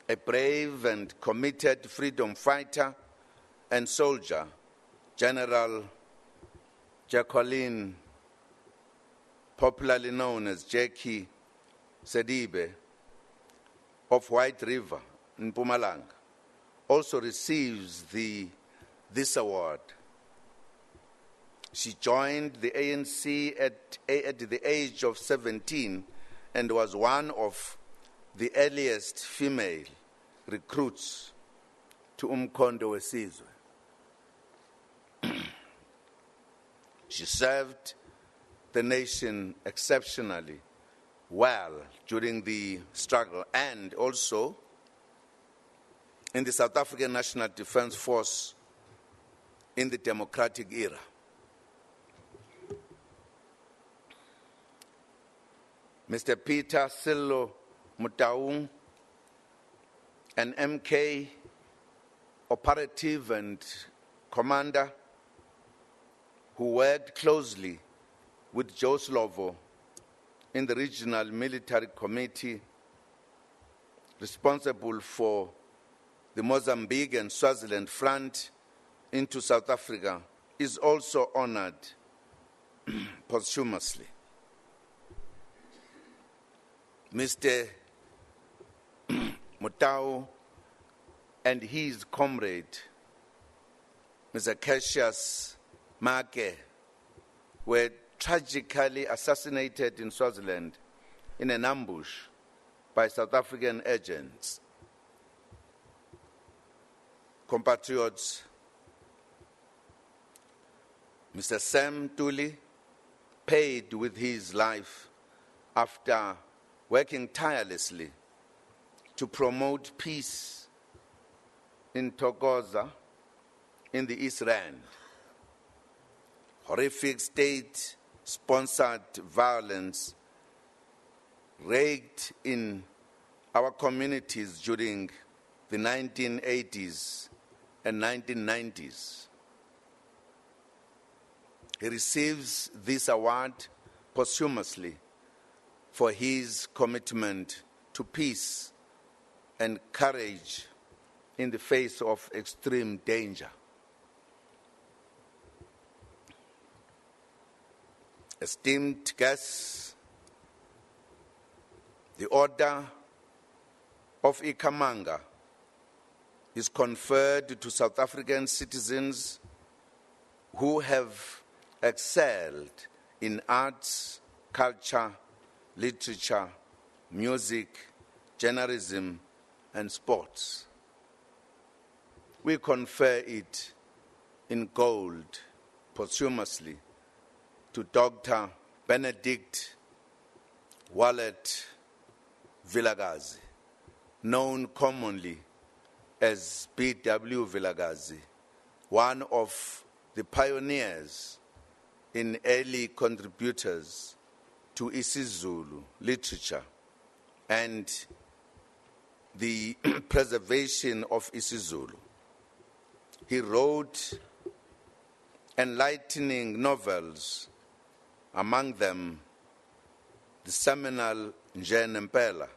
A brave and committed freedom fighter and soldier, General Jacqueline, popularly known as Jackie Sedibe, of White River in Mpumalanga, also receives this award. She joined the ANC at the age of 17 and was one of the earliest female recruits to Umkhonto Wesizwe. She served the nation exceptionally well during the struggle and also in the South African National Defence Force in the democratic era. Mr. Peter Sello Mutaung, an MK operative and commander who worked closely with Joe Slovo in the Regional Military Committee responsible for the Mozambique and Swaziland front into South Africa, is also honored posthumously. Mr. Mutau and his comrade, Mr. Cassius Make, were tragically assassinated in Swaziland in an ambush by South African agents. Compatriots, Mr. Sam Tuli paid with his life after working tirelessly to promote peace in Thokoza in the East Rand. Horrific state-sponsored violence raged in our communities during the 1980s and 1990s. He receives this award posthumously for his commitment to peace and courage in the face of extreme danger. Esteemed guests, the Order of Ikhamanga is conferred to South African citizens who have excelled in arts, culture, literature, music, journalism, and sports. We confer it in gold posthumously to Dr. Benedict Wallet Vilakazi, known commonly as B.W. Vilakazi, one of the pioneers in early contributors to isiZulu literature and the preservation of isiZulu. He wrote enlightening novels, among them the seminal Nje Nempela,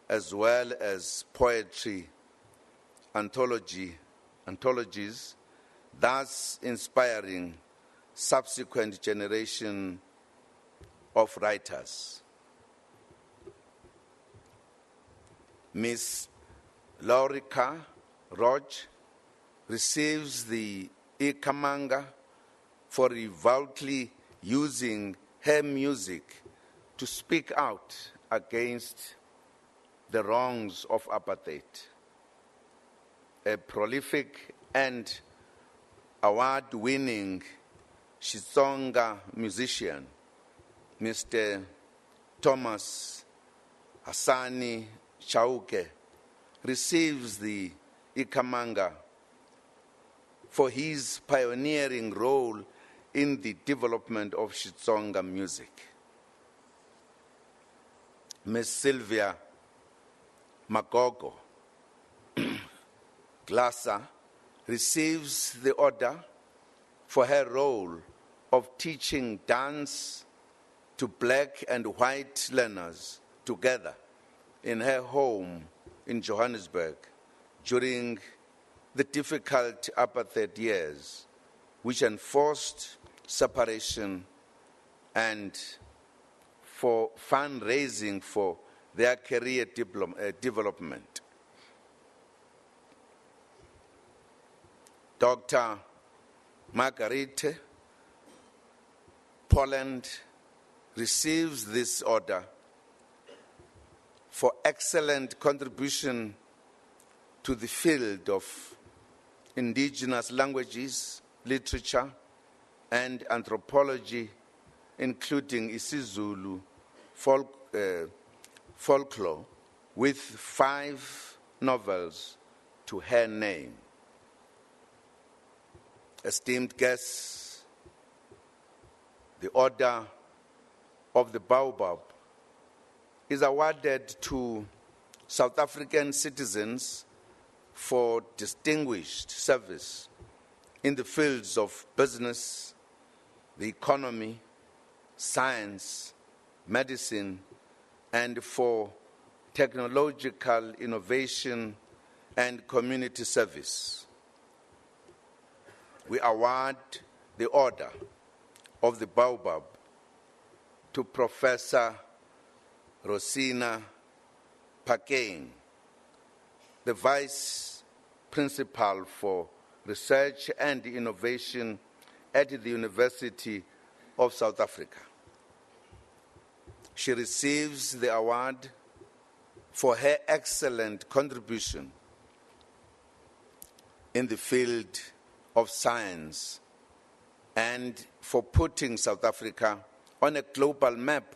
as well as poetry anthologies, thus inspiring subsequent generation of writers. Miss Laurika Roch receives the Ikhamanga for revoltly using her music to speak out against the wrongs of apartheid. A prolific and award-winning Xitsonga musician, Mr. Thomas Hassani Chauke, receives the Ikhamanga for his pioneering role in the development of Xitsonga music. Ms. Sylvia Magogo Glassa receives the order for her role of teaching dance to black and white learners together in her home in Johannesburg during the difficult apartheid years, which enforced separation and for fundraising for their career development. Dr. Margarete Poland receives this order for excellent contribution to the field of indigenous languages, literature, and anthropology, including isiZulu folklore, with 5 novels to her name. Esteemed guests, the Order of the Baobab is awarded to South African citizens for distinguished service in the fields of business, the economy, science, medicine, and for technological innovation and community service. We award the Order of the Baobab to Professor Rosina Pakeng, the Vice Principal for Research and Innovation at the University of South Africa. She receives the award for her excellent contribution in the field of science and for putting South Africa on a global map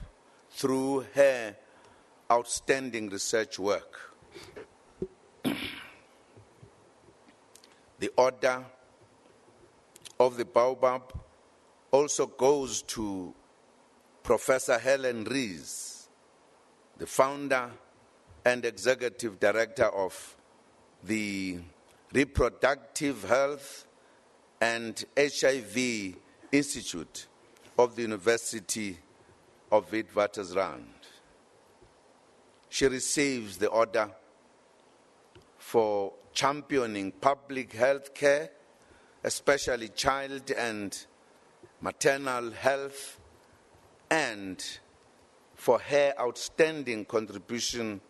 through her outstanding research work. The Order of the Baobab also goes to Professor Helen Rees, the founder and executive director of the Reproductive Health and HIV Institute of the University of Witwatersrand. She receives the Order for championing public health care, especially child and maternal health, and for her outstanding contribution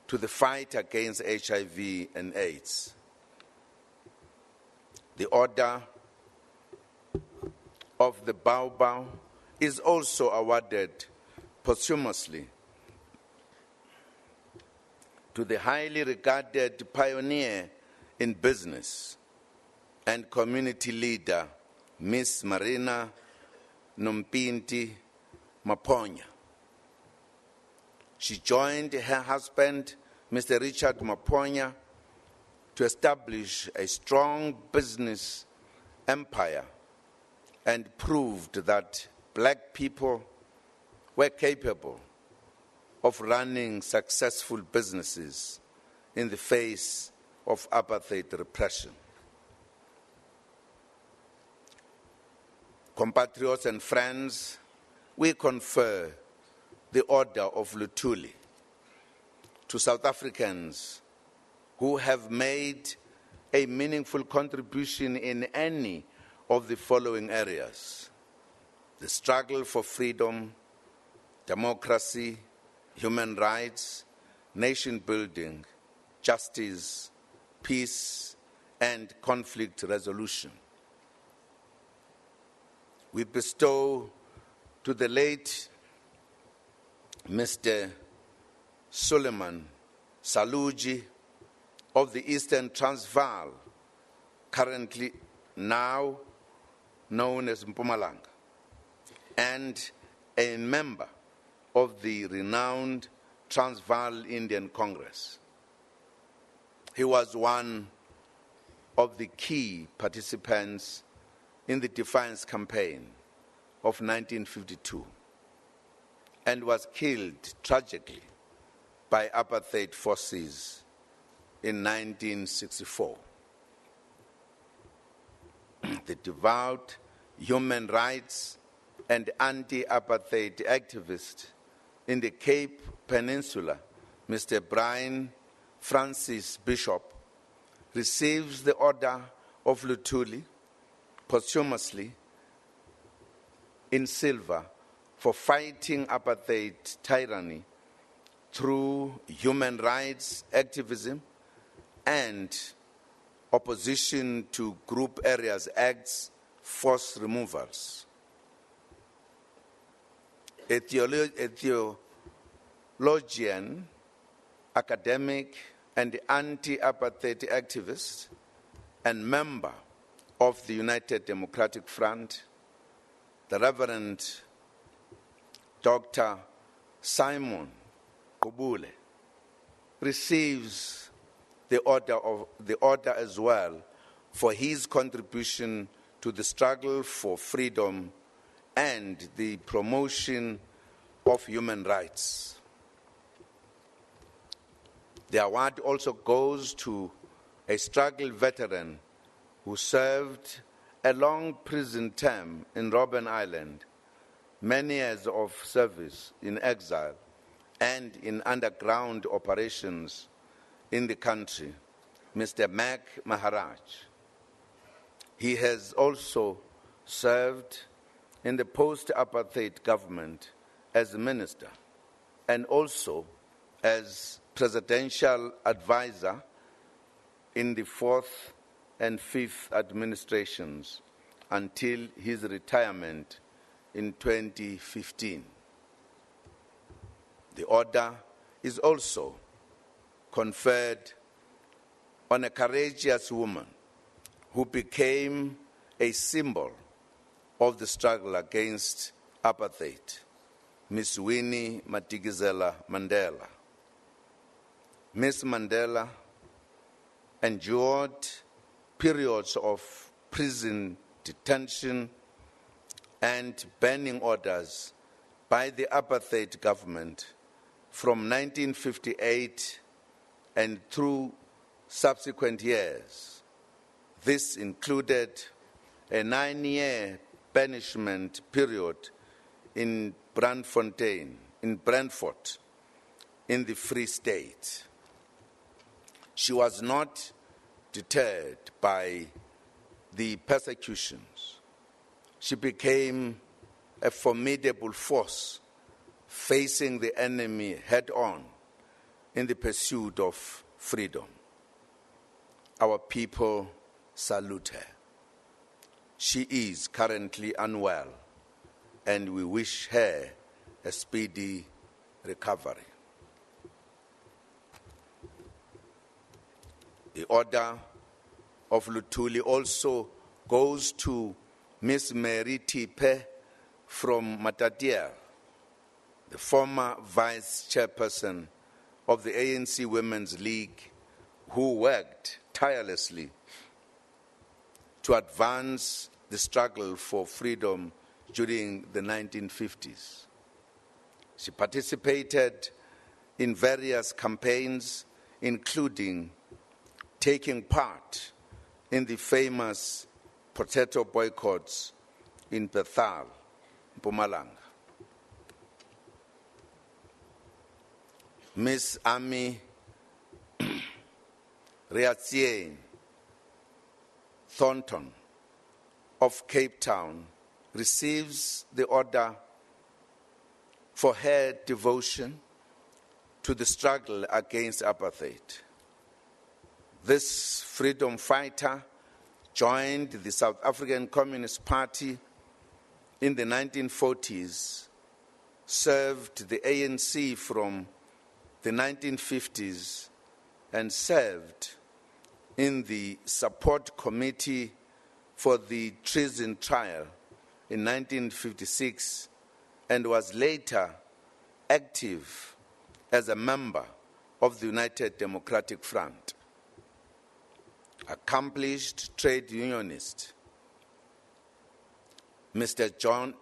to the fight against HIV and AIDS. The Order of the Baobab is also awarded posthumously to the highly regarded pioneer in business and community leader, Miss Marina Nompinti Maponya. She joined her husband, Mr. Richard Maponya, to establish a strong business empire and proved that black people were capable of running successful businesses in the face of apartheid repression. Compatriots and friends, we confer the Order of Luthuli to South Africans who have made a meaningful contribution in any of the following areas: the struggle for freedom, democracy, human rights, nation building, justice, peace, and conflict resolution. We bestow to the late Mr. Suleiman Saluji of the Eastern Transvaal, currently now known as Mpumalanga, and a member of the renowned Transvaal Indian Congress. He was one of the key participants in the Defiance Campaign of 1952 and was killed tragically by apartheid forces in 1964. The devout human rights and anti-apartheid activist in the Cape Peninsula, Mr. Brian Francis Bishop, receives the Order of Luthuli posthumously in silver for fighting apartheid tyranny through human rights activism and opposition to Group Areas Act's forced removals. A theologian, academic, and anti-apartheid activist, and member of the United Democratic Front, the Reverend Dr. Simon Kobule, receives the order as well for his contribution to the struggle for freedom and the promotion of human rights. The award also goes to a struggle veteran who served a long prison term in Robben Island, many years of service in exile and in underground operations in the country, Mr. Mac Maharaj. He has also served in the post-apartheid government as a minister and also as presidential advisor in the 4th and 5th administrations until his retirement in 2015. The order is also conferred on a courageous woman who became a symbol of the struggle against apartheid, Miss Winnie Madikizela Mandela. Miss Mandela endured periods of prison detention and banning orders by the apartheid government from 1958 and through subsequent years. This included a 9-year banishment period in Brandfort, in the Free State. She was not deterred by the persecutions. She became a formidable force facing the enemy head-on in the pursuit of freedom. Our people salute her. She is currently unwell, and we wish her a speedy recovery. The Order of Luthuli also goes to Miss Mary Tipe from Matatiele, the former vice chairperson of the ANC Women's League, who worked tirelessly to advance the struggle for freedom during the 1950s. She participated in various campaigns, including taking part in the famous potato boycotts in Bethal, Mpumalanga. Miss Ami Riatsien Thornton of Cape Town receives the order for her devotion to the struggle against apartheid. This freedom fighter joined the South African Communist Party in the 1940s, served the ANC from the 1950s, and served in the support committee for the treason trial in 1956, and was later active as a member of the United Democratic Front. Accomplished trade unionist, Mr. John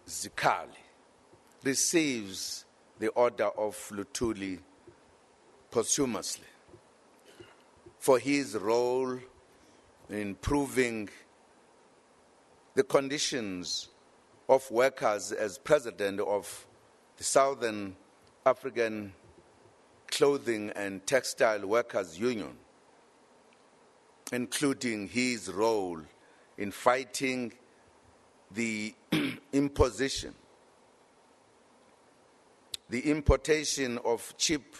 Zikali receives the Order of Luthuli posthumously for his role in improving the conditions of workers as president of the Southern African Clothing and Textile Workers Union, including his role in fighting the importation of cheap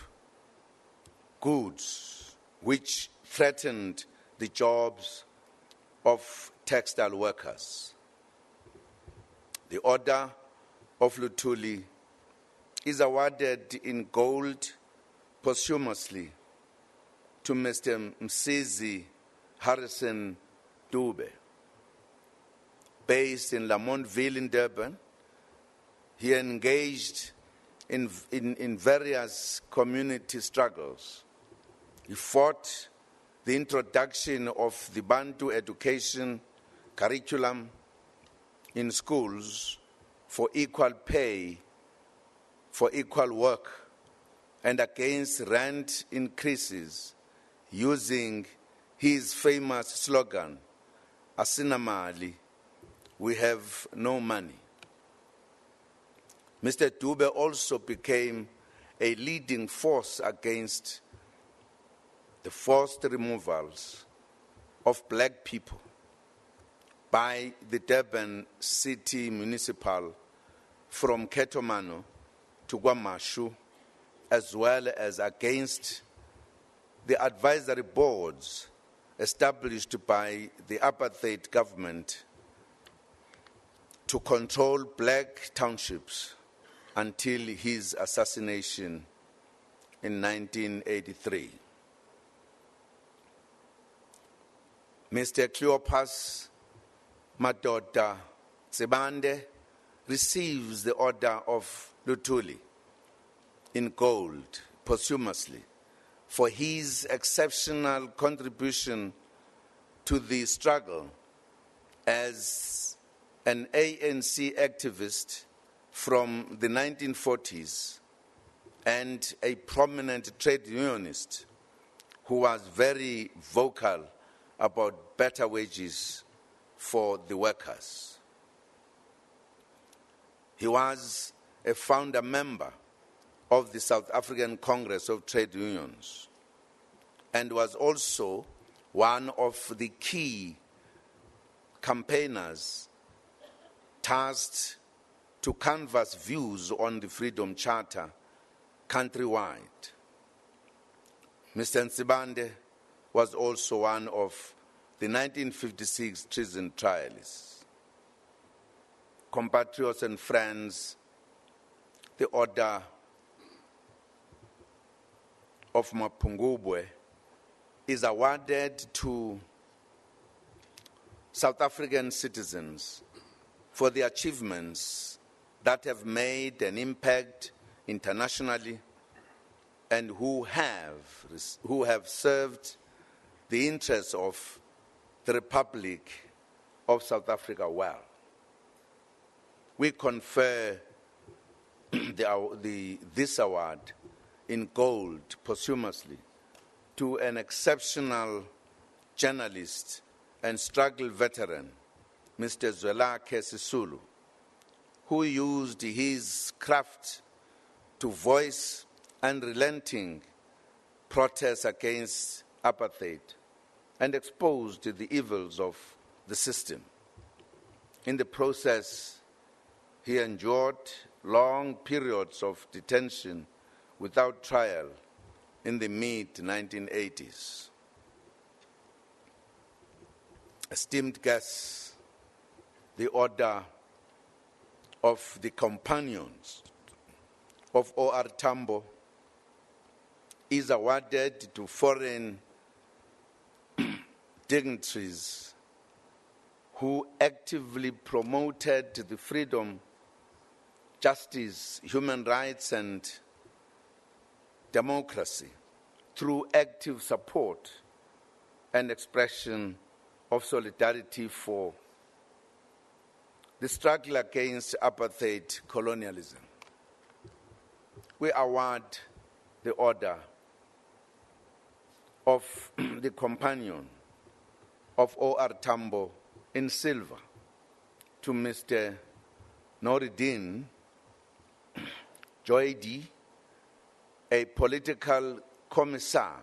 goods, which threatened the jobs of textile workers. The Order of Luthuli is awarded in gold posthumously to Mr. Msizi Harrison Dube. Based in Lamontville in Durban, he engaged in various community struggles. He fought the introduction of the Bantu education curriculum in schools for equal pay, for equal work, and against rent increases using his famous slogan, "Asina mali, we have no money." Mr. Dube also became a leading force against the forced removals of black people by the Durban City Municipal from Ketomano to Guamashu, as well as against the advisory boards established by the apartheid government to control black townships until his assassination in 1983. Mr. Cleopas Madoda Tsebande receives the Order of Luthuli in gold posthumously for his exceptional contribution to the struggle as an ANC activist from the 1940s and a prominent trade unionist who was very vocal about better wages for the workers. He was a founder member of the South African Congress of Trade Unions and was also one of the key campaigners tasked to canvass views on the Freedom Charter countrywide. Mr. Nsibande was also one of the 1956 treason trialists. Compatriots and friends, the Order of Mapungubwe is awarded to South African citizens for the achievements that have made an impact internationally and who have served the interests of the Republic of South Africa well. We confer this award in gold posthumously to an exceptional journalist and struggle veteran, Mr. Zwelakhe Sisulu, who used his craft to voice unrelenting protests against apartheid and exposed the evils of the system. In the process, he endured long periods of detention without trial in the mid-1980s. Esteemed guests, the Order of the Companions of O.R. Tambo is awarded to foreign dignitaries who actively promoted the freedom, justice, human rights, and democracy through active support and expression of solidarity for the struggle against apartheid colonialism. We award the Order of the Companion of O.R. Tambo in silver to Mr. Noureddin Joidi, a political commissar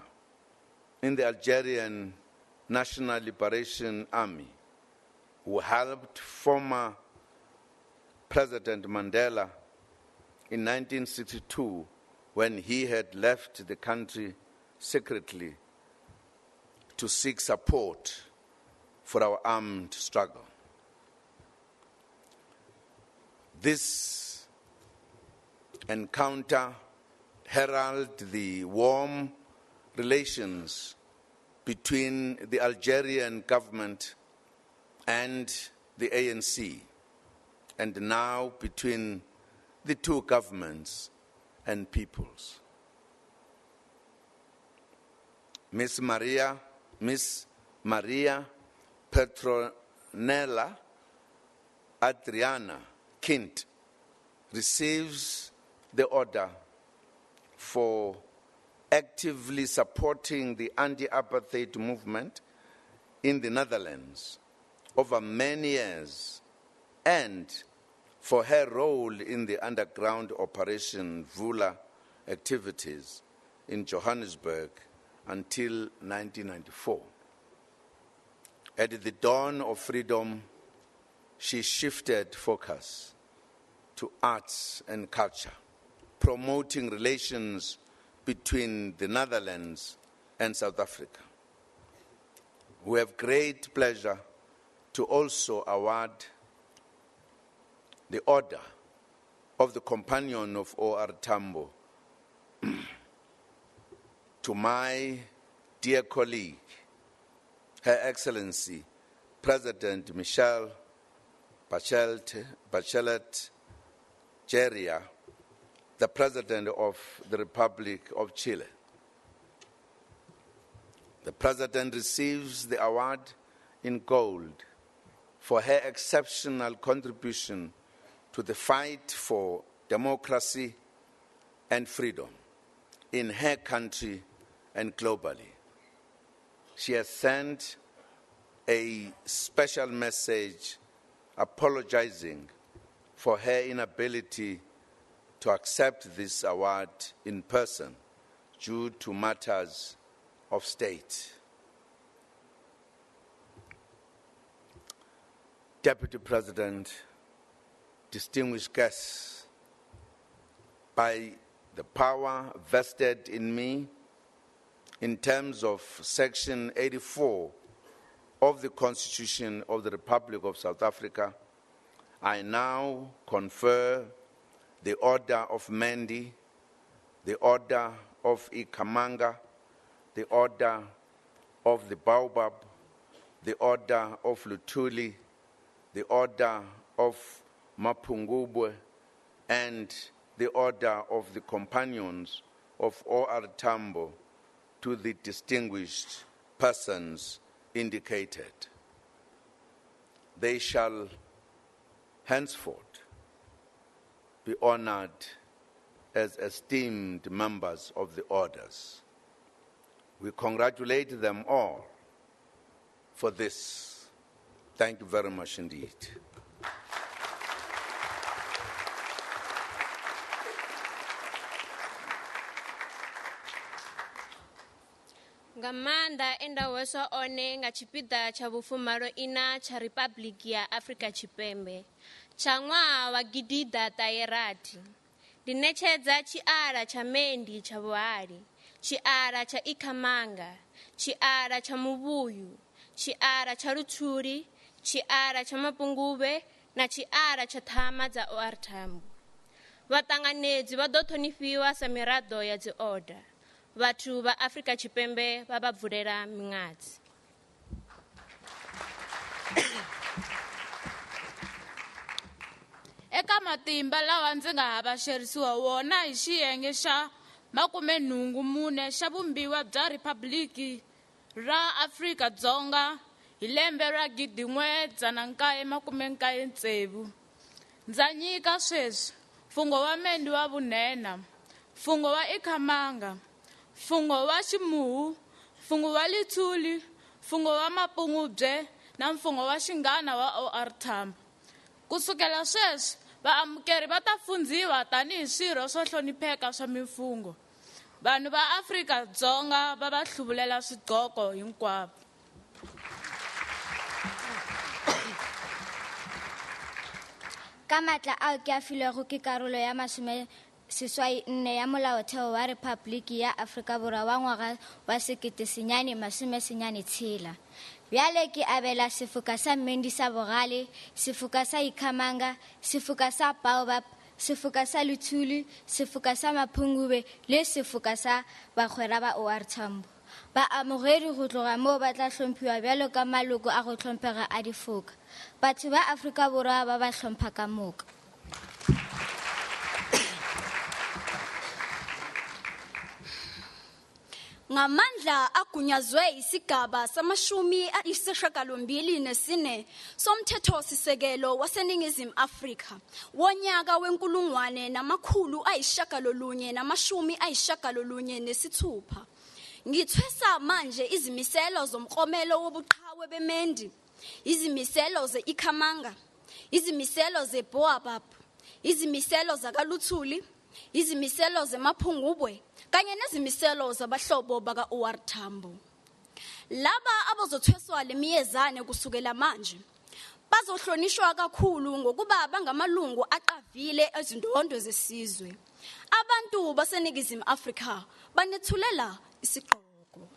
in the Algerian National Liberation Army, who helped former President Mandela in 1962 when he had left the country secretly to seek support for our armed struggle. This encounter heralded the warm relations between the Algerian government and the ANC, and now between the two governments and peoples. Miss Maria Petronella Adriana Kint receives the Order for actively supporting the anti-apartheid movement in the Netherlands over many years, and for her role in the underground Operation Vula activities in Johannesburg until 1994. At the dawn of freedom, she shifted focus to arts and culture, promoting relations between the Netherlands and South Africa. We have great pleasure to also award the Order of the Companion of O.R. Tambo to my dear colleague, Her Excellency, President Michelle Bachelet Geria, the President of the Republic of Chile. The President receives the award in gold for her exceptional contribution to the fight for democracy and freedom in her country and globally. She has sent a special message apologizing for her inability to accept this award in person due to matters of state. Deputy President, distinguished guests, by the power vested in me in terms of Section 84 of the Constitution of the Republic of South Africa, I now confer the Order of Mendi, the Order of Ikhamanga, the Order of the Baobab, the Order of Luthuli, the Order of Mapungubwe, and the Order of the Companions of O.R. Tambo to the distinguished persons indicated. They shall henceforth be honored as esteemed members of the orders. We congratulate them all for this. Thank you very much indeed. Ngamanda endaweswa one nga chipida cha vufumaro ina cha Republic ya Afrika Chipembe changwa wa gidida tayerati linechedza chiara cha Mendi cha Buhari, chiara cha Ikhamanga, chiara cha Mubuyu, chiara cha Luthuli, chiara cha Mapungubwe na chiara cha Thama za O.R. Tambo. Vatanganedzi va do thonifhiwa sa mirado ya dzi order. Vhathu va Afrika Chipembe va bvulela mingadzi. Eka matimba lawa ndzi nga hava xerisiwa wona hi xiyenge xa 84 xa vumbiwa bya Riphabliki ra Afrika-Dzonga hi lembe ra 1999. Ndza nyika sweswi mfungo wa Mendi wa vunhenha, mfungo wa Ikhamanga, mfungo wa Ximuwu, mfungo wa Luthuli, mfungo wa Mapungubwe na mfungo wa xinghana wa O.R. Tambo. Kusukela sweswi vaamukeri va ta fundziwa tanihi swirho swo hlonipheka swa mimfungo. Vanhu va Afrika-Dzonga va va hluvulela swigqoko hinkwavo. Ka matla ao ke a filwego ke karolo ya 64 ya molaotheo wa Repabliki ya Afrika Borwa wa ngwaga wa 1996. Bjale ke abela sefoka sa Mendi sa Bogale, sefoka sa Ikhamanga, sefoka sa Baobab, sefoka sa Luthuli, sefoka sa Mapungubwe le sefoka sa bagwera ba O.R. Tambo. Baamogedi go tloga moo ba tla hlomphiwa bjalo ka maloko a go hlomphega a difoka. Batho ba Afrika Borwa ba ba hlompha ka moka. ngamandla agunyazwe isigaba samashumi ayisishiyagalombili nesine somthethosisekelo waseNingizimu Afrika wonyaka wenkulungwane namakhulu ayisishiyagalolunye namashumi ayisishiyagalolunye nesithupha. Ngithwesa manje izimiselo zomklomelo wobuqhawe bemendi, izimiselo ze-Ikhamanga, izimiselo ze-Baobab, izimiselo zakaLuthuli, izimiselo zemaphungubwe kanye nezimiselo zabahlobo baka-OR Tambo. Laba abazothweswa lemiyezane kusukela manje bazohlonishwa kakhulu ngokuba bangamalungu aqavile ezindondo zesizwe. Abantu baseNingizimu Afrika banethulela isiqhoko.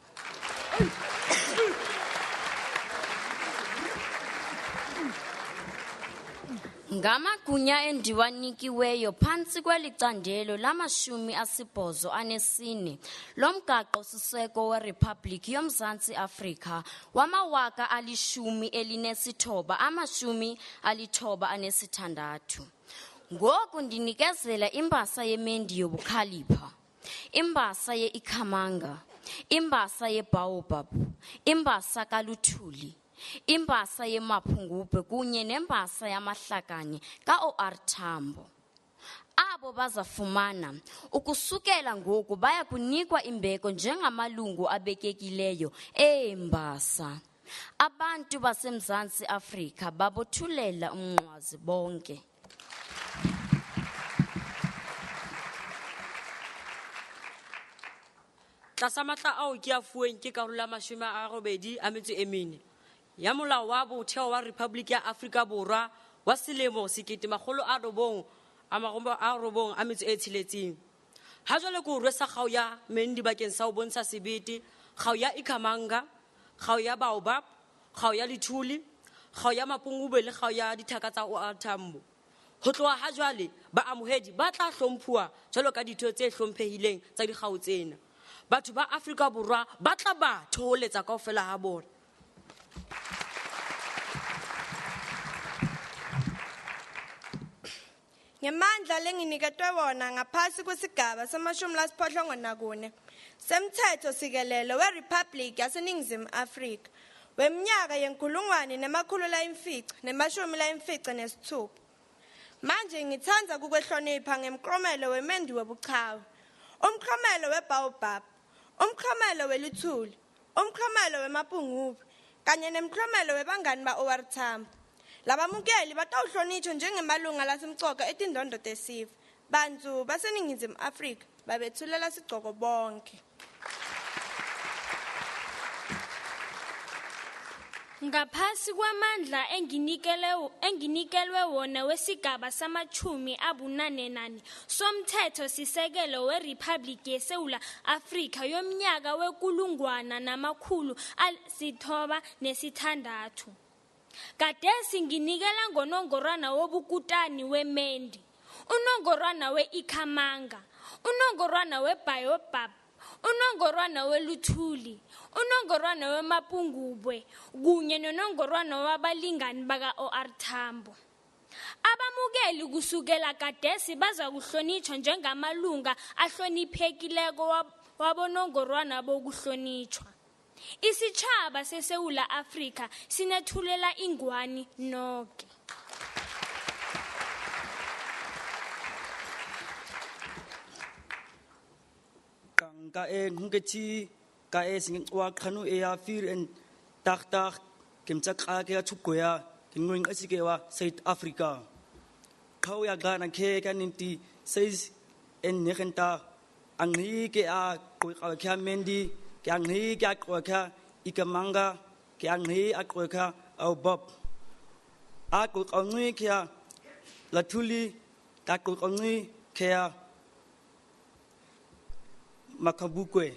Ngamagunya endiwanikiweyo phantsi kwelicandelo lamashumi asibhozo anesine lomgaqo siseko weRiphabhlikhi yoMzantsi Afrika wamawaka alishumi elinesithoba amashumi alithoba anesithandathu. Ngoku ndinikezela imbasa yemendi yobukhalipha, imbasa ye-Ikhamanga, imbasa ye-Baobab, imbasa kaLuthuli, imbasa yemaphungubwe kunye nembasa yamahlakani ka-OR Tambo. Abo bazafumana ukusukela ngoku baya kunikwa imbeko njengamalungu abekekileyo eembasa. Abantu baseMzantsi Afrika babothulela umnqwazi bonke. Tlasamahla ao ke a fuweng ke karolo ya mashome a robedi a metso e mene ya molao wa botheo wa Rephaboliki ya Afrika Borwa wa selemo 1990 a metso e tsheletseng. Ha jwale ke o rwesa kgao ya mendi bakeng sa ho bontsha sebete, kgao ya Ikhamanga, kgao ya Baobab, kgao ya Luthuli, kgao ya Mapungubwe le kgao ya dithaka tsa OR Tambo. Ho tloha ha jwale baamohedi ba tla hlomphuwa jwalo ka ditho tse hlomphehileng tsa dikgao tsena. Batho ba Afrika Borwa ba tla ba thoholetsa kaofela ha bona. Ngemandla lenginiketwe wona ngaphasi kwesigaba sama-84 semthetho sikelelo weRiphabhlikhi yaseNingizimu Afrika weminyaka yenkulungwane namakhulu layimfica nemashumi layimfica nesithupha. Manje ngithanda kukwehlonipha ngemklomelo wemendi wobuqhawe, umklomelo weBaobab, umklomelo weLuthuli, umklomelo wemaphungubwe kanye nemklomelo webangani ba-OR Tambo. Labamukeli batawuhlonishwa njengemalunga lasemcoka etindondo tesifa. Bantu baseNingizimu Afrika babethulela sigcoko bonke. Ngaphasi kwamandla enginikelwe wona wesigaba samachumi abunane somthetho sisekelo weRiphabhlikhi yeSewula Afrika yomnyaka wekulungwana namakhulu asithoba nesithandathu. Gadesi nginikela ngonongorwana wobukutani wemendi, unongorwana we-Ikhamanga, unongorwana we-Baobab, unongorwana weLuthuli, unongorwana wemaphungubwe kunye nonongorwana wabalingani baka-OR Tambo. Abamukeli kusukela gadesi baza kuhlonitshwa njengamalunga ahloniphekileko wabonongorwana bokuhlonitshwa. Isitshaba seSewula Afrika sinethulela ingwani noke. Ka ngeti ka singwa khanu e ya fir en tagtag kemtsaka ke tsukoya ngweng esike wa South Africa. Khao ya gana ke ka ninti says en negenta angri ke a qoqa ke mendi ke angri ke a qoqa Ikhamanga ke angri a qoqa Baobab a qoqa ngwi ke a Luthuli ta qoqa ngwi ke a Makabukwe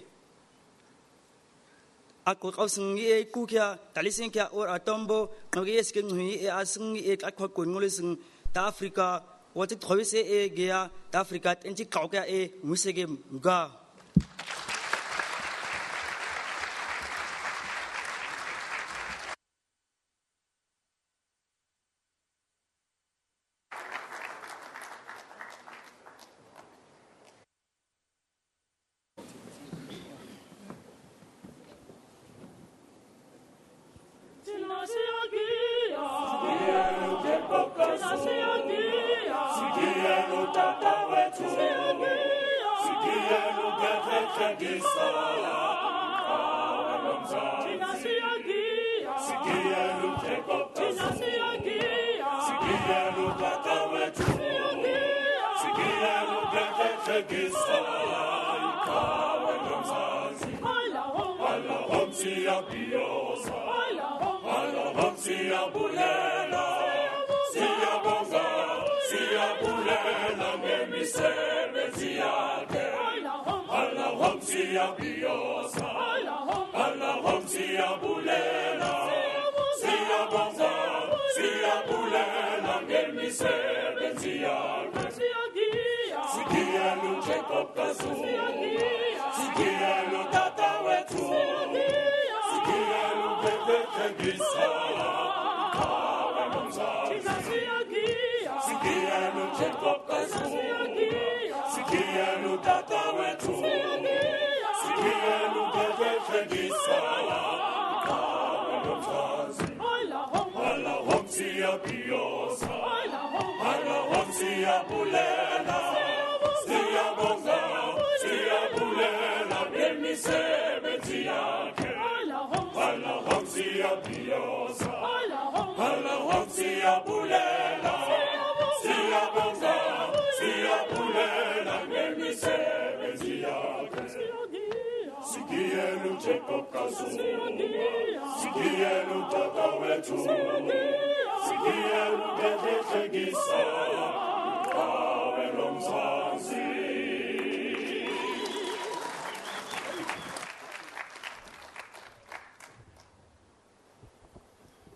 a qoqa singi e kukia talising ke OR Tambo ngoge eske ngwi e asingi e ka qoqa ngole sing ta Africa wote trovise e gea ta Africa enti qoqa e musege mga.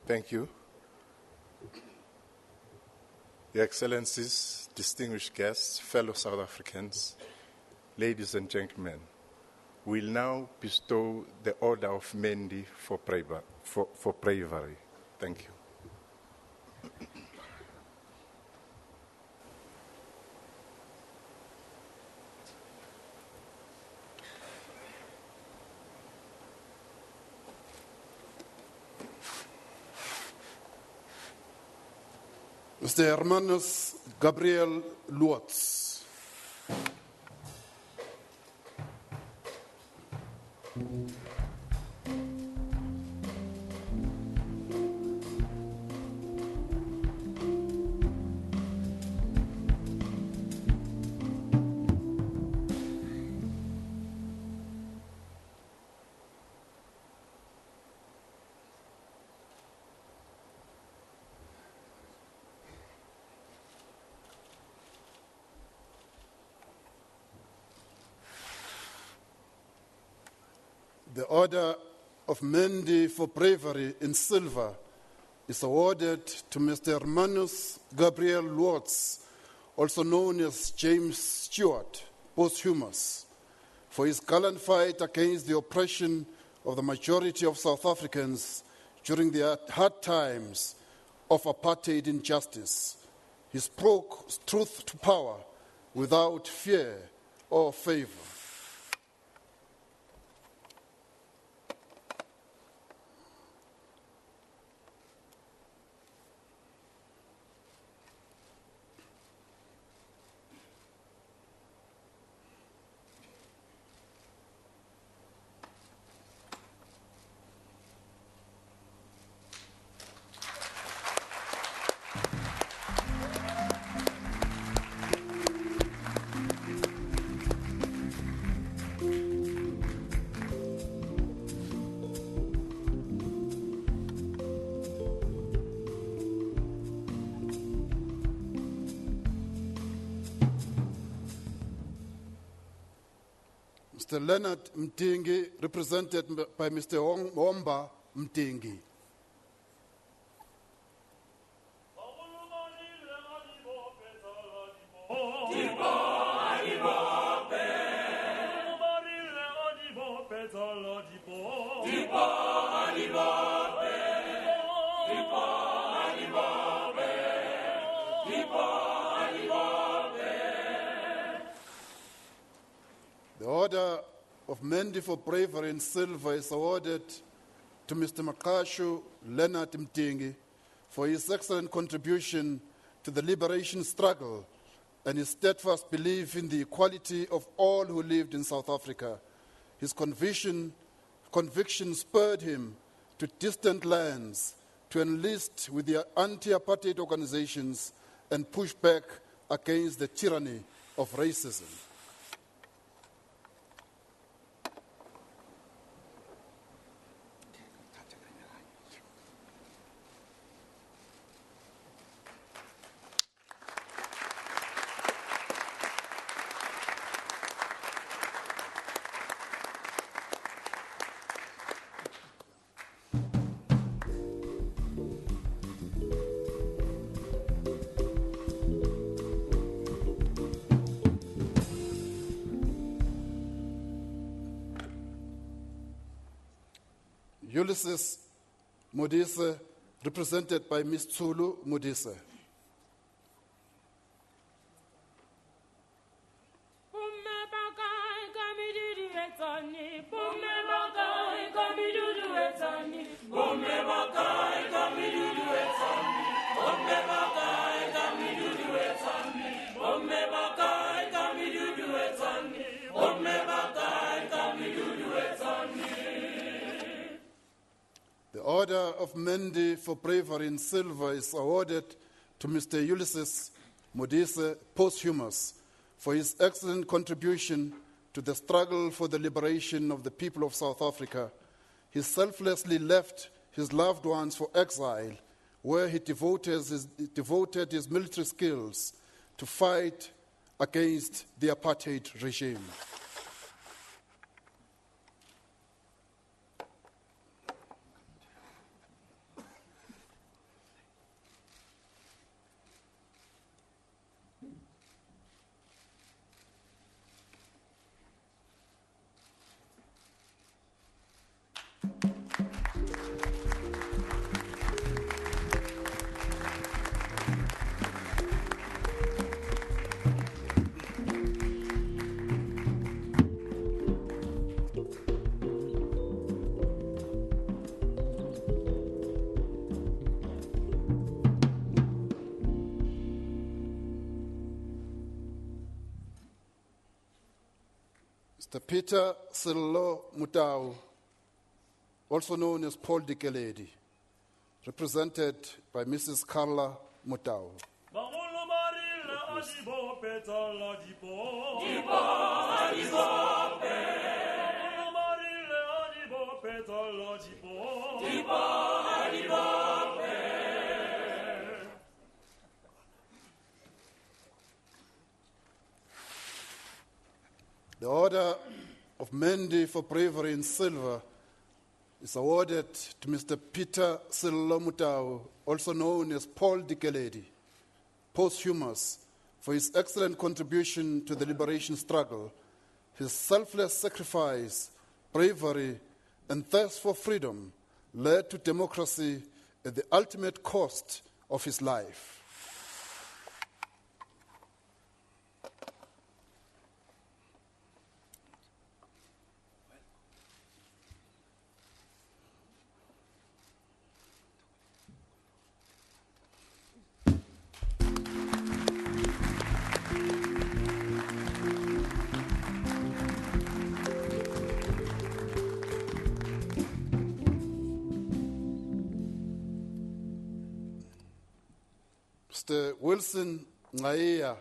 Thank you. Your Excellencies, distinguished guests, fellow South Africans, ladies and gentlemen, we'll now bestow the Order of Mendi for bravery. Thank you. Mr. Hermanus Gabriel Lutz. The Order of Mendi for bravery in silver is awarded to Mr. Hermanus Gabriel Lutz, also known as James Stewart, posthumous, for his gallant fight against the oppression of the majority of South Africans during the hard times of apartheid injustice. He spoke truth to power without fear or favor. Mr. Leonard Mtingi, represented by Mr. Womba Mtingi. The Order of Mendi for bravery in silver is awarded to Mr. Makashu Leonard Mtingi for his excellent contribution to the liberation struggle and his steadfast belief in the equality of all who lived in South Africa. His conviction spurred him to distant lands to enlist with the anti-apartheid organizations and push back against the tyranny of racism. Ulysses Modise, represented by Ms. Tsulu Modise. The Order of Mendi for Bravery in Silver is awarded to Mr. Ulysses Modise posthumous for his excellent contribution to the struggle for the liberation of the people of South Africa. He selflessly left his loved ones for exile, where he devoted his military skills to fight against the apartheid regime. Mr. Peter Sello Mutau, also known as Paul Dikeledi, represented by Mrs. Carla Mutau. The Order of Mendi for Bravery in Silver is awarded to Mr. Peter Sello Mutau, also known as Paul Dikeledi, posthumous, for his excellent contribution to the liberation struggle. His selfless sacrifice, bravery, and thirst for freedom led to democracy at the ultimate cost of his life. Mr. Wilson Ngaiya,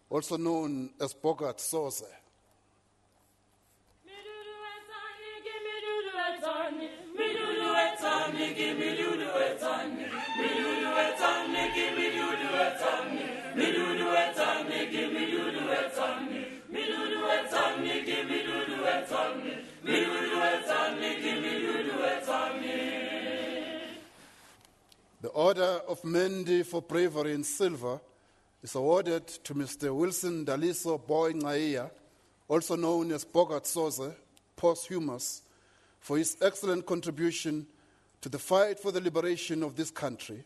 also known as Bogart Soze. The Order of Mendi for Bravery in Silver is awarded to Mr. Wilson Daliso Boy Ngaiya, also known as Bogart Soze, posthumous, for his excellent contribution to the fight for the liberation of this country.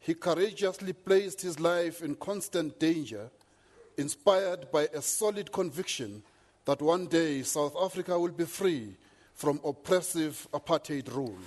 He courageously placed his life in constant danger, inspired by a solid conviction that one day South Africa will be free from oppressive apartheid rule.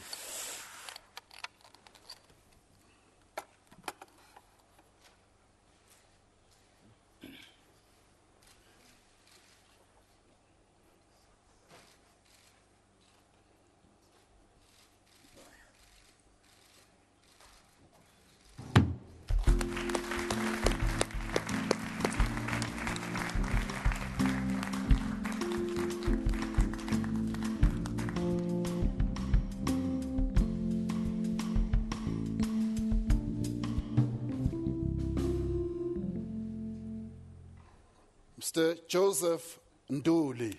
Mr. Joseph Nduli.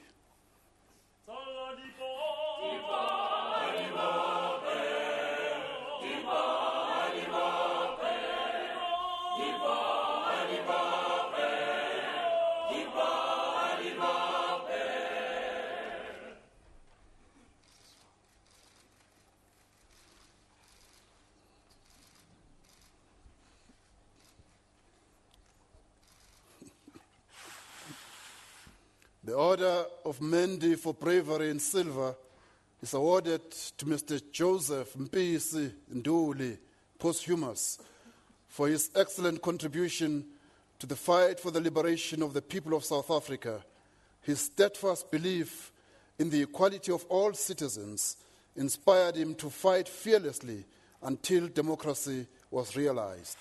The Order of Mendi for Bravery in Silver is awarded to Mr. Joseph Mpisi Nduli, posthumous, for his excellent contribution to the fight for the liberation of the people of South Africa. His steadfast belief in the equality of all citizens inspired him to fight fearlessly until democracy was realized.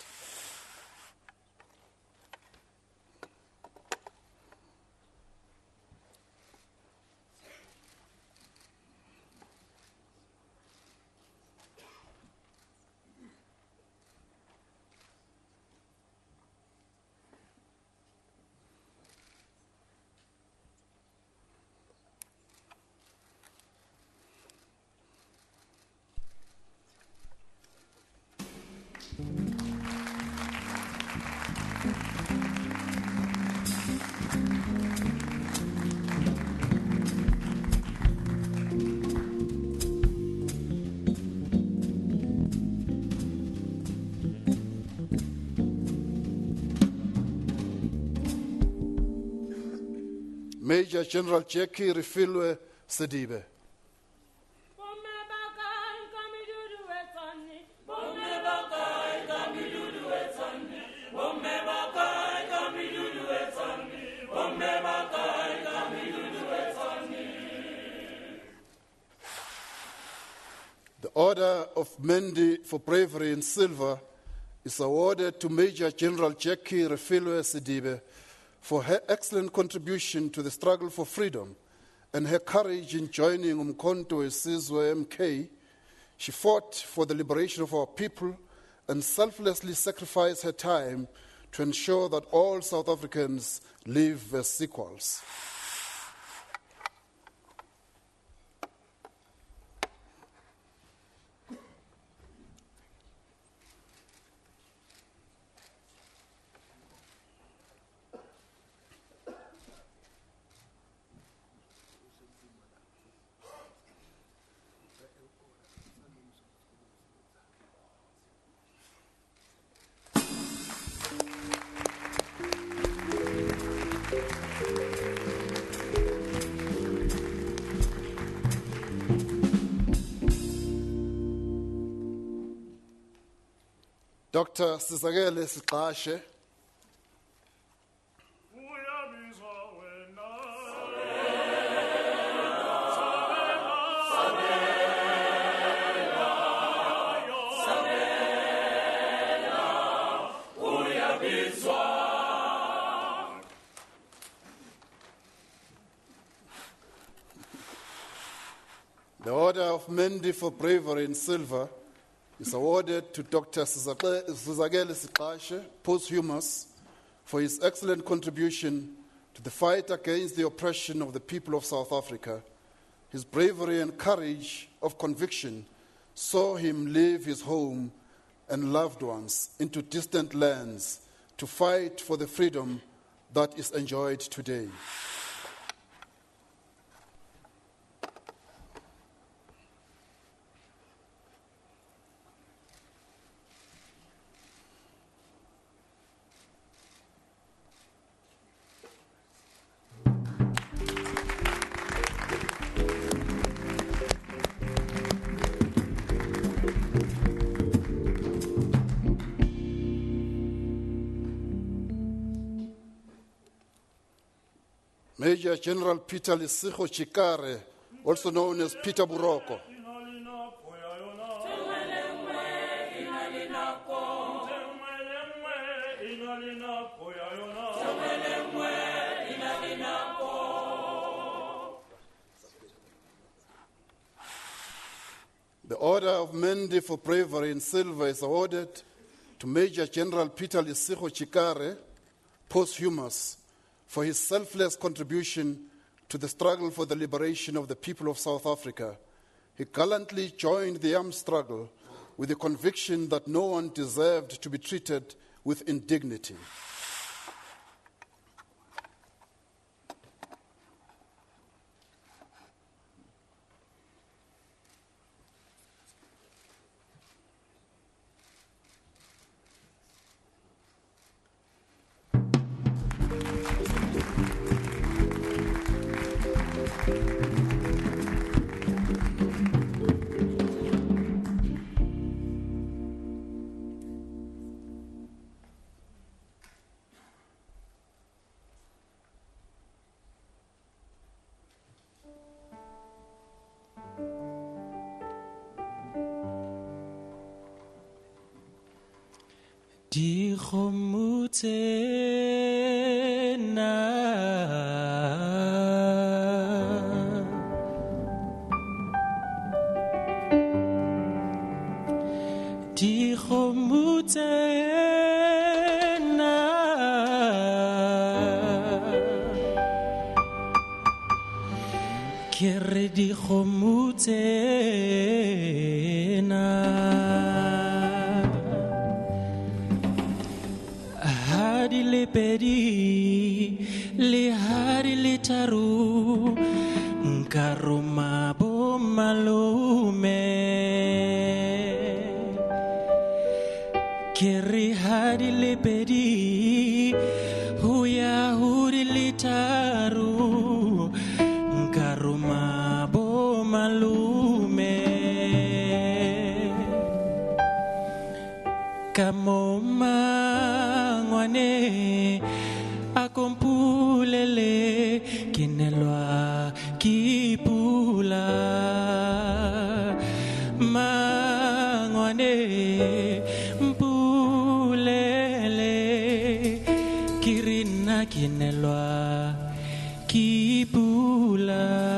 Major General Jackie Refilwe Sidibe. The Order of Mendi for Bravery in Silver is awarded to Major General Jackie Refilwe Sidibe for her excellent contribution to the struggle for freedom and her courage in joining Umkhonto weSizwe MK. She fought for the liberation of our people and selflessly sacrificed her time to ensure that all South Africans live as equals. Dr. Sizakele Siqashe. The Order of Mendi for Bravery in Silver is awarded to Dr. Sizakele Siqashe, posthumous, for his excellent contribution to the fight against the oppression of the people of South Africa. His bravery and courage of conviction saw him leave his home and loved ones into distant lands to fight for the freedom that is enjoyed today. Major General Peter Lisigo Chikare, also known as Peter Buroko. The Order of Mendi for Bravery in Silver is awarded to Major General Peter Lisigo Chikare, posthumous, for his selfless contribution to the struggle for the liberation of the people of South Africa. He gallantly joined the armed struggle with the conviction that no one deserved to be treated with indignity. Di khomutena Di khomutena Kere di khomutena Hari le pedi le hari le taru Nkaruma bo malume Kiri hari le pedi Huya huri le taru Nkaruma bo malume Kamoma Akompulele kinelwa kipula mangwane mpulele kirina kinelwa kipula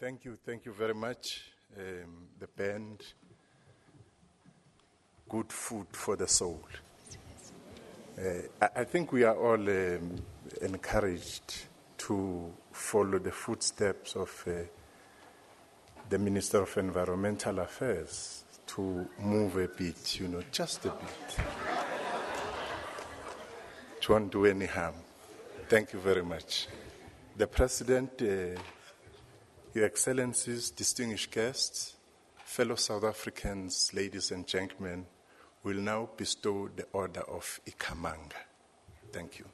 Thank you very much. The band, good food for the soul. I think we are all encouraged to follow the footsteps of the Minister of Environmental Affairs to move a bit, just a bit. It won't do any harm. Thank you very much. The President, Your Excellencies, distinguished guests, fellow South Africans, ladies and gentlemen, will now bestow the Order of Ikhamanga. Thank you.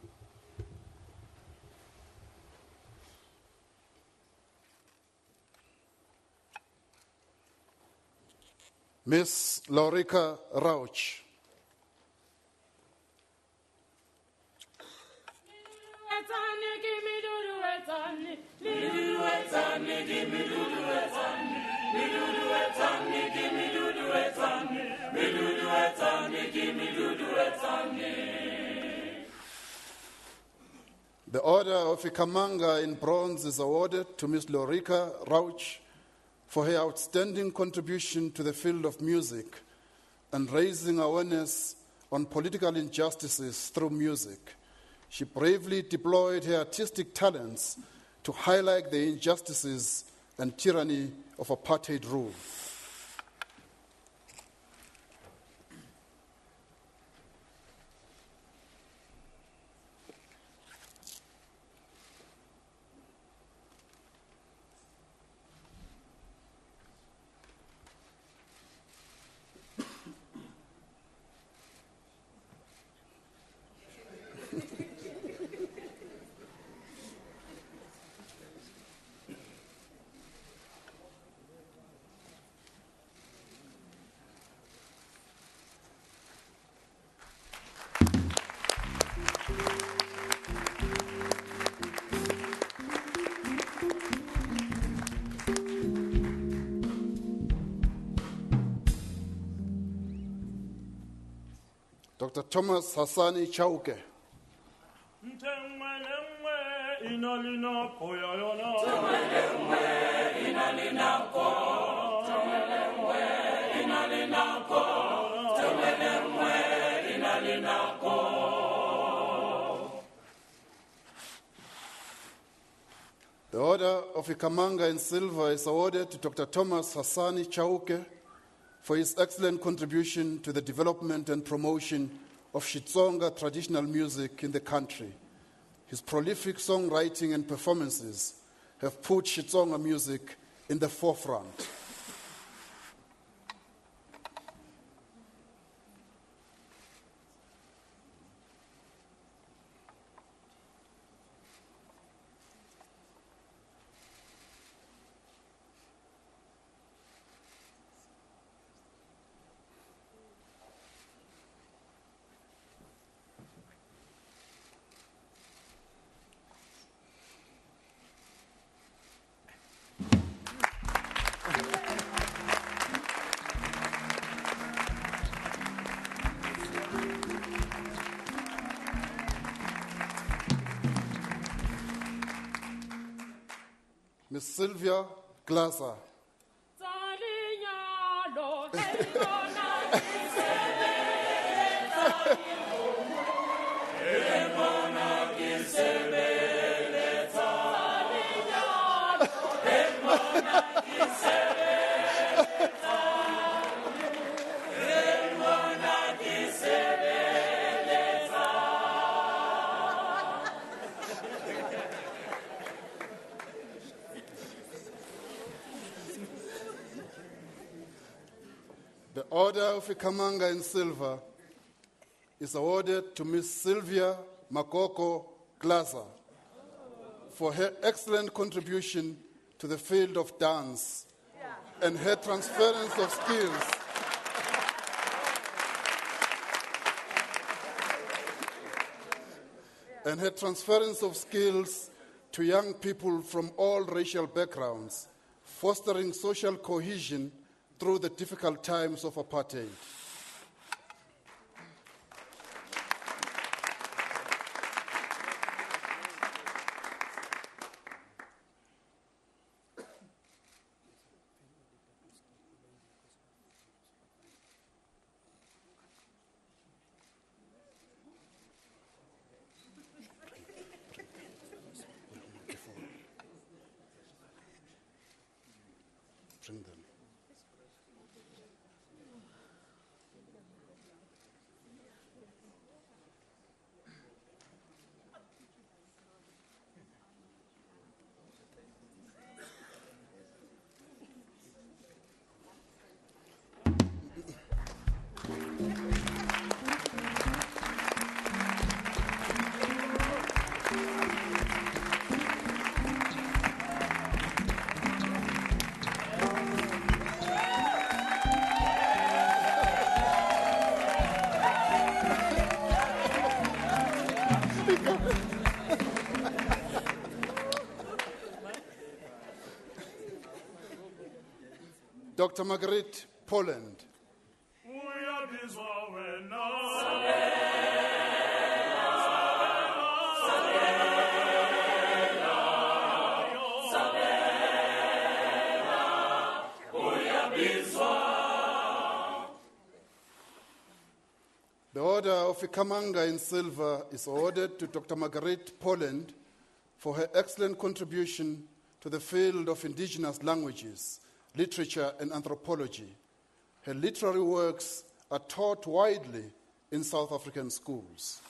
Miss Lorica Rauch. The Order of Ikhamanga in bronze is awarded to Miss Lorica Rauch for her outstanding contribution to the field of music and raising awareness on political injustices through music. She bravely deployed her artistic talents to highlight the injustices and tyranny of apartheid rule. Dr. Thomas Hassani Chauke. The Order of Ikhamanga in silver is awarded to Dr. Thomas Hassani Chauke for his excellent contribution to the development and promotion of Xitsonga traditional music in the country. His prolific songwriting and performances have put Xitsonga music in the forefront. Ms. Sylvia Glaser. The Order of Ikhamanga in silver is awarded to Ms. Sylvia Makoko Glaser for her excellent contribution to the field of dance and her transference of skills to young people from all racial backgrounds, fostering social cohesion through the difficult times of apartheid. Dr. Marguerite Poland. The Order of Ikhamanga in silver is awarded to Dr. Marguerite Poland for her excellent contribution to the field of indigenous languages, literature, and anthropology. Her literary works are taught widely in South African schools.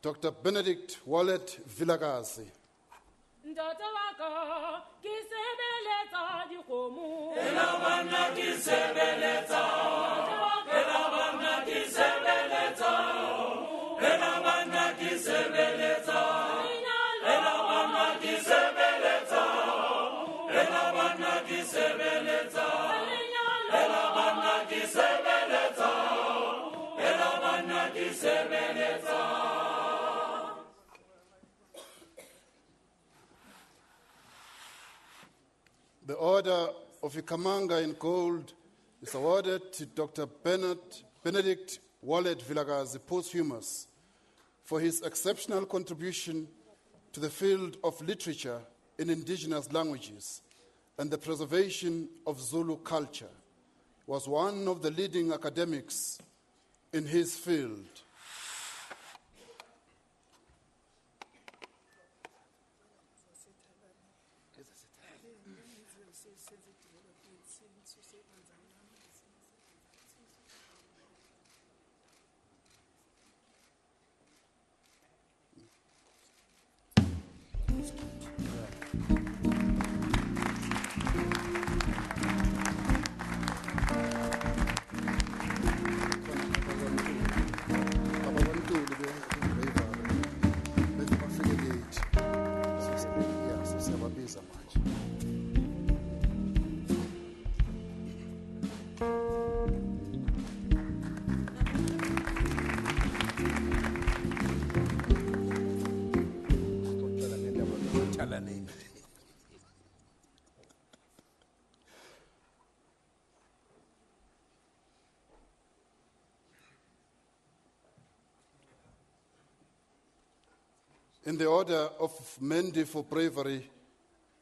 Dr. Benedict Wallet Vilakazi. The Order of Ikhamanga in gold is awarded to Dr. Benedict Wallet Vilakazi posthumous for his exceptional contribution to the field of literature in indigenous languages and the preservation of Zulu culture. He was one of the leading academics in his field. In the Order of Mendi for bravery,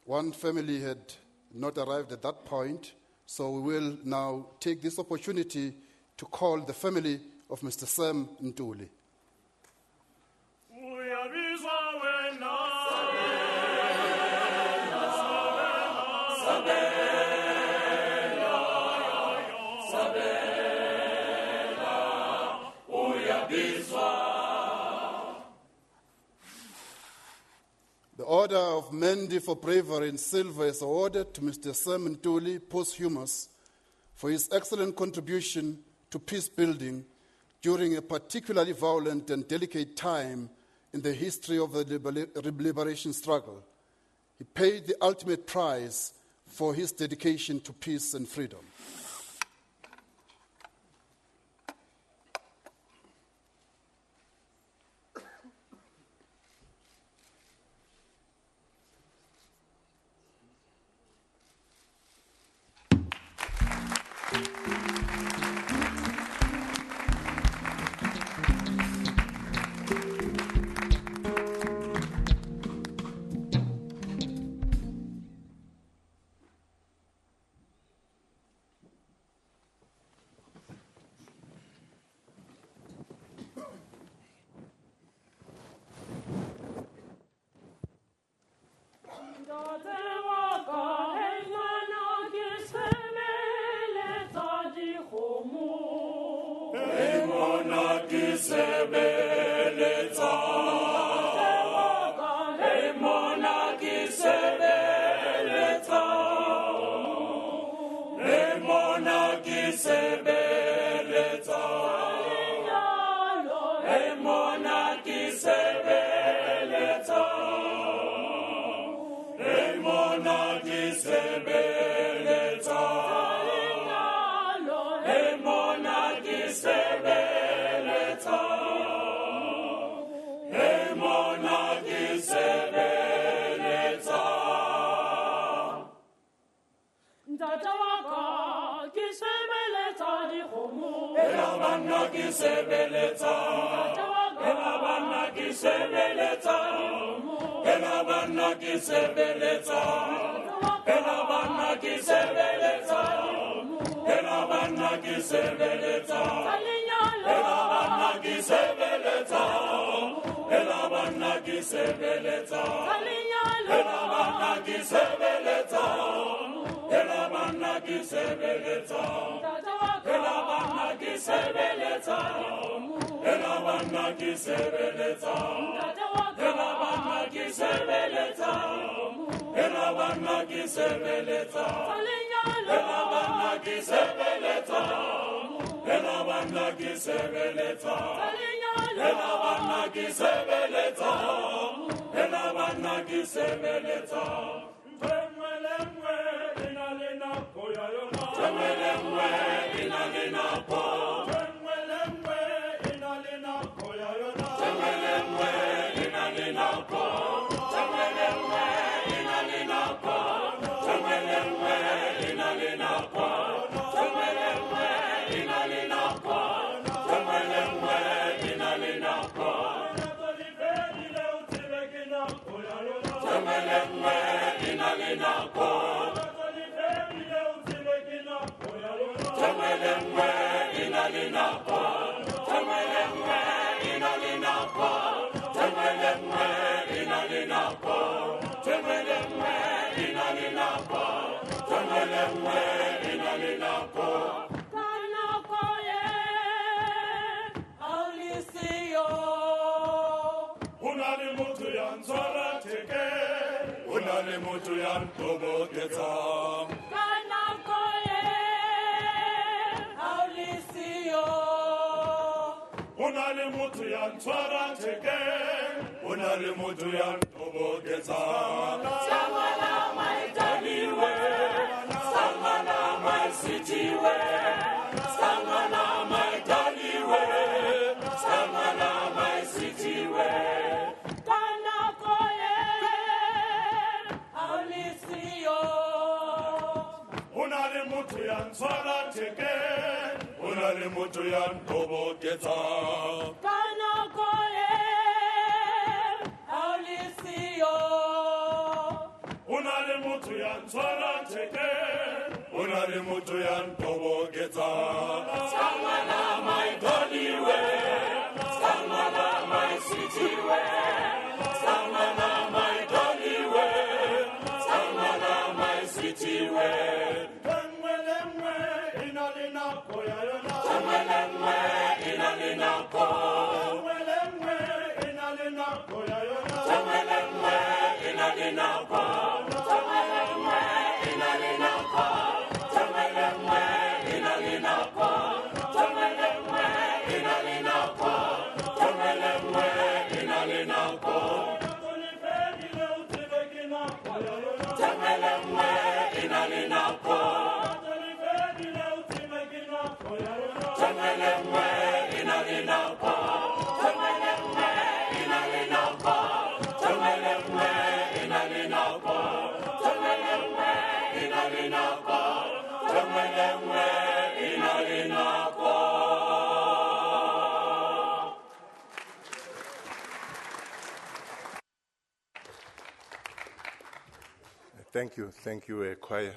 one family had not arrived at that point, so we will now take this opportunity to call the family of Mr. Sam Ntuli. The Order of Mendi for bravery in silver is awarded to Mr. Sam Ntuli posthumous for his excellent contribution to peace building during a particularly violent and delicate time in the history of the liberation struggle. He paid the ultimate price for his dedication to peace and freedom. Thank you, choir.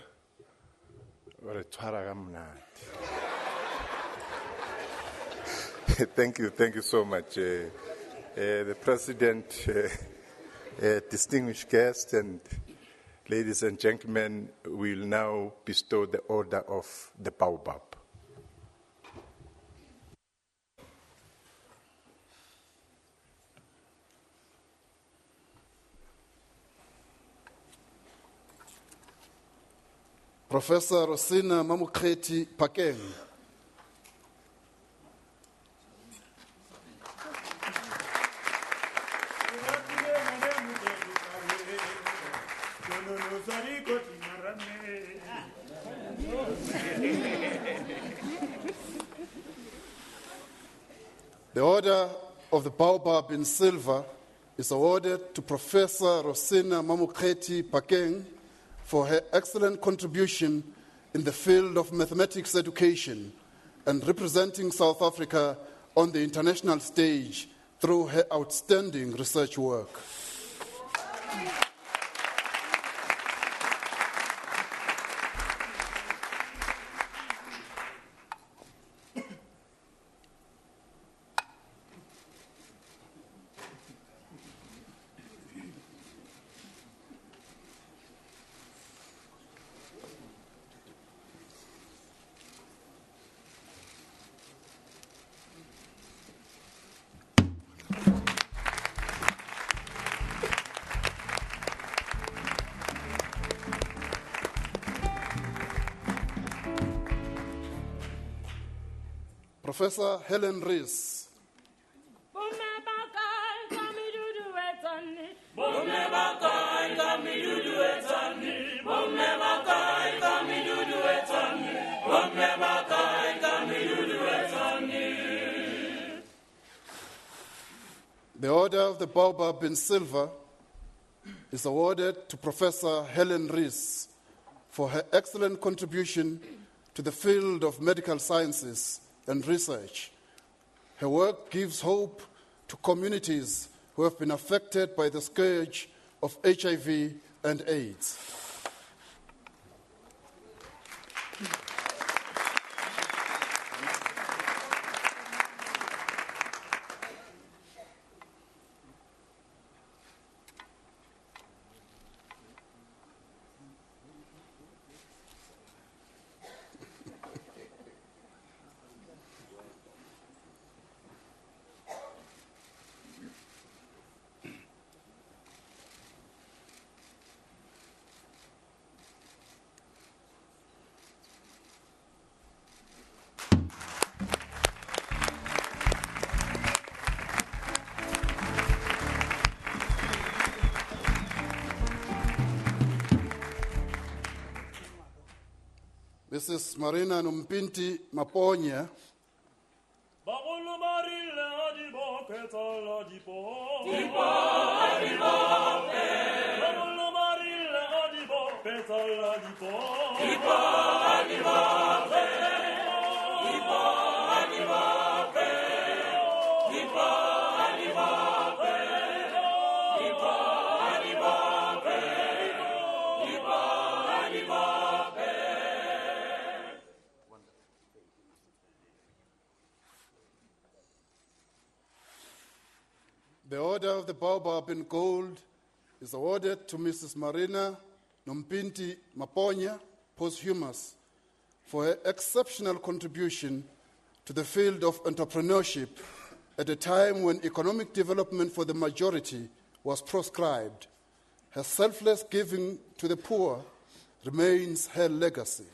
Thank you so much. The President, distinguished guests, and ladies and gentlemen, will now bestow the Order of the Baobab. Professor Rosina Mamuketi Pakeng. The Order of the Baobab in Silver is awarded to Professor Rosina Mamuketi Pakeng for her excellent contribution in the field of mathematics education and representing South Africa on the international stage through her outstanding research work. Professor Helen Rees. The Order of the Baobab in Silver is awarded to Professor Helen Rees for her excellent contribution to the field of medical sciences and research. Her work gives hope to communities who have been affected by the scourge of HIV and AIDS. Mrs. Marina Numpinti Maponya. The Order of the Baobab in Gold is awarded to Mrs. Marina Numpinti Maponya, posthumous, for her exceptional contribution to the field of entrepreneurship at a time when economic development for the majority was proscribed. Her selfless giving to the poor remains her legacy.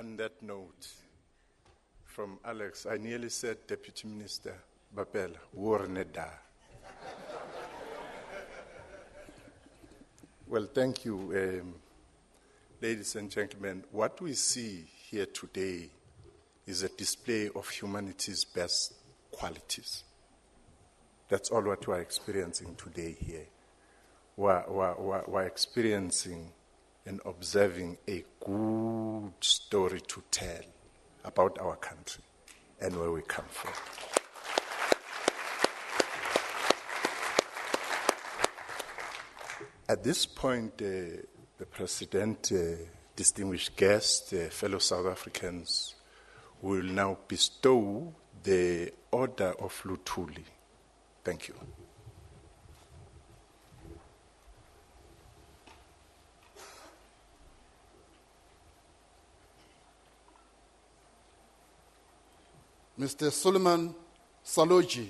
on that note, from Alex, I nearly said Deputy Minister Bapela, Warneda. Well, thank you, ladies and gentlemen. What we see here today is a display of humanity's best qualities. That's all what we're experiencing today here. We're experiencing and observing a good story to tell about our country and where we come from. At this point, the President, distinguished guests, fellow South Africans, will now bestow the Order of Luthuli. Thank you. Mr. Suleiman Saloji.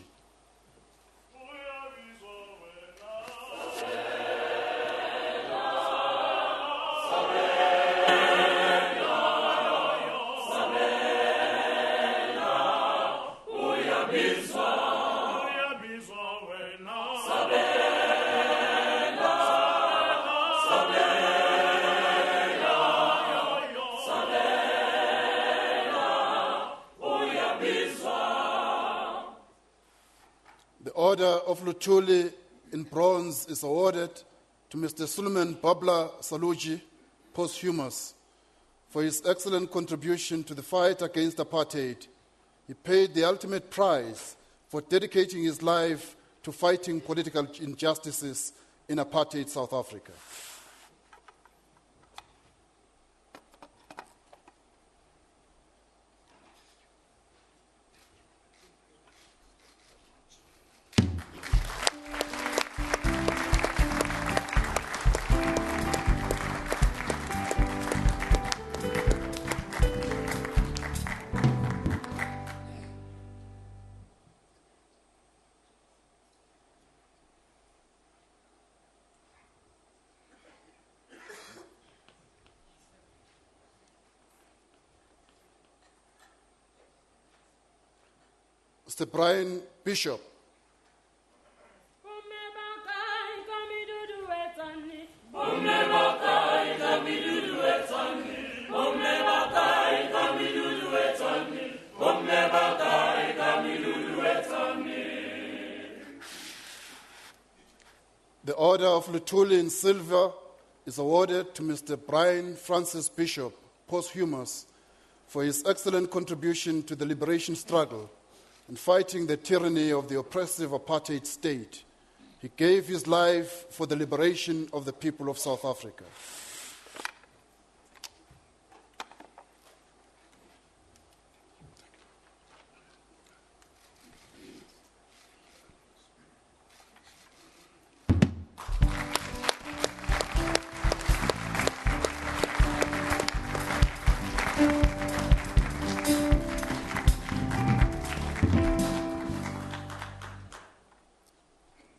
The Order of Luthuli in bronze is awarded to Mr. Suleiman Babla Saloji, posthumous, for his excellent contribution to the fight against apartheid. He paid the ultimate price for dedicating his life to fighting political injustices in apartheid South Africa. Mr. Brian Bishop. The Order of Luthuli in silver is awarded to Mr. Brian Francis Bishop, posthumous, for his excellent contribution to the liberation struggle and fighting the tyranny of the oppressive apartheid state. He gave his life for the liberation of the people of South Africa.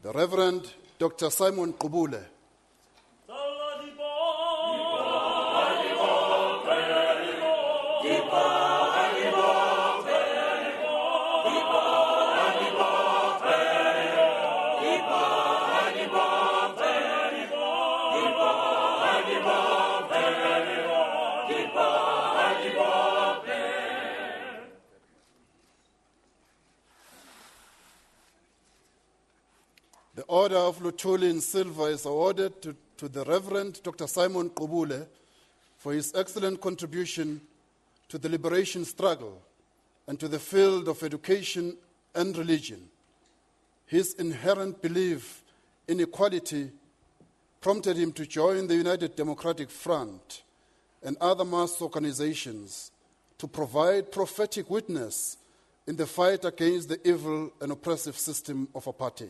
The Reverend Dr. Simon Qubule. The Order of Luthuli in silver is awarded to the Reverend Dr. Simon Qubule for his excellent contribution to the liberation struggle and to the field of education and religion. His inherent belief in equality prompted him to join the United Democratic Front and other mass organizations to provide prophetic witness in the fight against the evil and oppressive system of apartheid.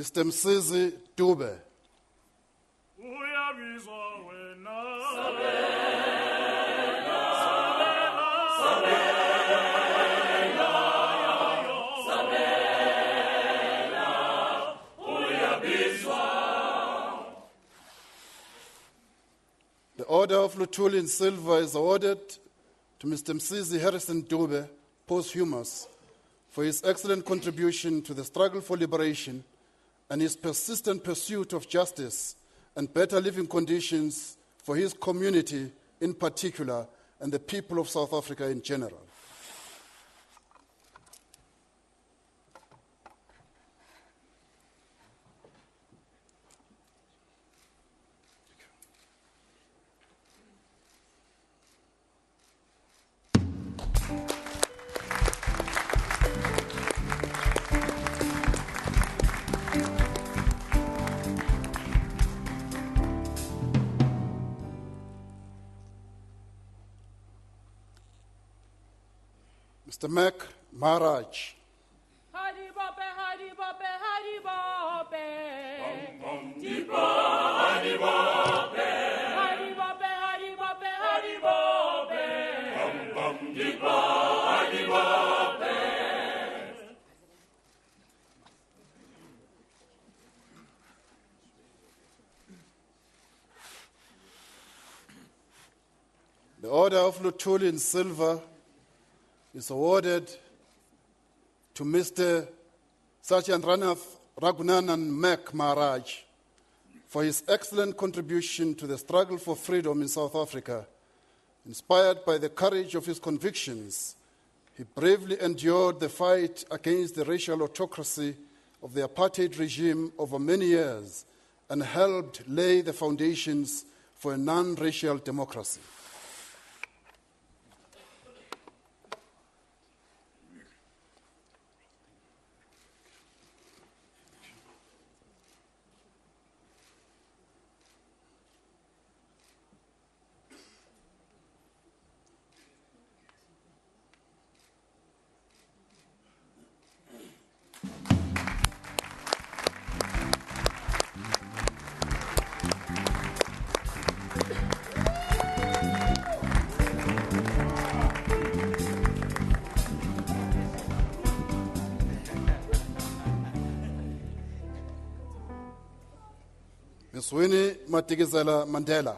Mr. Msizi Dube. The Order of Luthuli in Silver is awarded to Mr. Msizi Harrison Dube, posthumous, for his excellent contribution to the struggle for liberation and his persistent pursuit of justice and better living conditions for his community in particular and the people of South Africa in general. Mr. Mac Maharaj. Hari bope, hari bope, hari bope. Dipo, hari bope. Hari bope, hari bope, hari bope. Dipo, hari bope. The Order of Luthuli in Silver is awarded to Mr. Sergeant Ranath Raghunanan Mac Maharaj for his excellent contribution to the struggle for freedom in South Africa. Inspired by the courage of his convictions, he bravely endured the fight against the racial autocracy of the apartheid regime over many years and helped lay the foundations for a non-racial democracy. Ms. Winnie Madikizela Mandela.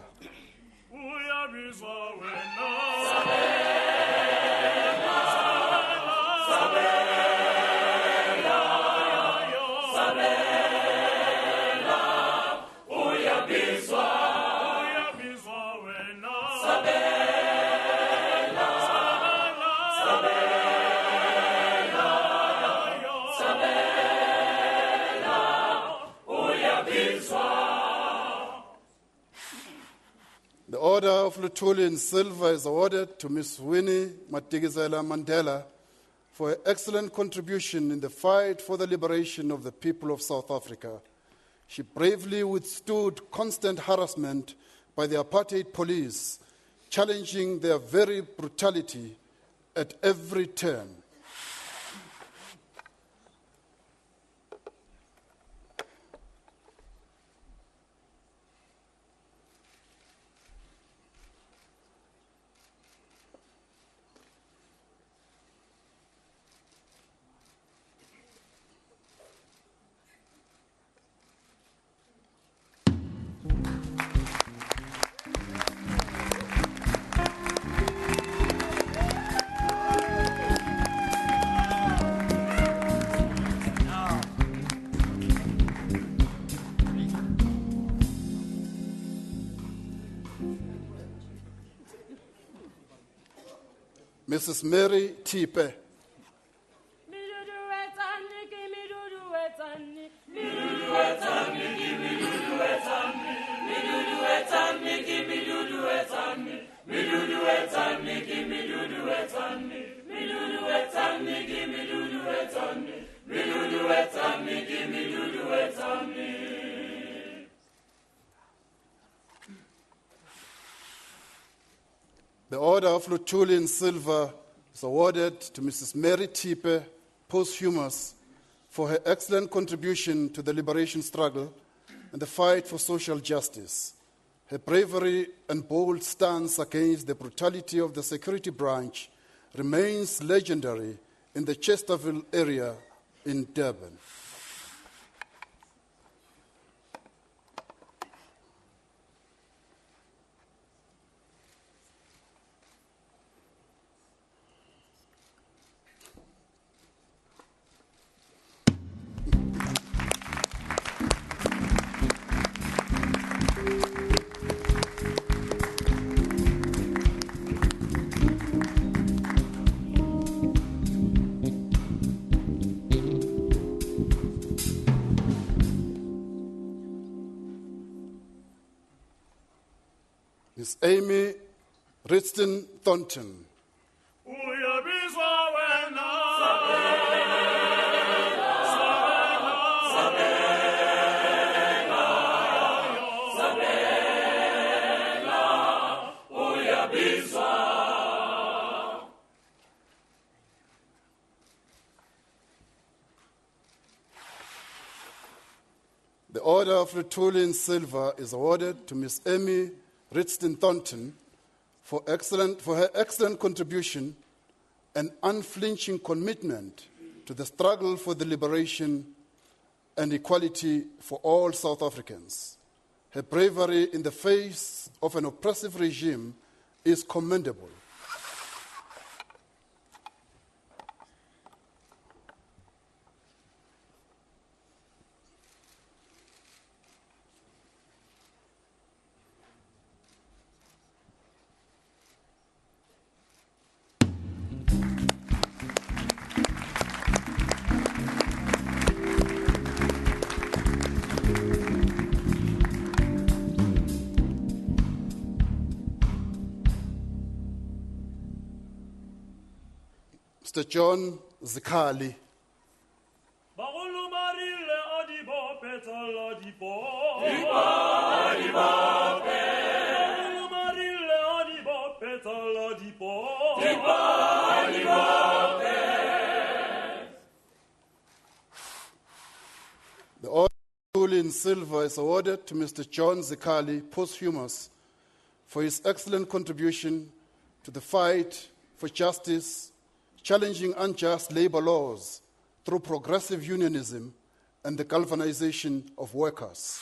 The Order of Luthuli in Silver is awarded to Ms. Winnie Madikizela Mandela for her excellent contribution in the fight for the liberation of the people of South Africa. She bravely withstood constant harassment by the apartheid police, challenging their very brutality at every turn. Mrs. Mary Tipe. Midudu The Order of Luthuli in Silver is awarded to Mrs. Mary Tipe, posthumous, for her excellent contribution to the liberation struggle and the fight for social justice. Her bravery and bold stance against the brutality of the security branch remains legendary in the Chesterville area in Durban. Ms. Amy Ridston Thornton. The Order of Luthuli in Silver is awarded to Ms. Amy Ridston Thornton for her excellent contribution and unflinching commitment to the struggle for the liberation and equality for all South Africans. Her bravery in the face of an oppressive regime is commendable. Mr. John Zikali. The Order of Luthuli in Silver is awarded to Mr. John Zikali, posthumous, for his excellent contribution to the fight for justice, challenging unjust labor laws through progressive unionism and the galvanization of workers.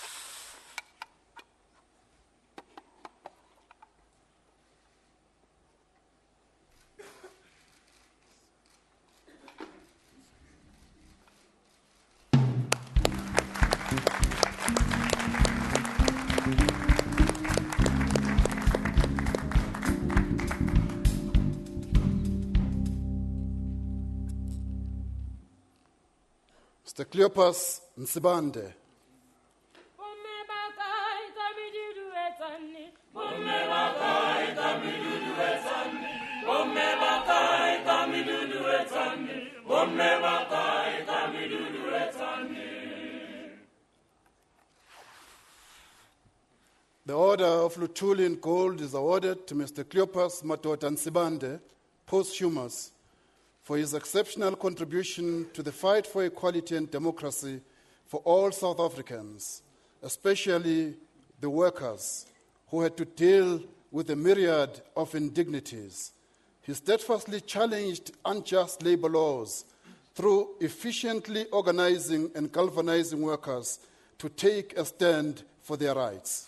Mr. Cleopas Nsibande. The Order of Luthuli in Gold is awarded to Mr. Cleopas Matota Nsibande, posthumous, for his exceptional contribution to the fight for equality and democracy for all South Africans, especially the workers who had to deal with a myriad of indignities. He steadfastly challenged unjust labor laws through efficiently organizing and galvanizing workers to take a stand for their rights.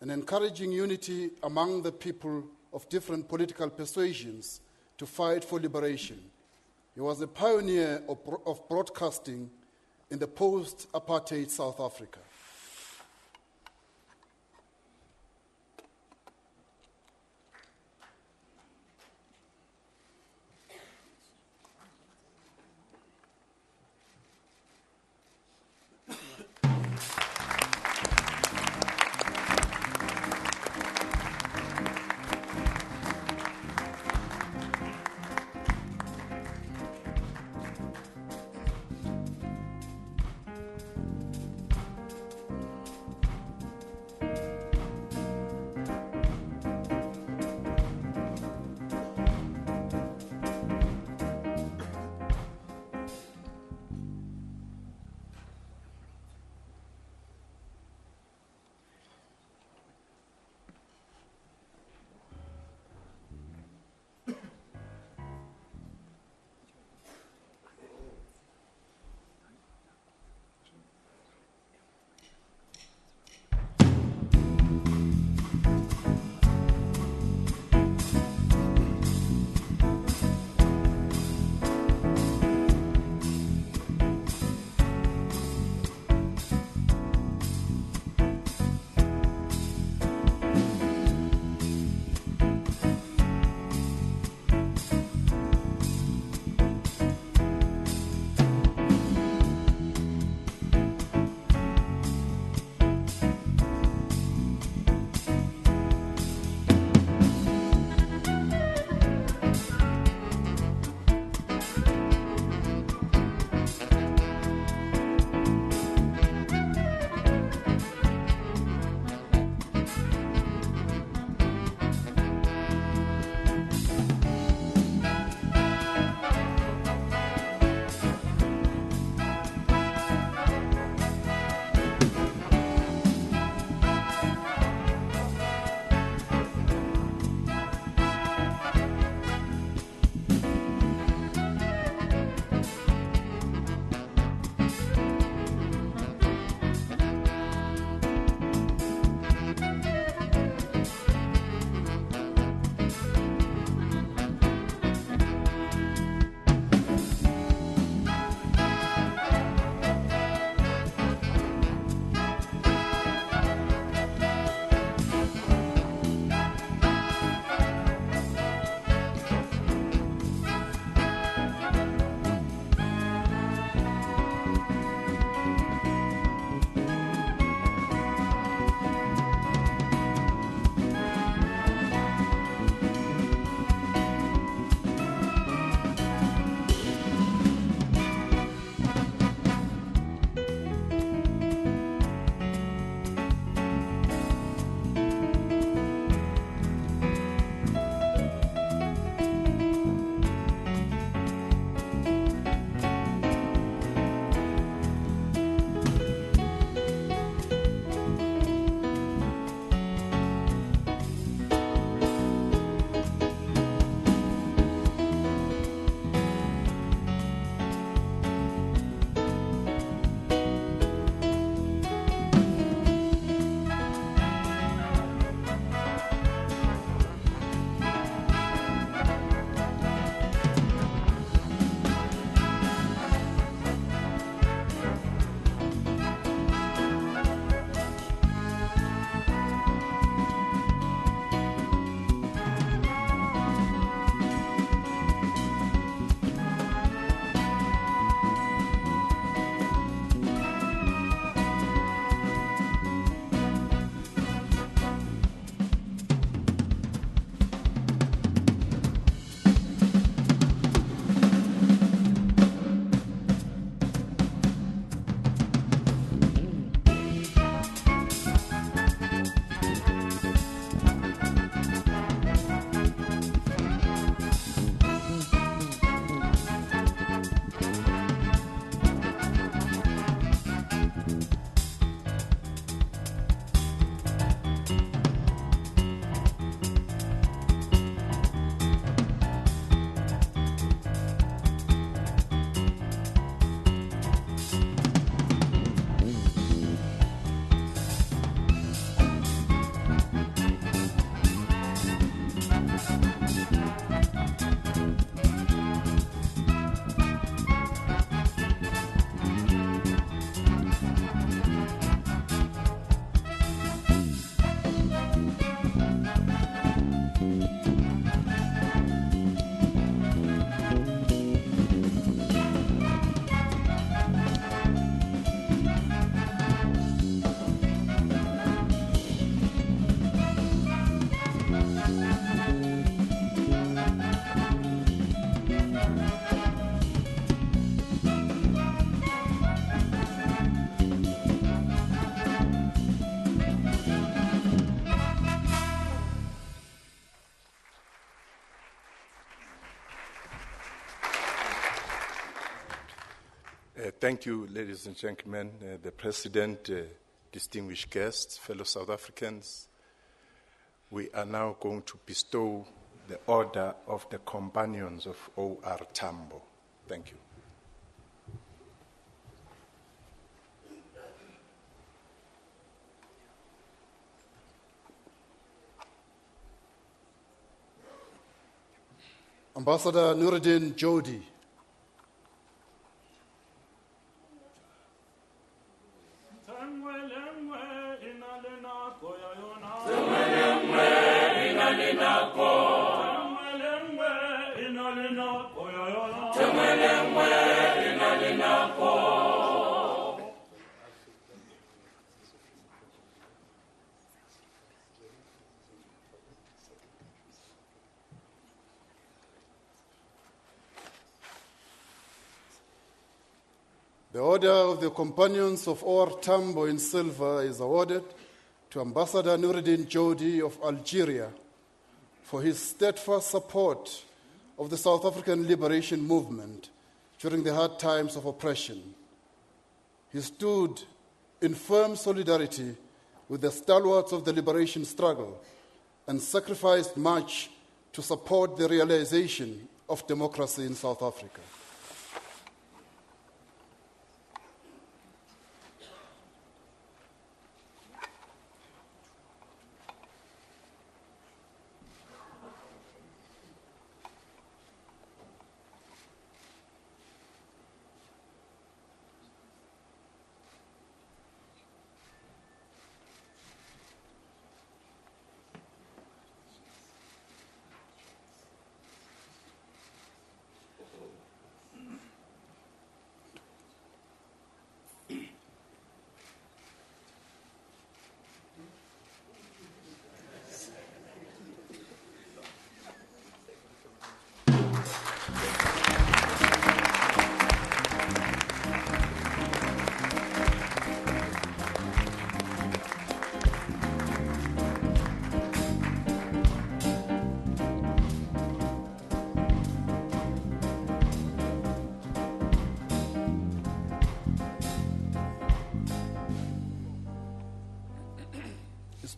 and encouraging unity among the people of different political persuasions to fight for liberation. He was a pioneer of broadcasting in the post-apartheid South Africa. Thank you, ladies and gentlemen, the President, distinguished guests, fellow South Africans. We are now going to bestow the Order of the Companions of O.R. Tambo. Thank you. Ambassador Nuruddin Jodi. The Order of the Companions of O.R. Tambo in silver is awarded to Ambassador Nuruddin Jodi of Algeria for his steadfast support of the South African liberation movement during the hard times of oppression. He stood in firm solidarity with the stalwarts of the liberation struggle and sacrificed much to support the realization of democracy in South Africa.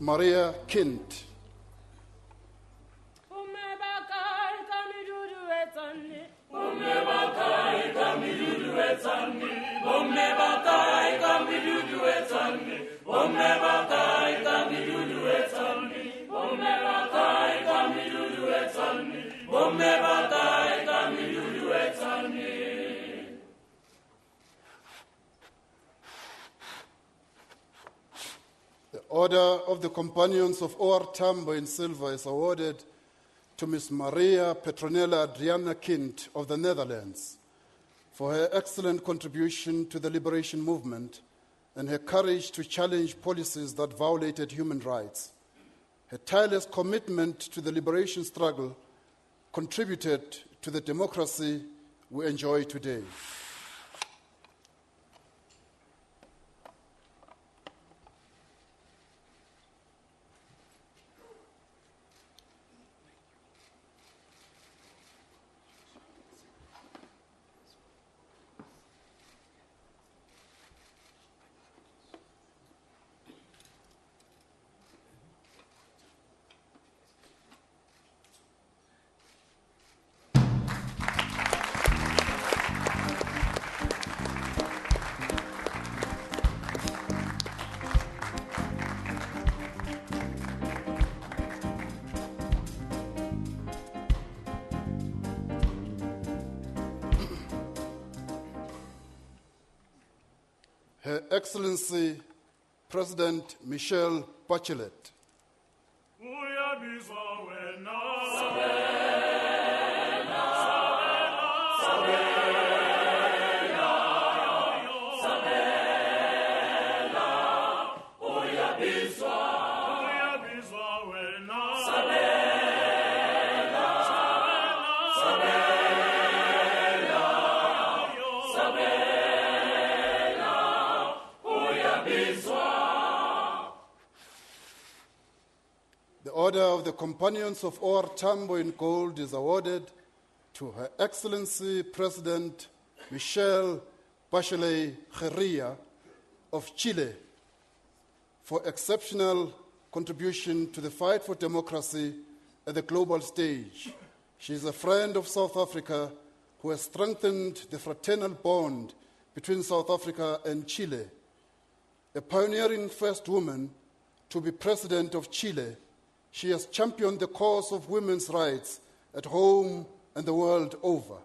Maria Kint. The Order of the Companions of O.R. Tambo in silver is awarded to Ms. Maria Petronella Adriana Kint of the Netherlands for her excellent contribution to the liberation movement and her courage to challenge policies that violated human rights. Her tireless commitment to the liberation struggle contributed to the democracy we enjoy today. Her Excellency President Michelle Bachelet. The Order of the Companions of O.R. Tambo in gold is awarded to Her Excellency President Michelle Bachelet Gerria of Chile for exceptional contribution to the fight for democracy at the global stage. She is a friend of South Africa who has strengthened the fraternal bond between South Africa and Chile. A pioneering first woman to be president of Chile, she has championed the cause of women's rights at home and the world over.